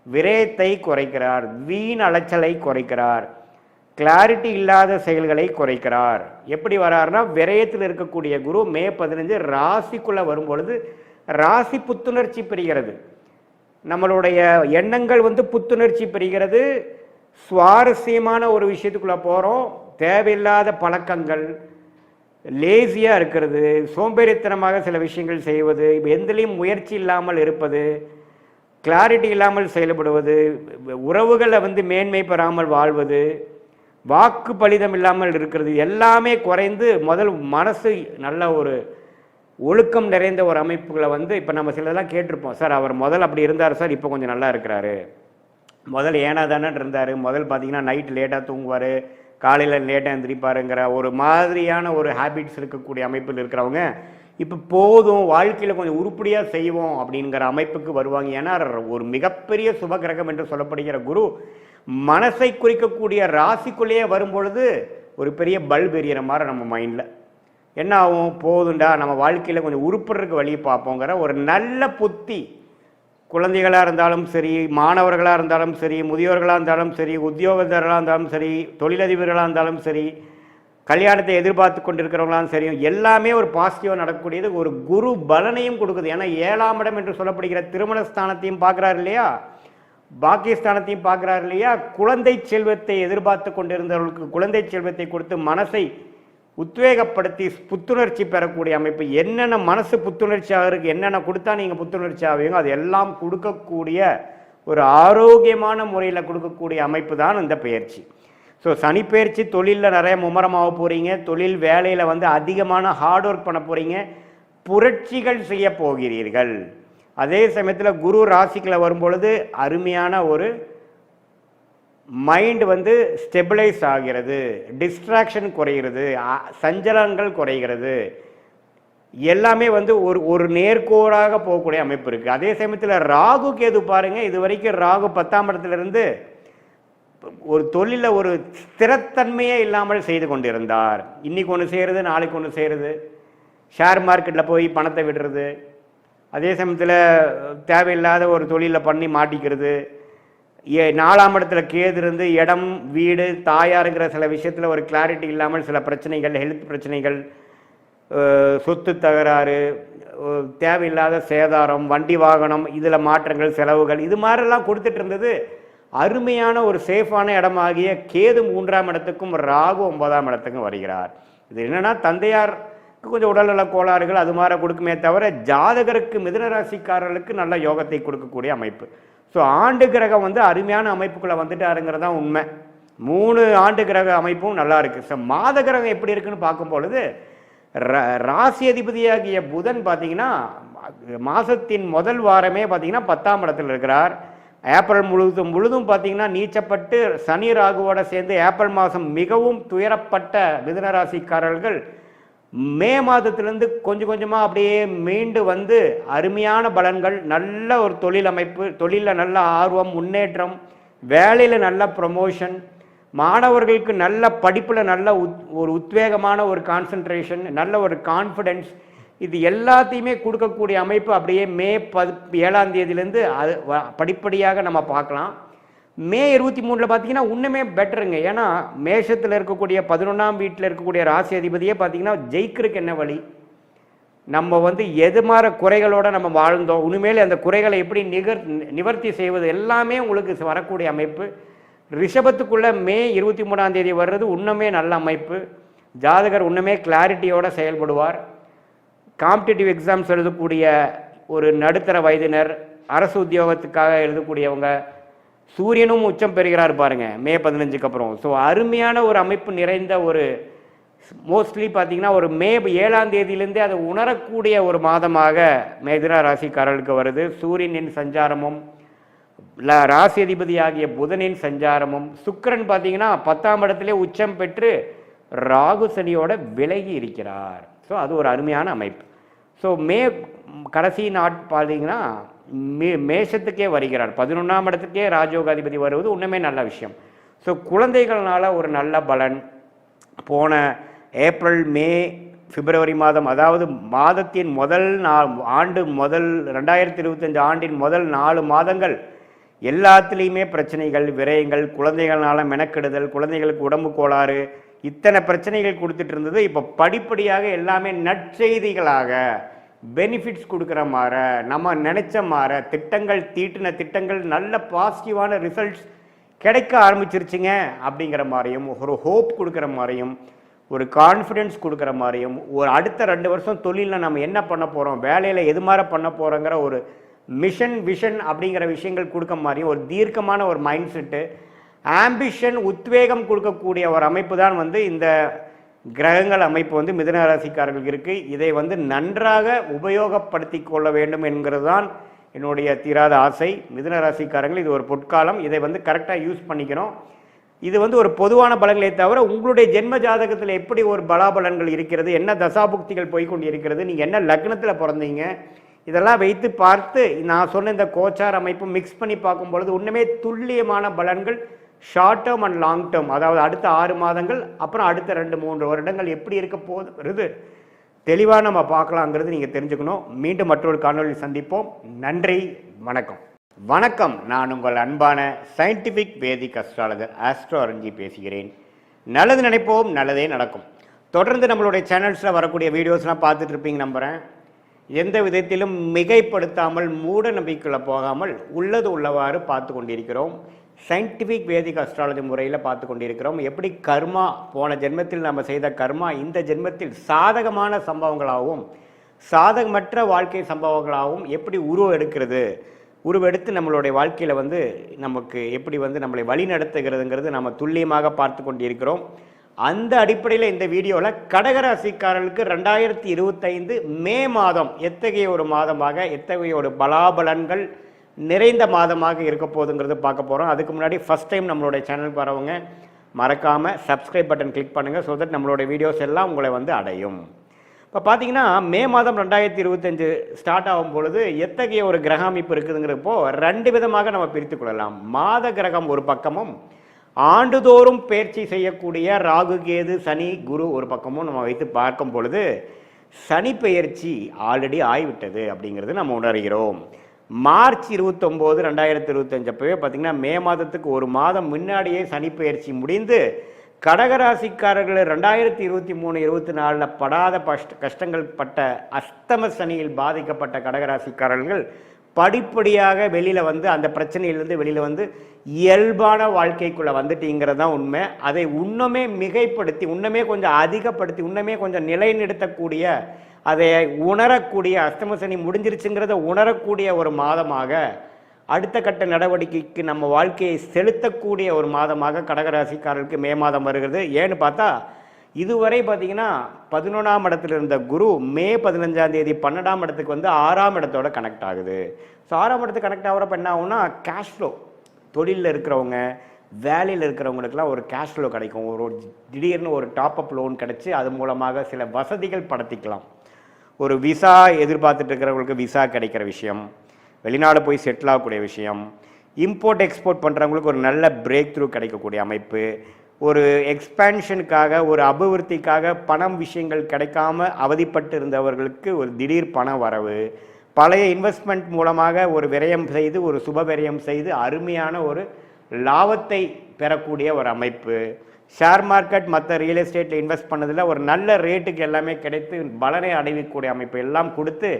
விரயத்தை குறைக்கிறார், வீண் அலைச்சலை குறைக்கிறார், கிளாரிட்டி இல்லாத செயல்களை குறைக்கிறார். எப்படி வராருன்னா விரயத்தில் இருக்கக்கூடிய குரு மே 15 ராசிக்குள்ளே வரும்பொழுது ராசி புத்துணர்ச்சி பெறுகிறது. நம்மளுடைய எண்ணங்கள் வந்து புத்துணர்ச்சி பெறுகிறது. சுவாரஸ்யமான ஒரு விஷயத்துக்குள்ளே போகிறோம். தேவையில்லாத பழக்கங்கள், லேசியாக இருக்கிறது, சோம்பேறித்தனமாக சில விஷயங்கள் செய்வது, எந்திலையும் முயற்சி இல்லாமல் இருப்பது, கிளாரிட்டி இல்லாமல் செயல்படுவது, உறவுகளை வந்து மேன்மை பெறாமல் வாழ்வது, வாக்கு பலிதம் இல்லாமல் இருக்கிறது, எல்லாமே குறைந்து முதல் மனசு நல்ல ஒரு ஒழுக்கம் நிறைந்த ஒரு அமைப்புகளை வந்து இப்போ நம்ம சிலதெல்லாம் கேட்டிருப்போம். சார் அவர் முதல் அப்படி இருந்தார் சார், இப்போ கொஞ்சம் நல்லா இருக்கிறாரு. முதல் ஏனா தானே இருந்தார். முதல் பார்த்தீங்கன்னா நைட் லேட்டாக தூங்குவார், காலையில் லேட்டாக எழுந்திரிப்பாருங்கிற ஒரு மாதிரியான ஒரு ஹேபிட்ஸ் இருக்கக்கூடிய அமைப்பில் இருக்கிறவங்க இப்போ போதும், வாழ்க்கையில் கொஞ்சம் உருப்படியாக செய்வோம் அப்படிங்கிற அமைப்புக்கு வருவாங்க. ஏன்னா ஒரு மிகப்பெரிய சுபகிரகம் என்று சொல்லப்படுகிற குரு மனசை குறிக்கக்கூடிய ராசிக்குள்ளேயே வரும்பொழுது ஒரு பெரிய பல்ப் எறிகிற மாதிரி நம்ம மைண்டில் என்ன ஆகும்? போதுண்டா, நம்ம வாழ்க்கையில் கொஞ்சம் உருப்படுறதுக்கு வழியை பார்ப்போங்கிற ஒரு நல்ல புத்தி, குழந்தைகளாக இருந்தாலும் சரி, மாணவர்களாக இருந்தாலும் சரி, முதியோர்களாக இருந்தாலும் சரி, உத்தியோகத்தர்களாக இருந்தாலும் சரி, தொழிலதிபர்களாக இருந்தாலும் சரி, கல்யாணத்தை எதிர்பார்த்து கொண்டிருக்கிறவங்களாலும் சரி, எல்லாமே ஒரு பாசிட்டிவாக நடக்கக்கூடியது. ஒரு குரு பலனையும் கொடுக்குது. ஏன்னா 7ஆம் இடம் என்று சொல்லப்படுகிற திருமண ஸ்தானத்தையும் பார்க்குறாரு இல்லையா, பாக்கியஸ்தானத்தையும் பார்க்குறாரு இல்லையா. குழந்தை செல்வத்தை எதிர்பார்த்து கொண்டிருந்தவர்களுக்கு குழந்தை செல்வத்தை கொடுத்து மனசை உத்வேகப்படுத்தி புத்துணர்ச்சி பெறக்கூடிய அமைப்பு. என்னென்ன மனசு புத்துணர்ச்சி ஆகிறதுக்கு என்னென்ன கொடுத்தா நீங்கள் புத்துணர்ச்சி ஆவீங்க அது எல்லாம் கொடுக்கக்கூடிய ஒரு ஆரோக்கியமான முறையில் கொடுக்கக்கூடிய அமைப்பு தான் இந்த பயிற்சி. ஸோ சனி பயிற்சி தொழிலில் நிறைய மும்முரமாக போகிறீங்க, தொழில் வேலையில் வந்து அதிகமான ஹார்ட் ஒர்க் பண்ண போகிறீங்க, புரட்சிகள் செய்ய போகிறீர்கள். அதே சமயத்தில் குரு ராசிக்குள்ள வரும்பொழுது அருமையான ஒரு மைண்ட் வந்து ஸ்டெபிளைஸ் ஆகிறது, டிஸ்ட்ராக்ஷன் குறைகிறது, சஞ்சலங்கள் குறைகிறது, எல்லாமே வந்து ஒரு நேர்கோடாக போகக்கூடிய அமைப்பு இருக்குது. அதே சமயத்தில் ராகு கேது பாருங்கள், இது வரைக்கும் ராகு 10ஆம் இடத்துலேருந்து ஒரு தொழிலில் ஒரு ஸ்திரத்தன்மையே இல்லாமல் செய்து கொண்டிருந்தார். இன்றைக்கி ஒன்று செய்கிறது, நாளைக்கு ஒன்று செய்கிறது, ஷேர் மார்க்கெட்டில் போய் பணத்தை விடுறது, அதே சமயத்தில் தேவையில்லாத ஒரு தொழிலில் பண்ணி மாட்டிக்கிறது, 4ஆம் இடத்துல கேது இருந்து இடம், வீடு, தாயாருங்கிற சில விஷயத்தில் ஒரு கிளாரிட்டி இல்லாமல் சில பிரச்சனைகள், ஹெல்த் பிரச்சனைகள், சொத்து தகராறு, தேவையில்லாத சேதாரம், வண்டி வாகனம், இதில் மாற்றங்கள், செலவுகள், இது மாதிரிலாம் கொடுத்துட்டு இருந்தது. அருமையான ஒரு சேஃபான இடமாகிய கேது 3ஆம் இடத்துக்கும் ராகு 9ஆம் இடத்துக்கும் வருகிறார். இது என்னன்னா தந்தையாருக்கு கொஞ்சம் உடல்நல கோளாறுகள் அது மாதிரி கொடுக்குமே தவிர ஜாதகருக்கு மிதுன ராசிக்காரர்களுக்கு நல்ல யோகத்தை கொடுக்கக்கூடிய அமைப்பு. ஸோ ஆண்டு கிரகம் வந்து அருமையான அமைப்புக்குள்ளே வந்துட்டாருங்கிறது தான் உண்மை. 3 ஆண்டு கிரக அமைப்பும் நல்லா இருக்கு. ஸோ மாத கிரகம் எப்படி இருக்குன்னு பார்க்கும் பொழுது ராசி அதிபதியாகிய புதன் பார்த்தீங்கன்னா மாதத்தின் முதல் வாரமே பார்த்தீங்கன்னா 10ஆம் இடத்துல இருக்கிறார். ஏப்ரல் முழுதும் பார்த்தீங்கன்னா நீச்சப்பட்டு சனி ராகுவோட சேர்ந்து ஏப்ரல் மாதம் மிகவும் துயரப்பட்ட மிதுன ராசிக்காரர்கள் மே மாதத்திலிருந்து கொஞ்சம் கொஞ்சமாக அப்படியே மீண்டு வந்து அருமையான பலன்கள், நல்ல ஒரு தொழில் அமைப்பு, தொழிலில் நல்ல ஆர்வம், முன்னேற்றம், வேலையில் நல்ல ப்ரமோஷன், மாணவர்களுக்கு நல்ல படிப்பில் நல்ல ஒரு உத்வேகமான ஒரு கான்சன்ட்ரேஷன், நல்ல ஒரு கான்ஃபிடென்ஸ், இது எல்லாத்தையுமே கொடுக்கக்கூடிய அமைப்பு அப்படியே மே 7ஆம் தேதியிலேருந்து அது படிப்படியாக நம்ம பார்க்கலாம். மே 23 பார்த்தீங்கன்னா இன்னுமே பெட்டருங்க. ஏன்னா மேஷத்தில் இருக்கக்கூடிய 11ஆம் வீட்டில் இருக்கக்கூடிய ராசி அதிபதியே பார்த்தீங்கன்னா ஜெயிக்கிறதுக்கு என்ன வழி, நம்ம வந்து எது மாதிரி குறைகளோடு நம்ம வாழ்ந்தோம், இனிமேல் அந்த குறைகளை எப்படி நிவர்த்தி செய்வது எல்லாமே உங்களுக்கு வரக்கூடிய அமைப்பு. ரிஷபத்துக்குள்ளே மே 23ஆம் தேதி வர்றது இன்னுமே நல்ல அமைப்பு. ஜாதகர் இன்னுமே கிளாரிட்டியோடு செயல்படுவார். காம்படிட்டிவ் எக்ஸாம்ஸ் எழுதக்கூடிய ஒரு நடுத்தர வயதினர், அரசு உத்தியோகத்துக்காக எழுதக்கூடியவங்க, சூரியனும் உச்சம் பெறுகிறார் பாருங்க மே 15க்கு அப்புறம். ஸோ அருமையான ஒரு அமைப்பு நிறைந்த ஒரு மோஸ்ட்லி பார்த்தீங்கன்னா ஒரு மே 7ஆம் தேதியிலேருந்தே அதை உணரக்கூடிய ஒரு மாதமாக மிதுன ராசிக்காரர்களுக்கு வருது. சூரியனின் சஞ்சாரமும் ராசி அதிபதியாகிய புதனின் சஞ்சாரமும், சுக்கிரன் பார்த்தீங்கன்னா 10ஆம் இடத்திலே உச்சம் பெற்று ராகு சனியோட விலகி இருக்கிறார். ஸோ அது ஒரு அருமையான அமைப்பு. ஸோ மே கடைசி பார்த்தீங்கன்னா மேஷத்துக்கே வருகிறார். 11ஆம் இடத்துக்கே ராஜயோகாதிபதி வருவது இன்னுமே நல்ல விஷயம். ஸோ குழந்தைகள்னால ஒரு நல்ல பலன். போன ஏப்ரல் மே பிப்ரவரி மாதம், அதாவது மாதத்தின் முதல் ஆண்டு 2025 ஆண்டின் முதல் 4 மாதங்கள் எல்லாத்துலேயுமே பிரச்சனைகள், விரயங்கள், குழந்தைகள்னால மெனக்கெடுதல், குழந்தைகளுக்கு உடம்பு கோளாறு, இத்தனை பிரச்சனைகள் கொடுத்துட்டு இருந்தது. இப்போ படிப்படியாக எல்லாமே நற்செய்திகளாக பெனிஃபிட்ஸ் கொடுக்குற மாதிரி, நம்ம நினைச்ச மாதிரி திட்டங்கள், தீட்டின திட்டங்கள் நல்ல பாசிட்டிவான ரிசல்ட்ஸ் கிடைக்க ஆரம்பிச்சிருச்சுங்க அப்படிங்கிற மாதிரியும், ஒரு ஹோப் கொடுக்குற மாதிரியும், ஒரு கான்ஃபிடென்ஸ் கொடுக்குற மாதிரியும், ஒரு அடுத்த 2 வருஷம் தொழிலில் நம்ம என்ன பண்ண போகிறோம், வேலையில் எது மாதிரி பண்ண போகிறோங்கிற ஒரு விஷன் அப்படிங்கிற விஷயங்கள் கொடுக்க மாதிரியும், ஒரு தீர்க்கமான ஒரு மைண்ட் செட்டு, ஆம்பிஷன், உத்வேகம் கொடுக்கக்கூடிய ஒரு அமைப்பு தான் வந்து இந்த கிரகங்கள் அமைப்பு வந்து மிதுன ராசிக்காரர்களுக்கு இருக்குது. இதை வந்து நன்றாக உபயோகப்படுத்தி கொள்ள வேண்டும் என்கிறது தான் என்னுடைய தீராத ஆசை. மிதுன ராசிக்காரங்கள் இது ஒரு பொற்காலம், இதை வந்து கரெக்டாக யூஸ் பண்ணிக்கணும். இது வந்து ஒரு பொதுவான பலன்களை தவிர உங்களுடைய ஜென்ம ஜாதகத்தில் எப்படி ஒரு பலாபலன்கள் இருக்கிறது, என்ன தசாபுக்திகள் போய்கொண்டு இருக்கிறது, நீங்கள் என்ன லக்னத்தில் பிறந்தீங்க, இதெல்லாம் வைத்து பார்த்து நான் சொன்ன இந்த கோச்சார் அமைப்பு மிக்ஸ் பண்ணி பார்க்கும் பொழுது இன்னுமே துல்லியமான பலன்கள் short term and long term, அதாவது அடுத்த 6 மாதங்கள் அப்புறம் அடுத்த 2-3 வருடங்கள் எப்படி இருக்க போகுதுங்கிறது தெளிவாக நம்ம பார்க்கலாங்கிறது நீங்கள் தெரிஞ்சுக்கணும். மீண்டும் மற்றொரு காணொலியில் சந்திப்போம். நன்றி, வணக்கம். வணக்கம், நான் உங்கள் அன்பான சயின்டிஃபிக் வேதிக் அஸ்ட்ராலஜர் ஆஸ்ட்ரோ அரஞ்சி பேசுகிறேன். நல்லது நினைப்போம், நல்லதே நடக்கும். தொடர்ந்து நம்மளுடைய சேனல்ஸில் வரக்கூடிய வீடியோஸ்லாம் பார்த்துட்டு இருப்பீங்க நம்புகிறேன். எந்த விதத்திலும் மிகைப்படுத்தாமல் மூட நம்பிக்கைக்குள்ள போகாமல் உள்ளது உள்ளவாறு பார்த்து கொண்டிருக்கிறோம். சயின்டிஃபிக் வேதிக் அஸ்ட்ராலஜி முறையில் பார்த்து கொண்டிருக்கிறோம். எப்படி கர்மா, போன ஜென்மத்தில் நம்ம செய்த கர்மா இந்த ஜென்மத்தில் சாதகமான சம்பவங்களாகவும் சாதகமற்ற வாழ்க்கை சம்பவங்களாகவும் எப்படி உருவெடுத்து நம்மளுடைய வாழ்க்கையில் வந்து நமக்கு எப்படி வந்து நம்மளை வழி நடத்துகிறதுங்கிறது நம்ம துல்லியமாக பார்த்து கொண்டிருக்கிறோம். அந்த அடிப்படையில் இந்த வீடியோவில் கடகராசிக்காரர்களுக்கு 2025 மே மாதம் எத்தகைய ஒரு மாதமாக, எத்தகைய ஒரு பலாபலன்கள் நிறைந்த மாதமாக இருக்க போகுதுங்கிறது பார்க்க போகிறோம். அதுக்கு முன்னாடி ஃபஸ்ட் டைம் நம்மளுடைய சேனலுக்கு வரவங்க மறக்காமல் சப்ஸ்கிரைப் பட்டன் கிளிக் பண்ணுங்கள். ஸோ தட் நம்மளுடைய வீடியோஸ் எல்லாம் உங்களை வந்து அடையும். இப்போ பார்த்தீங்கன்னா மே மாதம் 2025 ஸ்டார்ட் ஆகும் பொழுது எத்தகைய ஒரு கிரக அமைப்பு இருக்குதுங்கிறப்போ 2 விதமாக நம்ம பிரித்து கொள்ளலாம். மாத கிரகம் ஒரு பக்கமும், ஆண்டுதோறும் பயிற்சி செய்யக்கூடிய ராகு, கேது, சனி, குரு ஒரு பக்கமும் நம்ம வைத்து பார்க்கும் பொழுது சனி பெயர்ச்சி ஆல்ரெடி ஆகிவிட்டது அப்படிங்கிறது நம்ம உணர்கிறோம். மார்ச் 29, 2025 அப்பவே பார்த்தீங்கன்னா மே மாதத்துக்கு ஒரு மாதம் முன்னாடியே சனி பெயர்ச்சி முடிந்து கடகராசிக்காரர்கள் 2023-24 படாத கஷ்டங்கள் பட்ட அஸ்தம சனியில் பாதிக்கப்பட்ட கடகராசிக்காரர்கள் படிப்படியாக வெளியில் வந்து அந்த பிரச்சனையிலேருந்து வெளியில் வந்து இயல்பான வாழ்க்கைக்குள்ளே வந்துட்டீங்கிறது தான் உண்மை. அதை இன்னுமே மிகைப்படுத்தி, இன்னுமே கொஞ்சம் அதிகப்படுத்தி, இன்னுமே கொஞ்சம் நிலைநிறுத்தக்கூடிய, அதை உணரக்கூடிய, அஷ்டம சனி முடிஞ்சிருச்சுங்கிறத உணரக்கூடிய ஒரு மாதமாக, அடுத்த கட்ட நடவடிக்கைக்கு நம்ம வாழ்க்கையை செலுத்தக்கூடிய ஒரு மாதமாக கடகராசிக்காரர்களுக்கு மே மாதம் வருகிறது. ஏன்னு பார்த்தா, இதுவரை பார்த்தீங்கன்னா 11ஆம் இடத்துல இருந்த குரு மே 15ஆம் தேதி 12ஆம் இடத்துக்கு வந்து 6ஆம் இடத்தோட கனெக்ட் ஆகுது. ஸோ 6ஆம் இடத்துக்கு கனெக்ட் ஆகிறப்ப என்ன ஆகும்னா, கேஷ் ஃப்ளோ, தொழிலில் இருக்கிறவங்க, வேலையில் இருக்கிறவங்களுக்குலாம் ஒரு கேஷ் ஃப்ளோ கிடைக்கும். ஒரு திடீர்னு ஒரு டாப் அப் லோன் கிடச்சி அது மூலமாக சில வசதிகள் படுத்திக்கலாம். ஒரு விசா எதிர்பார்த்துட்டு இருக்கிறவங்களுக்கு விசா கிடைக்கிற விஷயம், வெளிநாடு போய் செட்டில் ஆகக்கூடிய விஷயம், இம்போர்ட் எக்ஸ்போர்ட் பண்ணுறவங்களுக்கு ஒரு நல்ல பிரேக் த்ரூ கிடைக்கக்கூடிய அமைப்பு, ஒரு எக்ஸ்பேன்ஷனுக்காக, ஒரு அபிவிருத்திக்காக பணம் விஷயங்கள் கிடைக்காம அவதிப்பட்டு இருந்தவர்களுக்கு ஒரு திடீர் பண வரவு, பழைய இன்வெஸ்ட்மெண்ட் மூலமாக ஒரு விரயம் செய்து, ஒரு சுப விரயம் செய்து அருமையான ஒரு லாபத்தை பெறக்கூடிய ஒரு அமைப்பு, ஷேர் மார்க்கெட் மற்ற ரியல் எஸ்டேட்டில் இன்வெஸ்ட் பண்ணதில் ஒரு நல்ல ரேட்டுக்கு எல்லாமே கிடைத்து பலனை அடைவிக்கக்கூடிய அமைப்பு எல்லாம் கொடுத்து,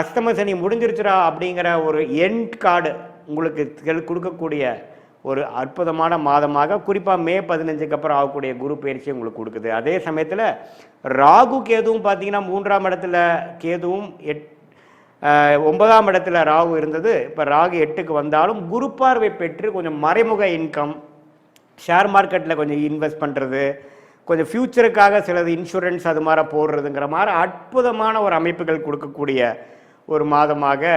அஷ்டம சனி முடிஞ்சிருச்சுரா அப்படிங்கிற ஒரு எண்ட் கார்டு உங்களுக்கு கொடுக்கக்கூடிய ஒரு அற்புதமான மாதமாக, குறிப்பாக மே 15க்கு அப்புறம் ஆகக்கூடிய குரு பயிற்சி உங்களுக்கு கொடுக்குது. அதே சமயத்தில் ராகு கேதுவும் பார்த்தீங்கன்னா 3ஆம் இடத்துல கேதுவும் 9ஆம் இடத்துல ராகு இருந்தது. இப்போ ராகு 8க்கு வந்தாலும் குரு பார்வை பெற்று கொஞ்சம் மறைமுக இன்கம், ஷேர் மார்க்கெட்டில் கொஞ்சம் இன்வெஸ்ட் பண்ணுறது, கொஞ்சம் ஃப்யூச்சருக்காக சிலது இன்சூரன்ஸ் அது மாதிரி போடுறதுங்கிற மாதிரி அற்புதமான ஒரு அமைப்புகள் கொடுக்கக்கூடிய ஒரு மாதமாக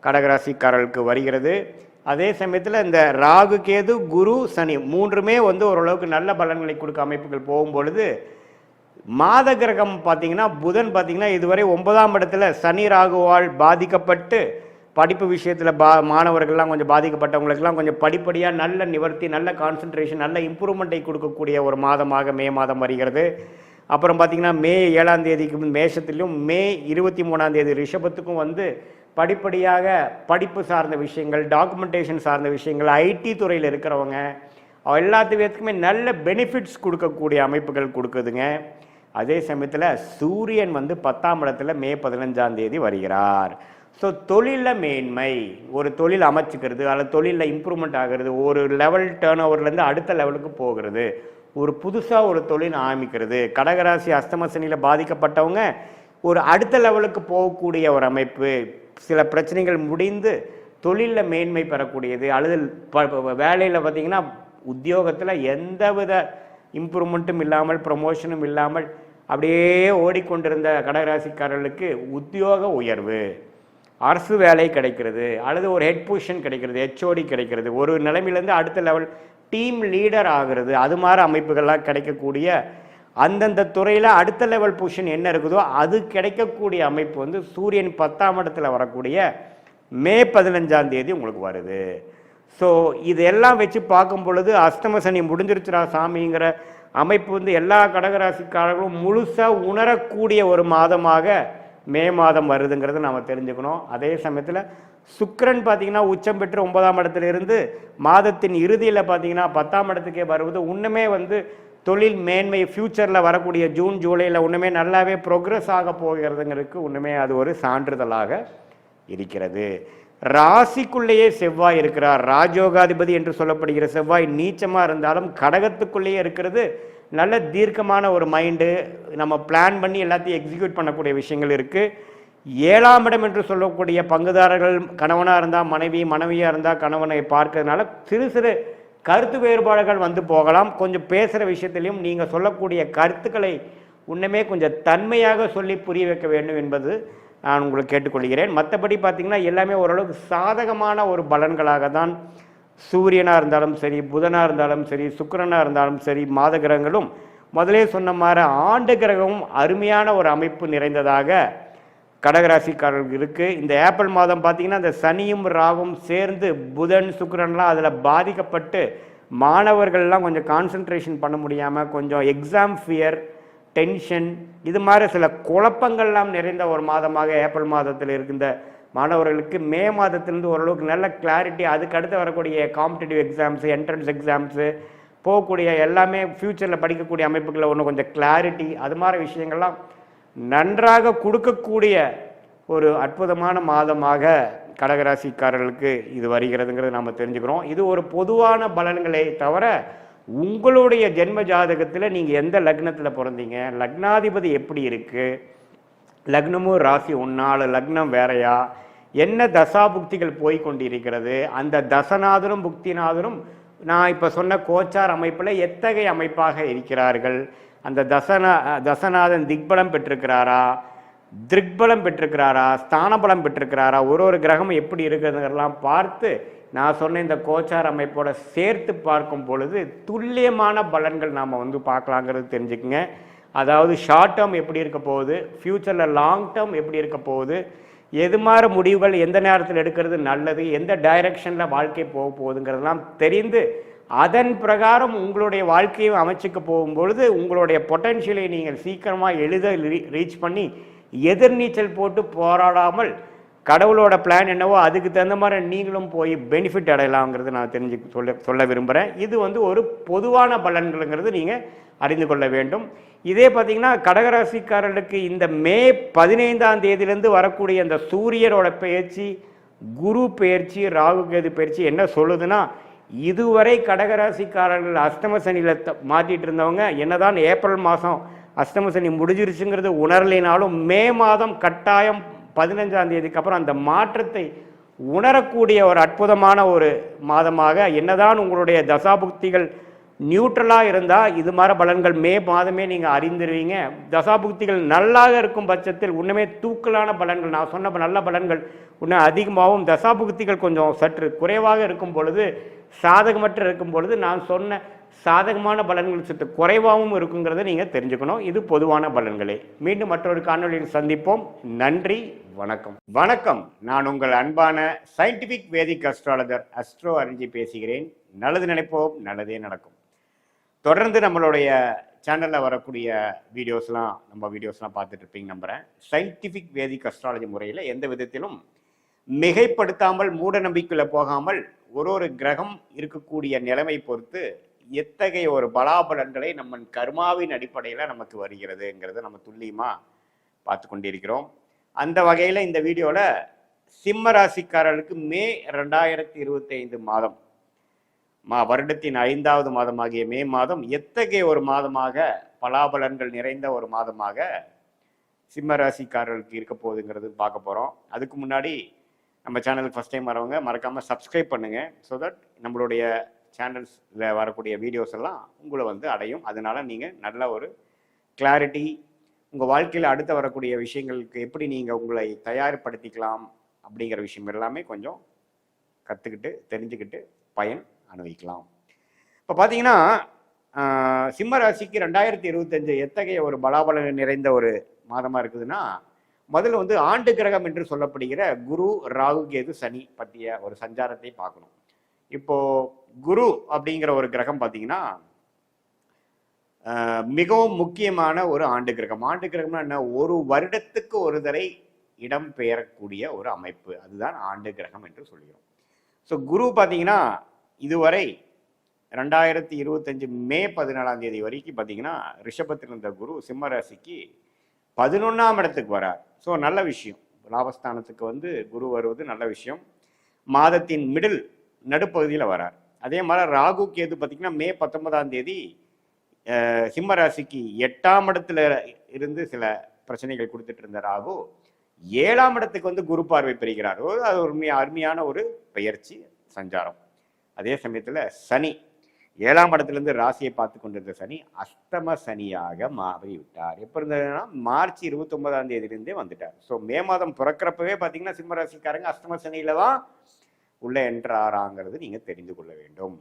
கடகராசிக்காரர்களுக்கு வருகிறது. அதே சமயத்தில் இந்த ராகு கேது குரு சனி மூன்றுமே வந்து ஓரளவுக்கு நல்ல பலன்களை கொடுக்க அமைப்புகள் போகும்பொழுது, மாத கிரகம் பார்த்தீங்கன்னா புதன் பார்த்தீங்கன்னா இதுவரை 9ஆம் இடத்துல சனி ராகுவால் பாதிக்கப்பட்டு படிப்பு விஷயத்தில் மாணவர்கள்லாம் கொஞ்சம் பாதிக்கப்பட்டவங்களுக்கெல்லாம் கொஞ்சம் படிப்படியாக நல்ல நிவர்த்தி, நல்ல கான்சன்ட்ரேஷன், நல்ல இம்ப்ரூவ்மெண்ட்டை கொடுக்கக்கூடிய ஒரு மாதமாக மே மாதம் வருகிறது. அப்புறம் பார்த்திங்கன்னா மே 7ஆம் தேதிக்கு மேஷத்திலும், மே 23ஆம் தேதி ரிஷபத்துக்கும் வந்து படிப்படியாக படிப்பு சார்ந்த விஷயங்கள், டாக்குமெண்டேஷன் சார்ந்த விஷயங்கள், ஐடி துறையில் இருக்கிறவங்க எல்லாத்துக்குமே நல்ல பெனிஃபிட்ஸ் கொடுக்கக்கூடிய அமைப்புகள் கொடுக்குதுங்க. அதே சமயத்தில் சூரியன் வந்து 10ஆம் இடத்துல மே 15ஆம் தேதி வருகிறார். ஸோ தொழிலில் மேன்மை, ஒரு தொழில் அமைச்சிக்கிறது, அதில் தொழிலில் இம்ப்ரூவ்மெண்ட் ஆகிறது, ஒரு லெவல் டேர்ன் ஓவர்லேருந்து அடுத்த லெவலுக்கு போகிறது, ஒரு புதுசாக ஒரு தொழில் ஆரம்பிக்கிறது. கடகராசி அஷ்டம சனியில் பாதிக்கப்பட்டவங்க ஒரு அடுத்த லெவலுக்கு போகக்கூடிய ஒரு அமைப்பு, சில பிரச்சனைகள் முடிந்து தொழிலில் மேன்மை பெறக்கூடியது, அல்லது வேலையில் பார்த்திங்கன்னா உத்தியோகத்தில் எந்தவித இம்ப்ரூவ்மெண்ட்டும் இல்லாமல், ப்ரமோஷனும் இல்லாமல் அப்படியே ஓடிக்கொண்டிருந்த கடகராசிக்காரர்களுக்கு உத்தியோக உயர்வு, அரசு வேலை கிடைக்கிறது, அல்லது ஒரு ஹெட் பொசிஷன் கிடைக்கிறது, ஹெச்ஓடி கிடைக்கிறது, ஒரு நிலைமையிலேருந்து அடுத்த லெவல் டீம் லீடர் ஆகிறது, அது மாதிரி அமைப்புகள்லாம் கிடைக்கக்கூடிய, அந்தந்த துறையில் அடுத்த லெவல் பொசிஷன் என்ன இருக்குதோ அது கிடைக்கக்கூடிய அமைப்பு வந்து சூரியன் 10ஆம் இடத்துல வரக்கூடிய மே 15ஆம் தேதி உங்களுக்கு வருது. ஸோ இதெல்லாம் வச்சு பார்க்கும் பொழுது அஷ்டம சனி முடிஞ்சிருச்சுரா சாமிங்கிற அமைப்பு வந்து எல்லா கடகராசிக்காரர்களும் முழுசாக உணரக்கூடிய ஒரு மாதமாக மே மாதம் வருதுங்கிறது நம்ம தெரிஞ்சுக்கணும். அதே சமயத்தில் சுக்கிரன் பார்த்தீங்கன்னா உச்சம் பெற்று 9ஆம் இடத்துல இருந்து மாதத்தின் இறுதியில் பார்த்தீங்கன்னா 10ஆம் இடத்துக்கே வருவது இன்னுமே வந்து தொழில் மேன்மை ஃப்யூச்சரில் வரக்கூடிய ஜூன் ஜூலையில் இன்னுமே நல்லாவே ப்ரோக்ரஸ் ஆக போகிறதுங்கிறதுக்கு இன்னுமே அது ஒரு சான்றிதழாக இருக்கிறது. ராசிக்குள்ளேயே செவ்வாய் இருக்கிறார். ராஜயோகாதிபதி என்று சொல்லப்படுகிற செவ்வாய் நீச்சமாக இருந்தாலும் கடகத்துக்குள்ளேயே இருக்கிறது நல்ல தீர்க்கமான ஒரு மைண்டு, நம்ம பிளான் பண்ணி எல்லாத்தையும் எக்ஸிக்யூட் பண்ணக்கூடிய விஷயங்கள் இருக்குது. 7ஆம் இடம் என்று சொல்லக்கூடிய பங்குதாரர்கள் கணவனாக இருந்தால் மனைவி, மனைவியாக இருந்தால் கணவனை பார்க்கறதுனால சிறு சிறு கருத்து வேறுபாடுகள் வந்து போகலாம். கொஞ்சம் பேசுகிற விஷயத்திலையும் நீங்கள் சொல்லக்கூடிய கருத்துக்களை இன்னுமே கொஞ்சம் தன்மையாக சொல்லி புரிய வைக்க வேண்டும் என்பது நான் உங்களுக்கு கேட்டுக்கொள்கிறேன். மற்றபடி பார்த்திங்கன்னா எல்லாமே ஓரளவுக்கு சாதகமான ஒரு பலன்களாக தான் சூரியனாக இருந்தாலும் சரி, புதனாக இருந்தாலும் சரி, சுக்கிரனாக இருந்தாலும் சரி, மாத கிரகங்களும் முதலே சொன்ன மாதிரி ஆண்டு கிரகமும் அருமையான ஒரு அமைப்பு நிறைந்ததாக கடகராசிக்காரர்களுக்கு இருக்குது. இந்த ஏப்ரல் மாதம் பார்த்திங்கன்னா இந்த சனியும் ராகும் சேர்ந்து புதன் சுக்கிரன்லாம் அதில் பாதிக்கப்பட்டு மாணவர்கள்லாம் கொஞ்சம் கான்சன்ட்ரேஷன் பண்ண முடியாமல் கொஞ்சம் எக்ஸாம் ஃபியர், டென்ஷன், இது மாதிரி சில குழப்பங்கள்லாம் நிறைந்த ஒரு மாதமாக ஏப்ரல் மாதத்தில் இருக்கின்ற மாணவர்களுக்கு மே மாதத்திலிருந்து ஓரளவுக்கு நல்ல கிளாரிட்டி, அதுக்கு அடுத்து வரக்கூடிய காம்படிட்டிவ் எக்ஸாம்ஸு, என்ட்ரன்ஸ் எக்ஸாம்ஸு போகக்கூடிய எல்லாமே ஃப்யூச்சரில் படிக்கக்கூடிய அமைப்புகளில் ஒன்று கொஞ்சம் கிளாரிட்டி, அது மாதிரி விஷயங்கள்லாம் நன்றாக கொடுக்கக்கூடிய ஒரு அற்புதமான மாதமாக கடகராசிக்காரர்களுக்கு இது வருகிறதுங்கிறது நம்ம தெரிஞ்சுக்கிறோம். இது ஒரு பொதுவான பலன்களை தவிர உங்களுடைய ஜென்ம ஜாதகத்தில் நீங்கள் எந்த லக்னத்தில் பிறந்தீங்க, லக்னாதிபதி எப்படி இருக்குது, லக்னமும் ராசி ஒன்றால் லக்னம் வேறையா, என்ன தசாபுக்திகள் போய் கொண்டிருக்கிறது, அந்த தசநாதனும் புக்திநாதனும் நான் இப்போ சொன்ன கோச்சார் அமைப்பில் எத்தகைய அமைப்பாக இருக்கிறார்கள், அந்த தசநாதன் திக்பலம் பெற்றிருக்கிறாரா, திருக்பலம் பெற்றிருக்கிறாரா, ஸ்தானபலம் பெற்றிருக்கிறாரா, ஒரு கிரகம் எப்படி இருக்கிறதுலாம் பார்த்து நான் சொன்ன இந்த கோச்சார் அமைப்போட சேர்த்து பார்க்கும் பொழுது துல்லியமான பலன்கள் நாம் பார்க்கலாங்கிறது தெரிஞ்சுக்குங்க. அதாவது ஷார்ட் டேர்ம் எப்படி இருக்க போகுது, ஃப்யூச்சரில் லாங் டேர்ம் எப்படி இருக்க போகுது, எது மாதிரி முடிவுகள் எந்த நேரத்தில் எடுக்கிறது நல்லது, எந்த டைரக்ஷனில் வாழ்க்கை போக போகுதுங்கிறதெல்லாம் தெரிந்து அதன் பிரகாரம் உங்களுடைய வாழ்க்கையை அமைச்சுக்க போகும்பொழுது உங்களுடைய பொட்டன்ஷியலை நீங்கள் சீக்கிரமாக ரீச் பண்ணி எதிர்நீச்சல் போட்டு போராடாமல் கடவுளோட பிளான் என்னவோ அதுக்கு தகுந்த மாதிரி நீங்களும் போய் பெனிஃபிட் அடையலாங்கிறது நான் சொல்ல விரும்புகிறேன். இது ஒரு பொதுவான பலன்கள்ங்கிறது நீங்கள் அறிந்து கொள்ள வேண்டும். இதே பார்த்தீங்கன்னா கடகராசிக்காரர்களுக்கு இந்த மே 15ஆம் தேதியிலேருந்து வரக்கூடிய இந்த சூரியனோட பயிற்சி, குரு பயிற்சி, ராகு கேது பயிற்சி என்ன சொல்லுதுன்னா, இதுவரை கடகராசிக்காரர்கள் அஷ்டம சனியில் மாற்றிட்டு இருந்தவங்க என்னதான் ஏப்ரல் மாதம் அஷ்டம சனி முடிஞ்சிருச்சுங்கிறது உணரலினாலும் மே மாதம் கட்டாயம் 15ஆம் தேதிக்கு அப்புறம் அந்த மாற்றத்தை உணரக்கூடிய ஒரு அற்புதமான ஒரு மாதமாக, என்னதான் உங்களுடைய தசாபுக்திகள் நியூட்ரலாக இருந்தால் இது மாதிரி பலன்கள் மே மாதமே நீங்கள் அறிந்துருவீங்க. தசாபுக்திகள் நல்லாக இருக்கும் பட்சத்தில் உண்மையே தூக்கலான பலன்கள், நான் சொன்ன நல்ல பலன்கள் இன்னும் அதிகமாகவும், தசாபுக்திகள் கொஞ்சம் சற்று குறைவாக இருக்கும் பொழுது, சாதகமற்ற இருக்கும் பொழுது நான் சொன்ன சாதகமான பலன்கள் சற்று குறைவாகவும் இருக்குங்கிறத நீங்கள் தெரிஞ்சுக்கணும். இது பொதுவான பலன்களே. மீண்டும் மற்றொரு காணொலியில் சந்திப்போம். நன்றி, வணக்கம். வணக்கம், நான் உங்கள் அன்பான சயின்டிஃபிக் வேதிக் அஸ்ட்ராலஜர் அஸ்ட்ரோ அரிஞ்சி பேசுகிறேன். நல்லது நினைப்போம், நல்லதே நடக்கும். தொடர்ந்து நம்மளுடைய சேனலில் வரக்கூடிய வீடியோஸ்லாம் பார்த்துட்டு இருப்பீங்க நம்புகிறேன். சயின்டிஃபிக் வேதிக் அஸ்ட்ராலஜி முறையில் எந்த விதத்திலும் மிகைப்படுத்தாமல் மூட நம்பிக்கையில் போகாமல் ஒரு கிரகம் இருக்கக்கூடிய நிலைமை பொறுத்து எத்தகைய ஒரு பலாபலன்களை நம்ம கர்மாவின் அடிப்படையில் நமக்கு வருகிறதுங்கிறத நம்ம துல்லியமாக பார்த்து கொண்டிருக்கிறோம். அந்த வகையில் இந்த வீடியோவில் சிம்ம ராசிக்காரர்களுக்கு மே 2025 மாதம் வருடத்தின் 5வது மாதமாகிய மே மாதம் எத்தகைய ஒரு மாதமாக பலாபலன்கள் நிறைந்த ஒரு மாதமாக சிம்ம ராசிக்காரர்களுக்கு இருக்க போகுதுங்கிறது பார்க்க போகிறோம். அதுக்கு முன்னாடி நம்ம சேனலுக்கு ஃபஸ்ட் டைம் வரவங்க மறக்காமல் சப்ஸ்கிரைப் பண்ணுங்கள். ஸோ தட் நம்மளுடைய சேனல்ஸில் வரக்கூடிய வீடியோஸ் எல்லாம் உங்களை அடையும். அதனால நீங்கள் நல்ல ஒரு கிளாரிட்டி, உங்கள் வாழ்க்கையில் அடுத்து வரக்கூடிய விஷயங்களுக்கு எப்படி நீங்கள் உங்களை தயார்படுத்திக்கலாம் அப்படிங்கிற விஷயம் எல்லாமே கொஞ்சம் கற்றுக்கிட்டு தெரிஞ்சுக்கிட்டு பயன் அனுபவிக்கலாம். இப்போ பார்த்தீங்கன்னா சிம்ம ராசிக்கு 2025 எத்தகைய ஒரு பலாபலன் நிறைந்த ஒரு மாதமாக இருக்குதுன்னா, முதல்ல ஆண்டு கிரகம் என்று சொல்லப்படுகிற குரு, ராகு, கேது, சனி பற்றிய ஒரு சஞ்சாரத்தை பார்க்கணும். இப்போ குரு அப்படிங்கிற ஒரு கிரகம் பார்த்தீங்கன்னா மிகவும் முக்கியமான ஒரு ஆண்டு கிரகம். ஆண்டு கிரகம்னா என்ன? ஒரு வருடத்துக்கு ஒரு தடவை இடம் பெயரக்கூடிய ஒரு அமைப்பு, அதுதான் ஆண்டு கிரகம் என்று சொல்கிறோம். ஸோ குரு பார்த்தீங்கன்னா இதுவரை 2025 மே 14ஆம் தேதி வரைக்கும் பார்த்தீங்கன்னா ரிஷபத்தில் இருந்த குரு சிம்ம ராசிக்கு 11ஆம் இடத்துக்கு வரார். ஸோ நல்ல விஷயம், லாபஸ்தானத்துக்கு குரு வருவது நல்ல விஷயம். மாதத்தின் நடுப்பகுதியில் வரார். அதே மாதிரி ராகு கேது பார்த்தீங்கன்னா மே 19ஆம் தேதி சிம்ம ராசிக்கு 8ஆம் இடத்துல இருந்து சில பிரச்சனைகள் கொடுத்துட்டு இருந்த ராகு 7ஆம் இடத்துக்கு குரு பார்வை பெறுகிறார். அது ஒரு அருமையான ஒரு பெயர்ச்சி சஞ்சாரம். அதே சமயத்தில் சனி 7ஆம் இடத்துலேருந்து ராசியை பார்த்து கொண்டிருந்த சனி அஷ்டம சனியாக மாறிவிட்டார். எப்போ இருந்ததுன்னா மார்ச் 29ஆம் தேதியிலிருந்தே வந்துட்டார். ஸோ மே மாதம் பிறக்கிறப்பவே பார்த்தீங்கன்னா சிம்ம ராசிக்காரங்க அஷ்டம சனியில தான் உள்ள என்றாராங்கிறது நீங்கள் தெரிந்து கொள்ள வேண்டும்.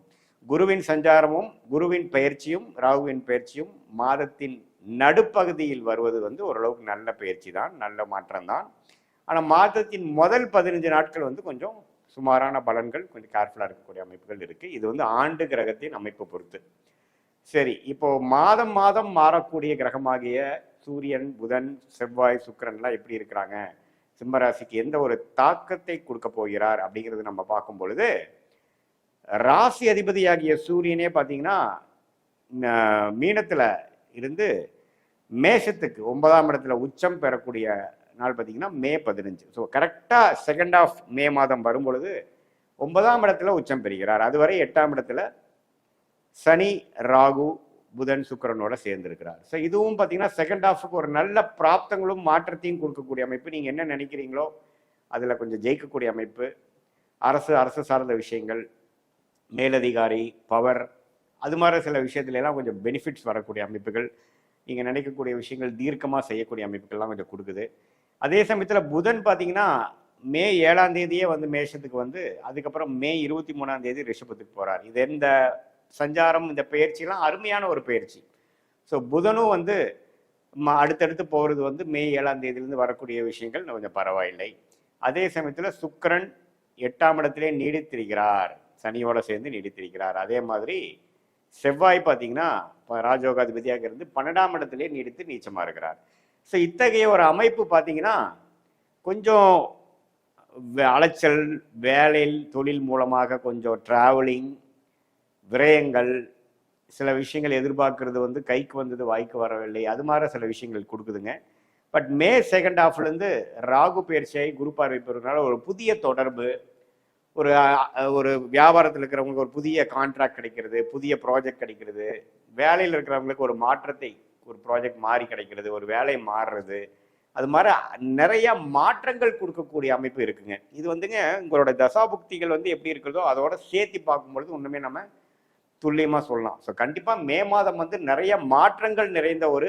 குருவின் சஞ்சாரமும் குருவின் பயிற்சியும் ராகுவின் பயிற்சியும் மாதத்தின் நடுப்பகுதியில் வருவது ஓரளவுக்கு நல்ல பயிற்சி தான், நல்ல மாற்றம் தான். ஆனால் மாதத்தின் முதல் 15 நாட்கள் கொஞ்சம் சுமாரான பலன்கள், கொஞ்சம் கேர்ஃபுல்லாக இருக்கக்கூடிய அமைப்புகள் இருக்குது. இது ஆண்டு கிரகத்தின் அமைப்பு பொறுத்து. சரி, இப்போ மாதம் மாதம் மாறக்கூடிய கிரகமாகிய சூரியன், புதன், செவ்வாய், சுக்கிரன்லாம் எப்படி இருக்கிறாங்க, சிம்மராசிக்கு எந்த ஒரு தாக்கத்தை கொடுக்க போகிறார் அப்படிங்கிறது நம்ம பார்க்கும் பொழுது, ராசி அதிபதியாகிய சூரியனே பார்த்தீங்கன்னா மீனத்தில் இருந்து மேஷத்துக்கு 9ஆம் இடத்துல உச்சம் பெறக்கூடிய நாள் பார்த்தீங்கன்னா மே 15. ஸோ கரெக்டாக செகண்ட் ஆஃப் மே மாதம் வரும்பொழுது 9ஆம் இடத்துல உச்சம் பெறுகிறார். அதுவரை 8ஆம் இடத்துல சனி, ராகு, புதன், சுக்கிரனோட சேர்ந்திருக்கிறார். ஸோ இதுவும் பார்த்தீங்கன்னா செகண்ட் ஹாஃபுக்கு ஒரு நல்ல பிராப்தங்களும் மாற்றத்தையும் கொடுக்கக்கூடிய அமைப்பு. நீங்கள் என்ன நினைக்கிறீங்களோ அதில் கொஞ்சம் ஜெயிக்கக்கூடிய அமைப்பு. அரசு சார்ந்த விஷயங்கள், மேலதிகாரி, பவர், அது மாதிரி சில விஷயத்துல எல்லாம் கொஞ்சம் பெனிஃபிட்ஸ் வரக்கூடிய அமைப்புகள், நீங்கள் நினைக்கக்கூடிய விஷயங்கள் தீர்க்கமாக செய்யக்கூடிய அமைப்புகள்லாம் கொஞ்சம் கொடுக்குது. அதே சமயத்தில் புதன் பார்த்தீங்கன்னா மே 7ஆம் தேதியே வந்து மேஷத்துக்கு வந்து அதுக்கப்புறம் மே 23ஆம் தேதி ரிஷபத்துக்கு போகிறார். இது இந்த சஞ்சாரம், இந்த பயிற்சியெல்லாம் அருமையான ஒரு பயிற்சி. ஸோ புதனும் வந்து அடுத்தடுத்து போகிறது வந்து மே 7ஆம் தேதியிலேருந்து வரக்கூடிய விஷயங்கள் கொஞ்சம் பரவாயில்லை. அதே சமயத்தில் சுக்கிரன் 8ஆம் இடத்திலே நீடித்திருக்கிறார், சனியோட சேர்ந்து நீடித்திருக்கிறார். அதே மாதிரி செவ்வாய் பார்த்தீங்கன்னா ராஜயோகாதிபதியாக இருந்து 12ஆம் இடத்திலே நீடித்து நீச்சமாக இருக்கிறார். ஸோ இத்தகைய ஒரு அமைப்பு பார்த்தீங்கன்னா கொஞ்சம் அலைச்சல், வேலையில் தொழில் மூலமாக கொஞ்சம் டிராவலிங், விரயங்கள், சில விஷயங்கள் எதிர்பார்க்கறது வந்து கைக்கு வந்தது வாய்க்கு வரவில்லை, அது மாதிரி சில விஷயங்கள் கொடுக்குதுங்க. பட் மே செகண்ட் ஹாஃப்லேருந்து ராகு பயிற்சியை குரு பார்வை பெறுறதுனால ஒரு புதிய தொடர்பு, ஒரு ஒரு வியாபாரத்தில் இருக்கிறவங்களுக்கு ஒரு புதிய கான்ட்ராக்ட் கிடைக்கிறது, புதிய ப்ராஜெக்ட் கிடைக்கிறது, வேலையில் இருக்கிறவங்களுக்கு ஒரு மாற்றத்தை, ஒரு ப்ராஜெக்ட் மாறி கிடைக்கிறது, ஒரு வேலை மாறுறது, அது மாதிரி நிறைய மாற்றங்கள் கொடுக்கக்கூடிய அமைப்பு இருக்குங்க. இது வந்துங்க உங்களோட தசாபுக்திகள் வந்து எப்படி இருக்கிறதோ அதோட சேர்த்து பார்க்கும்பொழுது ஒன்றுமே நம்ம துல்லியமாக சொல்லலாம். ஸோ கண்டிப்பாக மே மாதம் வந்து நிறைய மாற்றங்கள் நிறைந்த ஒரு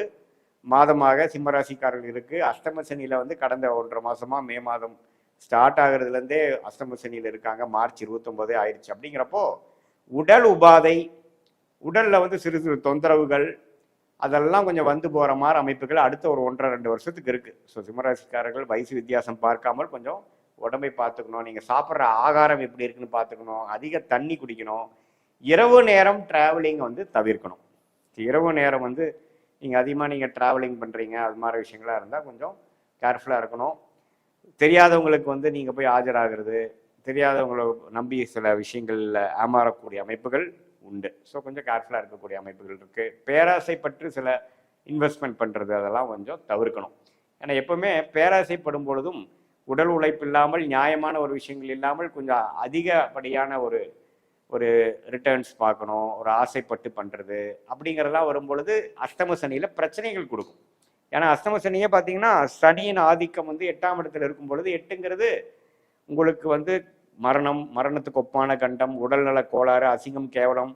மாதமாக சிம்மராசிக்காரர்கள் இருக்குது. அஷ்டம சனியில் வந்து கடந்த 1.5 மாதமாக மே மாதம் ஸ்டார்ட் ஆகிறதுலேருந்தே அஷ்டம சனியில் இருக்காங்க. மார்ச் 29 ஆயிடுச்சு. அப்படிங்கிறப்போ உடல் உபாதை, உடலில் வந்து சிறு சிறு தொந்தரவுகள், அதெல்லாம் கொஞ்சம் வந்து போகிற மாதிரி அமைப்புகள் அடுத்த ஒரு 1.5-2 வருஷத்துக்கு இருக்குது. ஸோ சிம்மராசிக்காரர்கள் வயசு வித்தியாசம் பார்க்காமல் கொஞ்சம் உடம்பை பார்த்துக்கணும். நீங்கள் சாப்பிட்ற ஆகாரம் எப்படி இருக்குன்னு பார்த்துக்கணும். அதிக தண்ணி குடிக்கணும். இரவு நேரம் டிராவலிங் வந்து தவிர்க்கணும். இரவு நேரம் வந்து நீங்கள் அதிகமாக ட்ராவலிங் பண்ணுறீங்க, அது மாதிரி விஷயங்களாக இருந்தால் கொஞ்சம் கேர்ஃபுல்லாக இருக்கணும். தெரியாதவங்களுக்கு வந்து நீங்கள் போய் ஆஜராகிறது, தெரியாதவங்களை நம்பி சில விஷயங்களில் ஏமாறக்கூடிய அமைப்புகள் உண்டு. ஸோ கொஞ்சம் கேர்ஃபுல்லாக இருக்கக்கூடிய அமைப்புகள் இருக்குது. பேராசைப்பட்டு சில இன்வெஸ்ட்மெண்ட் பண்ணுறது அதெல்லாம் கொஞ்சம் தவிர்க்கணும். ஏன்னா எப்பவுமே பேராசைப்படும் பொழுதும் உடல் உழைப்பு இல்லாமல், நியாயமான ஒரு விஷயங்கள் இல்லாமல் கொஞ்சம் அதிகப்படியான ஒரு ரிட்டர்ன்ஸ் பார்க்கணும், ஒரு ஆசைப்பட்டு பண்ணுறது அப்படிங்கிறதெல்லாம் வரும்பொழுது அஷ்டம சனியில் பிரச்சனைகள் கொடுக்கும். ஏன்னா அஷ்டம சனியே பார்த்தீங்கன்னா சனியின் ஆதிக்கம் வந்து 8ஆம் இடத்துல இருக்கும் பொழுது, 8ங்கிறது உங்களுக்கு வந்து மரணத்துக்கு ஒப்பான கண்டம், உடல்நல கோளாறு, அசிங்கம், கேவலம்,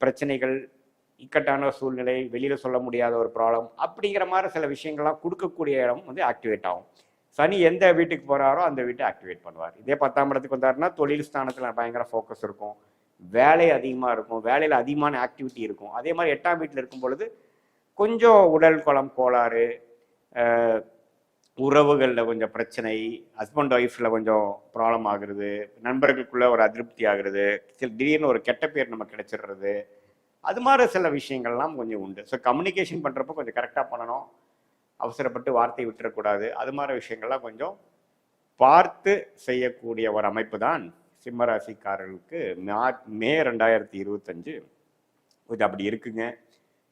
பிரச்சனைகள், இக்கட்டான சூழ்நிலை, வெளியில் சொல்ல முடியாத ஒரு ப்ராப்ளம், அப்படிங்கிற மாதிரி சில விஷயங்கள்லாம் கொடுக்கக்கூடிய இடம் வந்து ஆக்டிவேட் ஆகும். சனி எந்த வீட்டுக்கு போகிறாரோ அந்த வீட்டை ஆக்டிவேட் பண்ணுவார். இதே 10ஆம் இடத்துக்கு வந்தாருன்னா தொழில் ஸ்தானத்தில் பயங்கர ஃபோக்கஸ் இருக்கும், வேலை அதிகமாக இருக்கும், வேலையில் அதிகமான ஆக்டிவிட்டி இருக்கும். அதே மாதிரி 8ஆம் வீட்டில் இருக்கும் பொழுது கொஞ்சம் உடல் குலம் கோளாறு, உறவுகளில் கொஞ்சம் பிரச்சனை, ஹஸ்பண்ட் ஒய்ஃபில் கொஞ்சம் ப்ராப்ளம் ஆகுறது, நண்பர்களுக்குள்ளே ஒரு அதிருப்தி ஆகுறது, திடீர்னு ஒரு கெட்ட பேர் நம்ம கிடைச்சிடுறது, அது மாதிரி சில விஷயங்கள்லாம் கொஞ்சம் உண்டு. ஸோ கம்யூனிகேஷன் பண்ணுறப்போ கொஞ்சம் கரெக்டாக பண்ணணும், அவசரப்பட்டு வார்த்தை விட்டுறக்கூடாது. அது மாதிரி விஷயங்கள்லாம் கொஞ்சம் பார்த்து செய்யக்கூடிய ஒரு அமைப்பு தான் சிம்மராசிக்காரர்களுக்கு மே 2025 கொஞ்சம் அப்படி இருக்குங்க.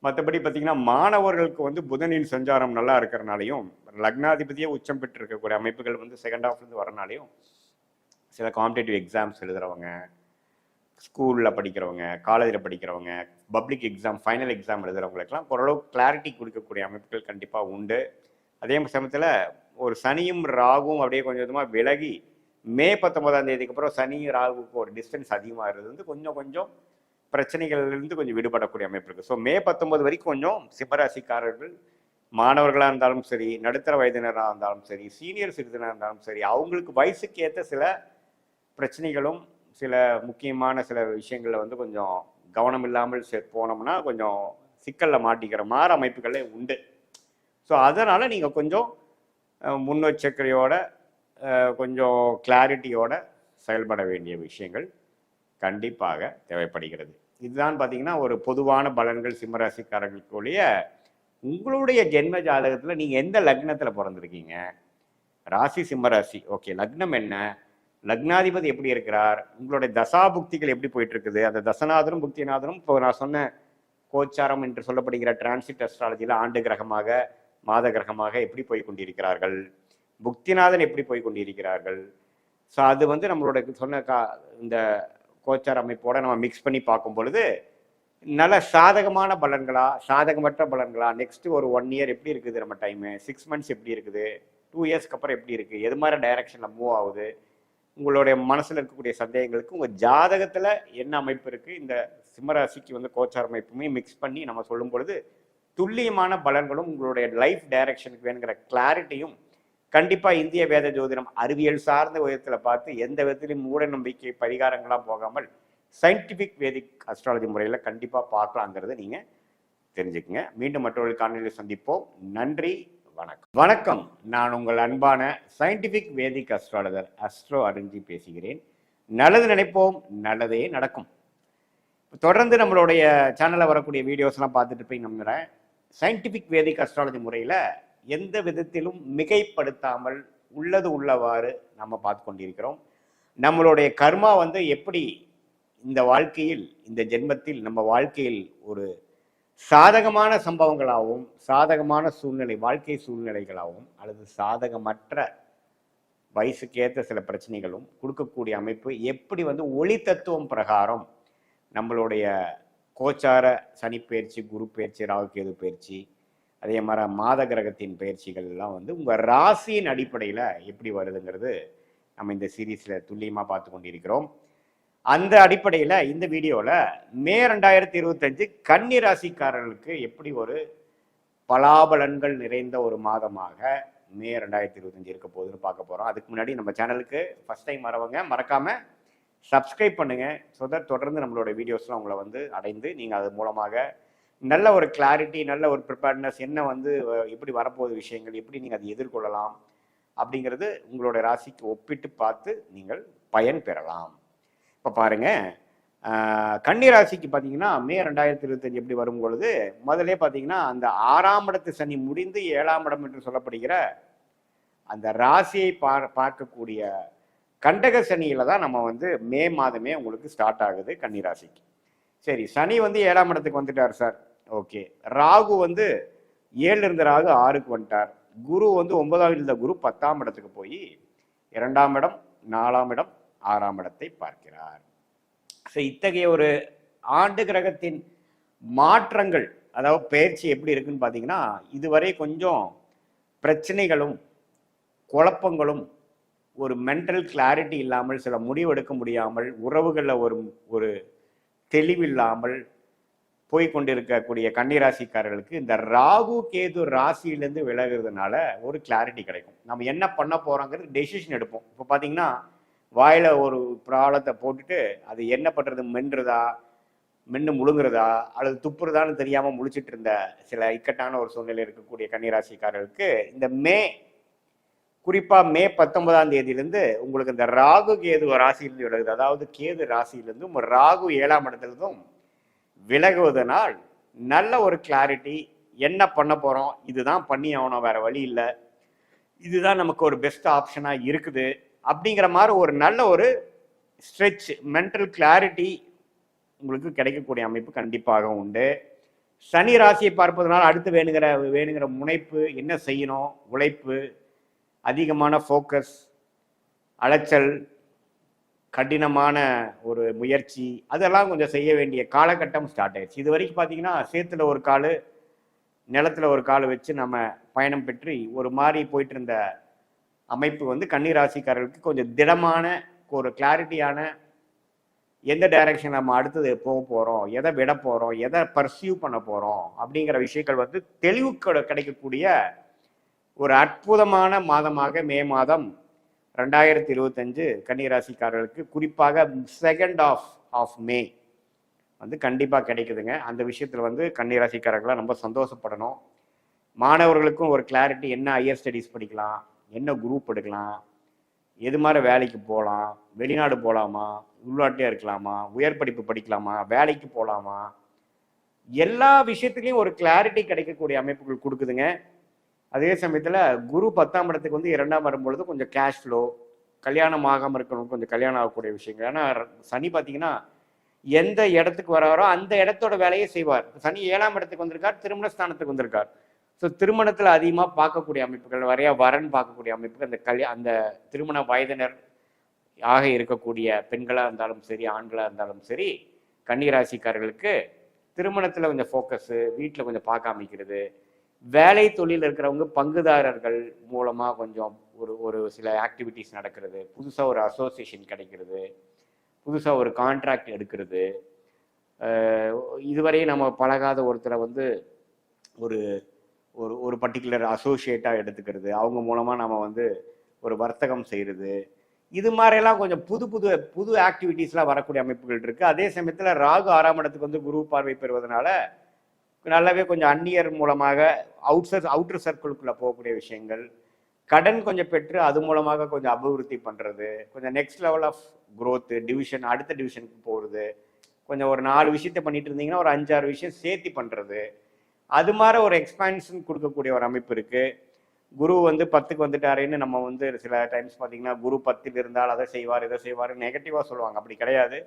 மற்றபடி பார்த்தீங்கன்னா மாணவர்களுக்கு வந்து புதனின் சஞ்சாரம் நல்லா இருக்கிறனாலையும், லக்னாதிபதியே உச்சம் பெற்று இருக்கக்கூடிய அமைப்புகள் வந்து செகண்ட் ஹாஃப்லேருந்து வரனாலையும் சில காம்படேட்டிவ் எக்ஸாம்ஸ் எழுதுறவங்க, ஸ்கூலில் படிக்கிறவங்க, காலேஜில் படிக்கிறவங்க, பப்ளிக் எக்ஸாம், ஃபைனல் எக்ஸாம் எழுதுறவங்களுக்கெல்லாம் ஓரளவு கிளாரிட்டி கொடுக்கக்கூடிய அமைப்புகள் கண்டிப்பாக உண்டு. அதே சமயத்தில் ஒரு சனியும் ராகுவும் அப்படியே கொஞ்சம் கொஞ்சமாக விலகி மே 19ஆம் தேதிக்கு அப்புறம் சனியும் ராகுக்கு ஒரு டிஸ்டன்ஸ் அதிகமாக இருந்தது வந்து கொஞ்சம் பிரச்சனைகள்லேருந்து கொஞ்சம் விடுபடக்கூடிய அமைப்பு இருக்குது. ஸோ மே 19 வரைக்கும் கொஞ்சம் சிம்மராசிக்காரர்கள் மாணவர்களாக இருந்தாலும் சரி, நடுத்தர வயதினராக இருந்தாலும் சரி, சீனியர் சிட்டிசனாக இருந்தாலும் சரி, அவங்களுக்கு வயசுக்கு ஏற்ற சில பிரச்சனைகளும் சில முக்கியமான சில விஷயங்களில் வந்து கொஞ்சம் கவனம் இல்லாமல் போனோம்னா கொஞ்சம் சிக்கலில் மாட்டிக்கிற மாதிரி அமைப்புகளே உண்டு. ஸோ அதனால் நீங்கள் கொஞ்சம் முன்னெச்சரிக்கையோட கொஞ்சம் கிளாரிட்டியோட செயல்பட வேண்டிய விஷயங்கள் கண்டிப்பாக தேவைப்படுகிறது. இதுதான் பார்த்தீங்கன்னா ஒரு பொதுவான பலன்கள் சிம்மராசிக்காரர்களுக்குரிய. உங்களுடைய ஜென்ம ஜாதகத்தில் நீங்கள் எந்த லக்னத்தில் பிறந்திருக்கீங்க, ராசி சிம்மராசி, ஓகே, லக்னம் என்ன, லக்னாதிபதி எப்படி இருக்கிறார், உங்களுடைய தசாபுக்திகள் எப்படி போயிட்டு இருக்குது, அந்த தசநாதனும் புக்திநாதனும் இப்போ நான் சொன்ன கோச்சாரம் என்று சொல்லப்படுகிற டிரான்சிட் அஸ்ட்ராலஜியில் ஆண்டு கிரகமாக மாத கிரகமாக எப்படி போய் கொண்டிருக்கிறார்கள், புக்திநாதன் எப்படி போய் கொண்டிருக்கிறார்கள். ஸோ அது வந்து நம்மளோட சொன்ன இந்த கோச்சார் அமைப்போட நம்ம மிக்ஸ் பண்ணி பார்க்கும் பொழுது நல்ல சாதகமான பலன்களா, சாதகமற்ற பலன்களா, நெக்ஸ்ட் ஒரு 1 இயர் எப்படி இருக்குது நம்ம டைமு, 6 மந்த்ஸ் எப்படி இருக்குது, 2 இயர்ஸ்க்கு அப்புறம் எப்படி இருக்குது, எது மாதிரி டைரக்ஷனில் மூவ் ஆகுது, உங்களுடைய மனசில் இருக்கக்கூடிய சந்தேகங்களுக்கு உங்கள் ஜாதகத்தில் என்ன அமைப்பு இருக்குது, இந்த சிம்மராசிக்கு வந்து கோச்சார் அமைப்புமே மிக்ஸ் பண்ணி நம்ம சொல்லும் பொழுது துல்லியமான பலன்களும் உங்களுடைய லைஃப் டைரக்ஷனுக்கு வேணுங்கிற கிளாரிட்டியும் கண்டிப்பாக இந்திய வேத ஜோதிடம் அறிவியல் சார்ந்த விதத்தில் பார்த்து எந்த விதத்திலையும் மூட நம்பிக்கை பரிகாரங்களாக போகாமல் சயின்டிஃபிக் வேதிக் அஸ்ட்ராலஜி முறையில் கண்டிப்பாக பார்க்கலாங்கிறத நீங்கள் தெரிஞ்சுக்குங்க. மீண்டும் மற்றொரு காணொலியில் சந்திப்போம். நன்றி, வணக்கம். வணக்கம், நான் உங்கள் அன்பான சயின்டிஃபிக் வேதிக் அஸ்ட்ராலஜர் அஸ்ட்ரோ அருண்ஜி பேசுகிறேன். நல்லது நினைப்போம், நல்லதே நடக்கும். தொடர்ந்து நம்மளுடைய சேனலில் வரக்கூடிய வீடியோஸ்லாம் பார்த்துட்டு போய் நம்புகிறேன். சயின்டிஃபிக் வேதிக் அஸ்ட்ராலஜி முறையில் எந்த விதத்திலும் மிகைப்படுத்தாமல் உள்ளது உள்ளவாறு நம்ம பார்த்து கொண்டிருக்கிறோம். நம்மளுடைய கர்மா வந்து எப்படி இந்த வாழ்க்கையில், இந்த ஜென்மத்தில் நம்ம வாழ்க்கையில் ஒரு சாதகமான சம்பவங்களாகவும் சாதகமான சூழ்நிலை, வாழ்க்கை சூழ்நிலைகளாகவும் அல்லது சாதகமற்ற வயசுக்கேற்ற சில பிரச்சனைகளும் கொடுக்கக்கூடிய அமைப்பு எப்படி வந்து ஒளி தத்துவம் பிரகாரம் நம்மளுடைய கோச்சார சனி பயிற்சி, குரு பயிற்சி, ராகு கேது பயிற்சி, அதே மாதிரி மாத கிரகத்தின் பயிற்சிகள் எல்லாம் வந்து உங்கள் ராசியின் அடிப்படையில் எப்படி வருதுங்கிறது நம்ம இந்த சீரீஸில் துல்லியமாக பார்த்து கொண்டிருக்கிறோம். அந்த அடிப்படையில் இந்த வீடியோவில் மே 2025 கன்னி ராசிக்காரர்களுக்கு எப்படி ஒரு பலாபலன்கள் நிறைந்த ஒரு மாதமாக மே 2025 இருக்க போகுதுன்னு பார்க்க போகிறோம். அதுக்கு முன்னாடி நம்ம சேனலுக்கு ஃபஸ்ட் டைம் வரவங்க மறக்காமல் சப்ஸ்கிரைப் பண்ணுங்கள். ஸோ தட் தொடர்ந்து நம்மளோட வீடியோஸ்லாம் உங்களை வந்து அடைந்து நீங்கள் அது மூலமாக நல்ல ஒரு கிளாரிட்டி, நல்ல ஒரு ப்ரிப்பேர்ட்னஸ், என்ன வந்து எப்படி வரப்போகுது விஷயங்கள், எப்படி நீங்கள் அதை எதிர்கொள்ளலாம் அப்படிங்கிறது உங்களோட ராசிக்கு ஒப்பிட்டு பார்த்து நீங்கள் பயன் பெறலாம். இப்போ பாருங்கள், கன்னி ராசிக்கு பார்த்தீங்கன்னா மே 2025 எப்படி வரும் பொழுது முதலே பார்த்தீங்கன்னா அந்த 6ஆம் இடத்து சனி முடிந்து 7ஆம் இடம் என்று சொல்லப்படுகிற அந்த ராசியை பார்க்கக்கூடிய கண்டக சனியில தான் நம்ம வந்து மே மாதமே உங்களுக்கு ஸ்டார்ட் ஆகுது கன்னி ராசிக்கு. சரி, சனி வந்து 7ஆம் இடத்துக்கு வந்துட்டார் சார், ஓகே. ராகு வந்து 7 இருந்த ராகு 6க்கு வந்துட்டார். குரு வந்து 9ஆம் இருந்த குரு 10ஆம் இடத்துக்கு போய் 2ஆம் இடம், 4ஆம் இடம், 6ஆம் இடத்தை பார்க்கிறார். ஸோ இத்தகைய ஒரு ஆண்டு கிரகத்தின் மாற்றங்கள், அதாவது பயிற்சி எப்படி இருக்குன்னு பார்த்தீங்கன்னா, இதுவரை கொஞ்சம் பிரச்சனைகளும் குழப்பங்களும் ஒரு மென்டல் கிளாரிட்டி இல்லாமல், சில முடிவெடுக்க முடியாமல், உறவுகளில் ஒரு தெளிவில்லாமல் போய்கொண்டிருக்கக்கூடிய கன்னிராசிக்காரர்களுக்கு இந்த ராகு கேது ராசியிலேருந்து விலகிறதுனால ஒரு கிளாரிட்டி கிடைக்கும். நம்ம என்ன பண்ண போகிறோங்கிறது டெசிஷன் எடுப்போம். இப்போ பார்த்தீங்கன்னா வாயில் ஒரு ப்ராப்ளத்தை போட்டுட்டு அது என்ன பண்ணுறது, மென்று முழுங்குறதா அல்லது துப்புறதான்னு தெரியாமல் முழிச்சிட்டு இருந்த சில இக்கட்டான ஒரு சூழ்நிலை இருக்கக்கூடிய கன்னிராசிக்காரர்களுக்கு இந்த குறிப்பாக மே 19ஆம் தேதியிலேருந்து உங்களுக்கு இந்த ராகு கேது ராசியிலிருந்து விலகுது. அதாவது கேது ராசியிலிருந்தும் ராகு 7ஆம் இடத்துலேருந்தும் விலகுவதனால் நல்ல ஒரு கிளாரிட்டி, என்ன பண்ண போகிறோம், இதுதான் பண்ணி ஆகணும், வேற வழி இல்லை, இதுதான் நமக்கு ஒரு பெஸ்ட் ஆப்ஷனாக இருக்குது அப்படிங்கிற மாதிரி ஒரு நல்ல ஒரு ஸ்ட்ரெச், மென்டல் கிளாரிட்டி உங்களுக்கு கிடைக்கக்கூடிய அமைப்பு கண்டிப்பாக உண்டு. சனி ராசியை பார்ப்பதனால் அடுத்து வேணுங்கிற முனைப்பு, என்ன செய்யணும், உழைப்பு, அதிகமான ஃபோக்கஸ், அலைச்சல், கடினமான ஒரு முயற்சி, அதெல்லாம் கொஞ்சம் செய்ய வேண்டிய காலகட்டம் ஸ்டார்ட் ஆயிடுச்சு. இது வரைக்கும் பார்த்தீங்கன்னா சேத்துல ஒரு கால், நிலத்தில் ஒரு கால் வச்சு நம்ம பயணம் பெற்று ஒரு மாதிரி போயிட்டு இருந்த அமைப்பு வந்து கன்னி ராசிக்காரர்களுக்கு கொஞ்சம் திடமான ஒரு கிளாரிட்டியான, எந்த டைரக்ஷன் நம்ம அடுத்தது போக போகிறோம், எதை விட போகிறோம், எதை பர்சியூ பண்ண போகிறோம் அப்படிங்கிற விஷயங்கள் வந்து தெளிவு கிடைக்கக்கூடிய ஒரு அற்புதமான மாதமாக மே மாதம் 2025 கன்னிராசிக்காரர்களுக்கு குறிப்பாக செகண்ட் ஆஃப் மே வந்து கண்டிப்பாக கிடைக்குதுங்க. அந்த விஷயத்தில் வந்து கன்னிராசிக்காரர்களாக ரொம்ப சந்தோஷப்படணும். மாணவர்களுக்கும் ஒரு கிளாரிட்டி, என்ன ஹையர் ஸ்டடீஸ் படிக்கலாம், என்ன குரூப் எடுக்கலாம், எது மாதிரி வேலைக்கு போகலாம், வெளிநாடு போகலாமா, உள்நாட்டிலே இருக்கலாமா, உயர் படிப்பு படிக்கலாமா, வேலைக்கு போகலாமா, எல்லா விஷயத்துலையும் ஒரு கிளாரிட்டி கிடைக்கக்கூடிய அமைப்புகள் கொடுக்குதுங்க. அதே சமயத்தில் குரு 10ஆம் இடத்துக்கு வந்து 2ஆம் வரும்பொழுது கொஞ்சம் கேஷ் ஃப்ளோ, கல்யாணம் ஆகாமல் இருக்கணும், கொஞ்சம் கல்யாணம் ஆகக்கூடிய விஷயங்கள். ஏன்னா சனி பார்த்தீங்கன்னா எந்த இடத்துக்கு வராரோ அந்த இடத்தோட வேலையை செய்வார். சனி 7ஆம் இடத்துக்கு வந்திருக்கார், திருமண ஸ்தானத்துக்கு வந்திருக்கார். ஸோ திருமணத்தில் அதிகமாக பார்க்கக்கூடிய அமைப்புகள், நிறையா வரன் பார்க்கக்கூடிய அமைப்புகள் அந்த திருமண வயதினர் ஆக இருக்கக்கூடிய பெண்களாக இருந்தாலும் சரி, ஆண்களாக இருந்தாலும் சரி, கன்னிராசிக்காரர்களுக்கு திருமணத்தில் கொஞ்சம் ஃபோக்கஸு, வீட்டில் கொஞ்சம் பார்க்க அமைக்கிறது, வேலை தொழில் இருக்கிறவங்க பங்குதாரர்கள் மூலமாக கொஞ்சம் ஒரு ஒரு சில ஆக்டிவிட்டீஸ் நடக்கிறது, புதுசாக ஒரு அசோசியேஷன் கிடைக்கிறது, புதுசாக ஒரு கான்ட்ராக்ட் எடுக்கிறது, இதுவரையே நம்ம பழகாத ஒருத்தரை வந்து ஒரு ஒரு ஒரு பர்டிகுலர் அசோசியேட்டாக எடுத்துக்கிறது, அவங்க மூலமாக நம்ம வந்து ஒரு வர்த்தகம் செய்கிறது, இது மாதிரிலாம் கொஞ்சம் புது ஆக்டிவிட்டீஸ்லாம் வரக்கூடிய அமைப்புகள் இருக்குது. அதே சமயத்தில் ராகு 6ஆம் இடத்துக்கு வந்து குரு பார்வை பெறுவதனால நல்லாவே கொஞ்சம் அந்நியர் மூலமாக அவுட்டர் சர்க்கிளுக்குள்ளே போகக்கூடிய விஷயங்கள், கடன் கொஞ்சம் பெற்று அது மூலமாக கொஞ்சம் அபிவிருத்தி பண்ணுறது, கொஞ்சம் next level of growth, division அடுத்த டிவிஷனுக்கு போகிறது, கொஞ்சம் ஒரு 4 விஷயத்தை பண்ணிட்டு இருந்தீங்கன்னா ஒரு 5-6 விஷயம் சேர்த்தி பண்ணுறது, அது மாதிரி ஒரு எக்ஸ்பான்ஷன் கொடுக்கக்கூடிய ஒரு அமைப்பு இருக்குது. குரு வந்து 10க்கு வந்துட்டாருன்னு நம்ம வந்து சில டைம்ஸ் பார்த்தீங்கன்னா குரு 10ல் இருந்தால் அதை செய்வார் இதை செய்வார் நெகட்டிவாக சொல்லுவாங்க. அப்படி கிடையாது.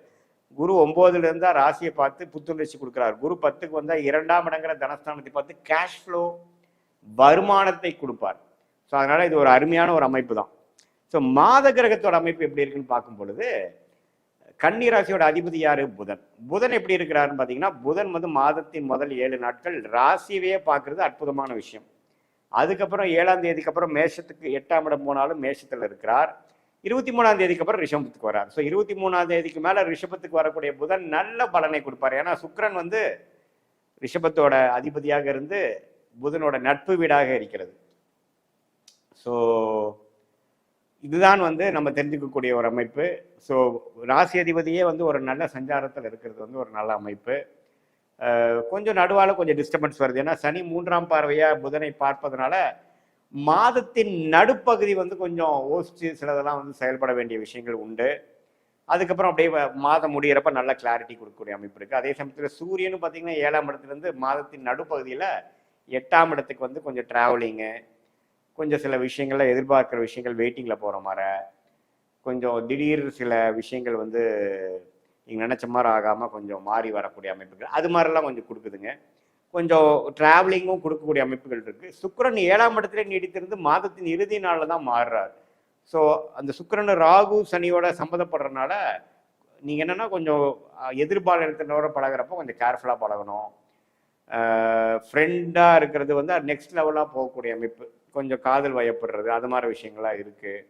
குரு 9ல் இருந்தால் ராசியை பார்த்து புத்துணர்ச்சி கொடுக்குறாரு. குரு 10க்கு வந்தால் 2ஆம் இடங்கிற தனஸ்தானத்தை பார்த்து கேஷ் ஃப்ளோ, வருமானத்தை கொடுப்பார். ஸோ அதனால் இது ஒரு அருமையான ஒரு அமைப்பு தான். ஸோ மாத கிரகத்தோட அமைப்பு எப்படி இருக்குன்னு பார்க்கும் பொழுது, கன்னி ராசியோட அதிபதி யாரு? புதன். புதன் எப்படி இருக்கிறாருன்னு பார்த்தீங்கன்னா, புதன் வந்து மாதத்தின் முதல் 7 நாட்கள் ராசியவே பார்க்கறது அற்புதமான விஷயம். அதுக்கப்புறம் 7ஆம் தேதிக்கு அப்புறம் மேஷத்துக்கு 8ஆம் இடம் போனாலும் மேஷத்தில் இருக்கிறார். 23ஆம் தேதிக்கு அப்புறம் ரிஷபத்துக்கு வரார். ஸோ 23ஆம் தேதிக்கு மேலே ரிஷபத்துக்கு வரக்கூடிய புதன் நல்ல பலனை கொடுப்பார். ஏன்னா சுக்கிரன் வந்து ரிஷபத்தோட அதிபதியாக இருந்து புதனோட நட்பு வீடாக இருக்கிறது. ஸோ இதுதான் வந்து நம்ம தெரிஞ்சுக்கக்கூடிய ஒரு அமைப்பு. ஸோ ராசி அதிபதியே வந்து ஒரு நல்ல சஞ்சாரத்தில் இருக்கிறது வந்து ஒரு நல்ல அமைப்பு. கொஞ்சம் நடுவால் கொஞ்சம் டிஸ்டர்பன்ஸ் வருது. ஏன்னா சனி 3ஆம் பார்வையாக புதனை பார்ப்பதனால மாதத்தின் நடுப்பகுதி வந்து கொஞ்சம் யோசிச்சு சிலதெல்லாம் வந்து செயல்பட வேண்டிய விஷயங்கள் உண்டு. அதுக்கப்புறம் அப்படியே மாதம் முடிகிறப்ப நல்ல கிளாரிட்டி கொடுக்கக்கூடிய அமைப்பு இருக்குது. அதே சமயத்தில் சூரியனும் பார்த்தீங்கன்னா 7ஆம் இடத்துலேருந்து மாதத்தின் நடுப்பகுதியில் 8ஆம் இடத்துக்கு வந்து கொஞ்சம் ட்ராவலிங்கு, கொஞ்சம் சில விஷயங்கள்ல எதிர்பார்க்குற விஷயங்கள் வெயிட்டிங்கில் போகிற மாதிரி, கொஞ்சம் திடீர் சில விஷயங்கள் வந்து நீங்கள் நினச்ச மாதிரி ஆகாமல் கொஞ்சம் மாறி வரக்கூடிய அமைப்புகள், அது மாதிரிலாம் கொஞ்சம் கொடுக்குதுங்க. கொஞ்சம் ட்ராவலிங்கும் கொடுக்கக்கூடிய அமைப்புகள் இருக்குது. சுக்கிரன் 7ஆம் இடத்துல நீடித்திருந்து மாதத்தின் இறுதி நாளில் தான் மாறுறாரு. ஸோ அந்த சுக்கிரன் ராகு சனியோட சம்மந்தப்படுறதுனால நீங்கள் என்னென்னா கொஞ்சம் எதிர்பாலினத்தினோட பழகிறப்போ கொஞ்சம் கேர்ஃபுல்லாக பழகணும். ஃப்ரெண்டாக இருக்கிறது வந்து நெக்ஸ்ட் லெவலாக போகக்கூடிய அமைப்பு, கொஞ்சம் காதல் வயப்படுறது, அது மாதிரி விஷயங்கள்லாம் இருக்குது.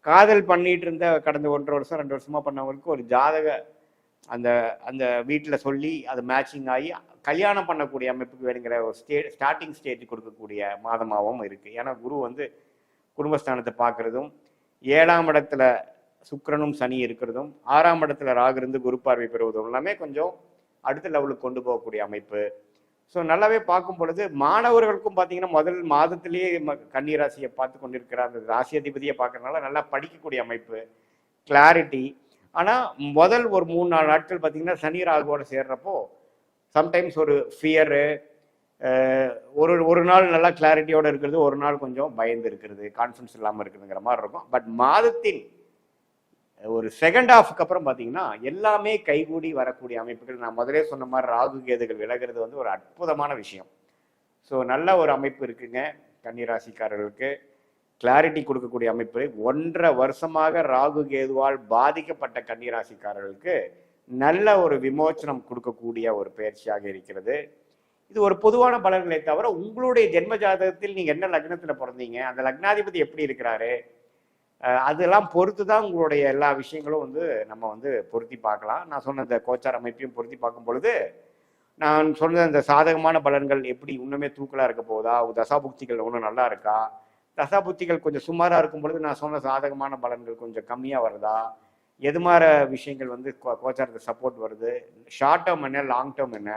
காதல் பண்ணிட்டு இருந்த கடந்த 1.5 வருஷம் 2 வருஷமாக பண்ணவங்களுக்கு ஒரு ஜாதக அந்த அந்த வீட்டில் சொல்லி அது மேட்சிங் ஆகி கல்யாணம் பண்ணக்கூடிய அமைப்புக்கு வேணுங்கிற ஒரு ஸ்டார்டிங் ஸ்டேஜ் கொடுக்கக்கூடிய மாதமாகவும் இருக்குது. ஏன்னா குரு வந்து குடும்பஸ்தானத்தை பார்க்குறதும், 7ஆம் இடத்துல சுக்கிரனும் சனி இருக்கிறதும், 6ஆம் இடத்துல ராகு இருந்து குரு பார்வை பெறுவதும் எல்லாமே கொஞ்சம் அடுத்த லெவலுக்கு கொண்டு போகக்கூடிய அமைப்பு. ஸோ நல்லாவே பார்க்கும் பொழுது மாணவர்களுக்கும் பார்த்தீங்கன்னா முதல் மாதத்திலேயே கன்னி ராசியை பார்த்து கொண்டிருக்கிற அந்த ராசி அதிபதியை பார்க்கறதுனால நல்லா படிக்கக்கூடிய அமைப்பு, கிளாரிட்டி. ஆனால் முதல் ஒரு 3-4 நாட்கள் பார்த்தீங்கன்னா சனி ராகுவோட சேர்றப்போ சம்டைம்ஸ் ஒரு ஃபியரு, ஒரு நாள் நல்லா கிளாரிட்டியோடு இருக்கிறது, ஒரு நாள் கொஞ்சம் பயந்து இருக்கிறது, கான்ஃபிடன்ஸ் இல்லாமல் இருக்குதுங்கிற மாதிரி இருக்கும். பட் மாதத்தின் ஒரு செகண்ட் ஹாஃப்க்கு அப்புறம் பார்த்தீங்கன்னா எல்லாமே கைகூடி வரக்கூடிய அமைப்புகள். நான் முதலே சொன்ன மாதிரி ராகு கேதுகள் விலகிறது வந்து ஒரு அற்புதமான விஷயம். ஸோ நல்ல ஒரு அமைப்பு இருக்குங்க கன்னிராசிக்காரர்களுக்கு. கிளாரிட்டி கொடுக்கக்கூடிய அமைப்பு. 1.5 வருஷமாக ராகு கேதுவால் பாதிக்கப்பட்ட கன்னிராசிக்காரர்களுக்கு நல்ல ஒரு விமோச்சனம் கொடுக்கக்கூடிய ஒரு பயிற்சியாக இருக்கிறது. இது ஒரு பொதுவான பலன்களை தவிர உங்களுடைய ஜென்ம ஜாதகத்தில் நீங்கள் என்ன லக்னத்தில் பிறந்தீங்க, அந்த லக்னாதிபதி எப்படி இருக்கிறாரு, அதெல்லாம் பொறுத்து தான் உங்களுடைய எல்லா விஷயங்களும் வந்து நம்ம வந்து பொருத்தி பார்க்கலாம். நான் சொன்ன இந்த கோச்சார் அமைப்பையும் பொருத்தி பார்க்கும் பொழுது நான் சொன்ன இந்த சாதகமான பலன்கள் எப்படி இன்னுமே தூக்கலாக இருக்க போகுதா, தசாபுக்திகள் ஒன்றும் நல்லா இருக்கா, தசாபுக்திகள் கொஞ்சம் சுமாராக இருக்கும் பொழுது நான் சொன்ன சாதகமான பலன்கள் கொஞ்சம் கம்மியாக வருதா, எது மாதிரி விஷயங்கள் வந்து கோச்சாரத்தை சப்போர்ட் வருது, ஷார்ட் டேர்ம் என்ன லாங் டேர்ம் என்ன,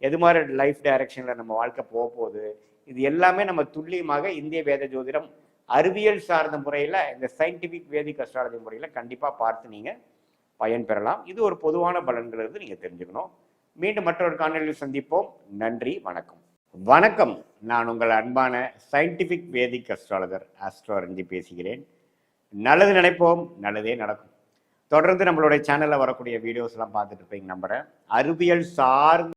எது மாதிரி லைஃப் டைரக்ஷனில் நம்ம வாழ்க்கை போக போகுது, இது எல்லாமே நம்ம துல்லியமாக இந்திய வேத ஜோதிடம் அறிவியல் சார்ந்த முறையில் இந்த சயின்டிஃபிக் வேதிக் அஸ்ட்ராலஜி முறையில் கண்டிப்பாக பார்த்து நீங்கள் பயன் பெறலாம். இது ஒரு பொதுவான பலன்கள் இருந்து நீங்கள் தெரிஞ்சுக்கணும். மீண்டும் மற்றொரு காணொலியில் சந்திப்போம். நன்றி, வணக்கம். வணக்கம், நான் உங்கள் அன்பான சயின்டிஃபிக் வேதிக் அஸ்ட்ராலஜர் ஆஸ்ட்ரோரஞ்சி பேசுகிறேன். நல்லது நினைப்போம், நல்லதே நடக்கும். தொடர்ந்து நம்மளுடைய சேனலில் வரக்கூடிய வீடியோஸ்லாம் பார்த்துட்டு இருப்பீங்க நம்புகிறேன். அறிவியல் சார்ந்த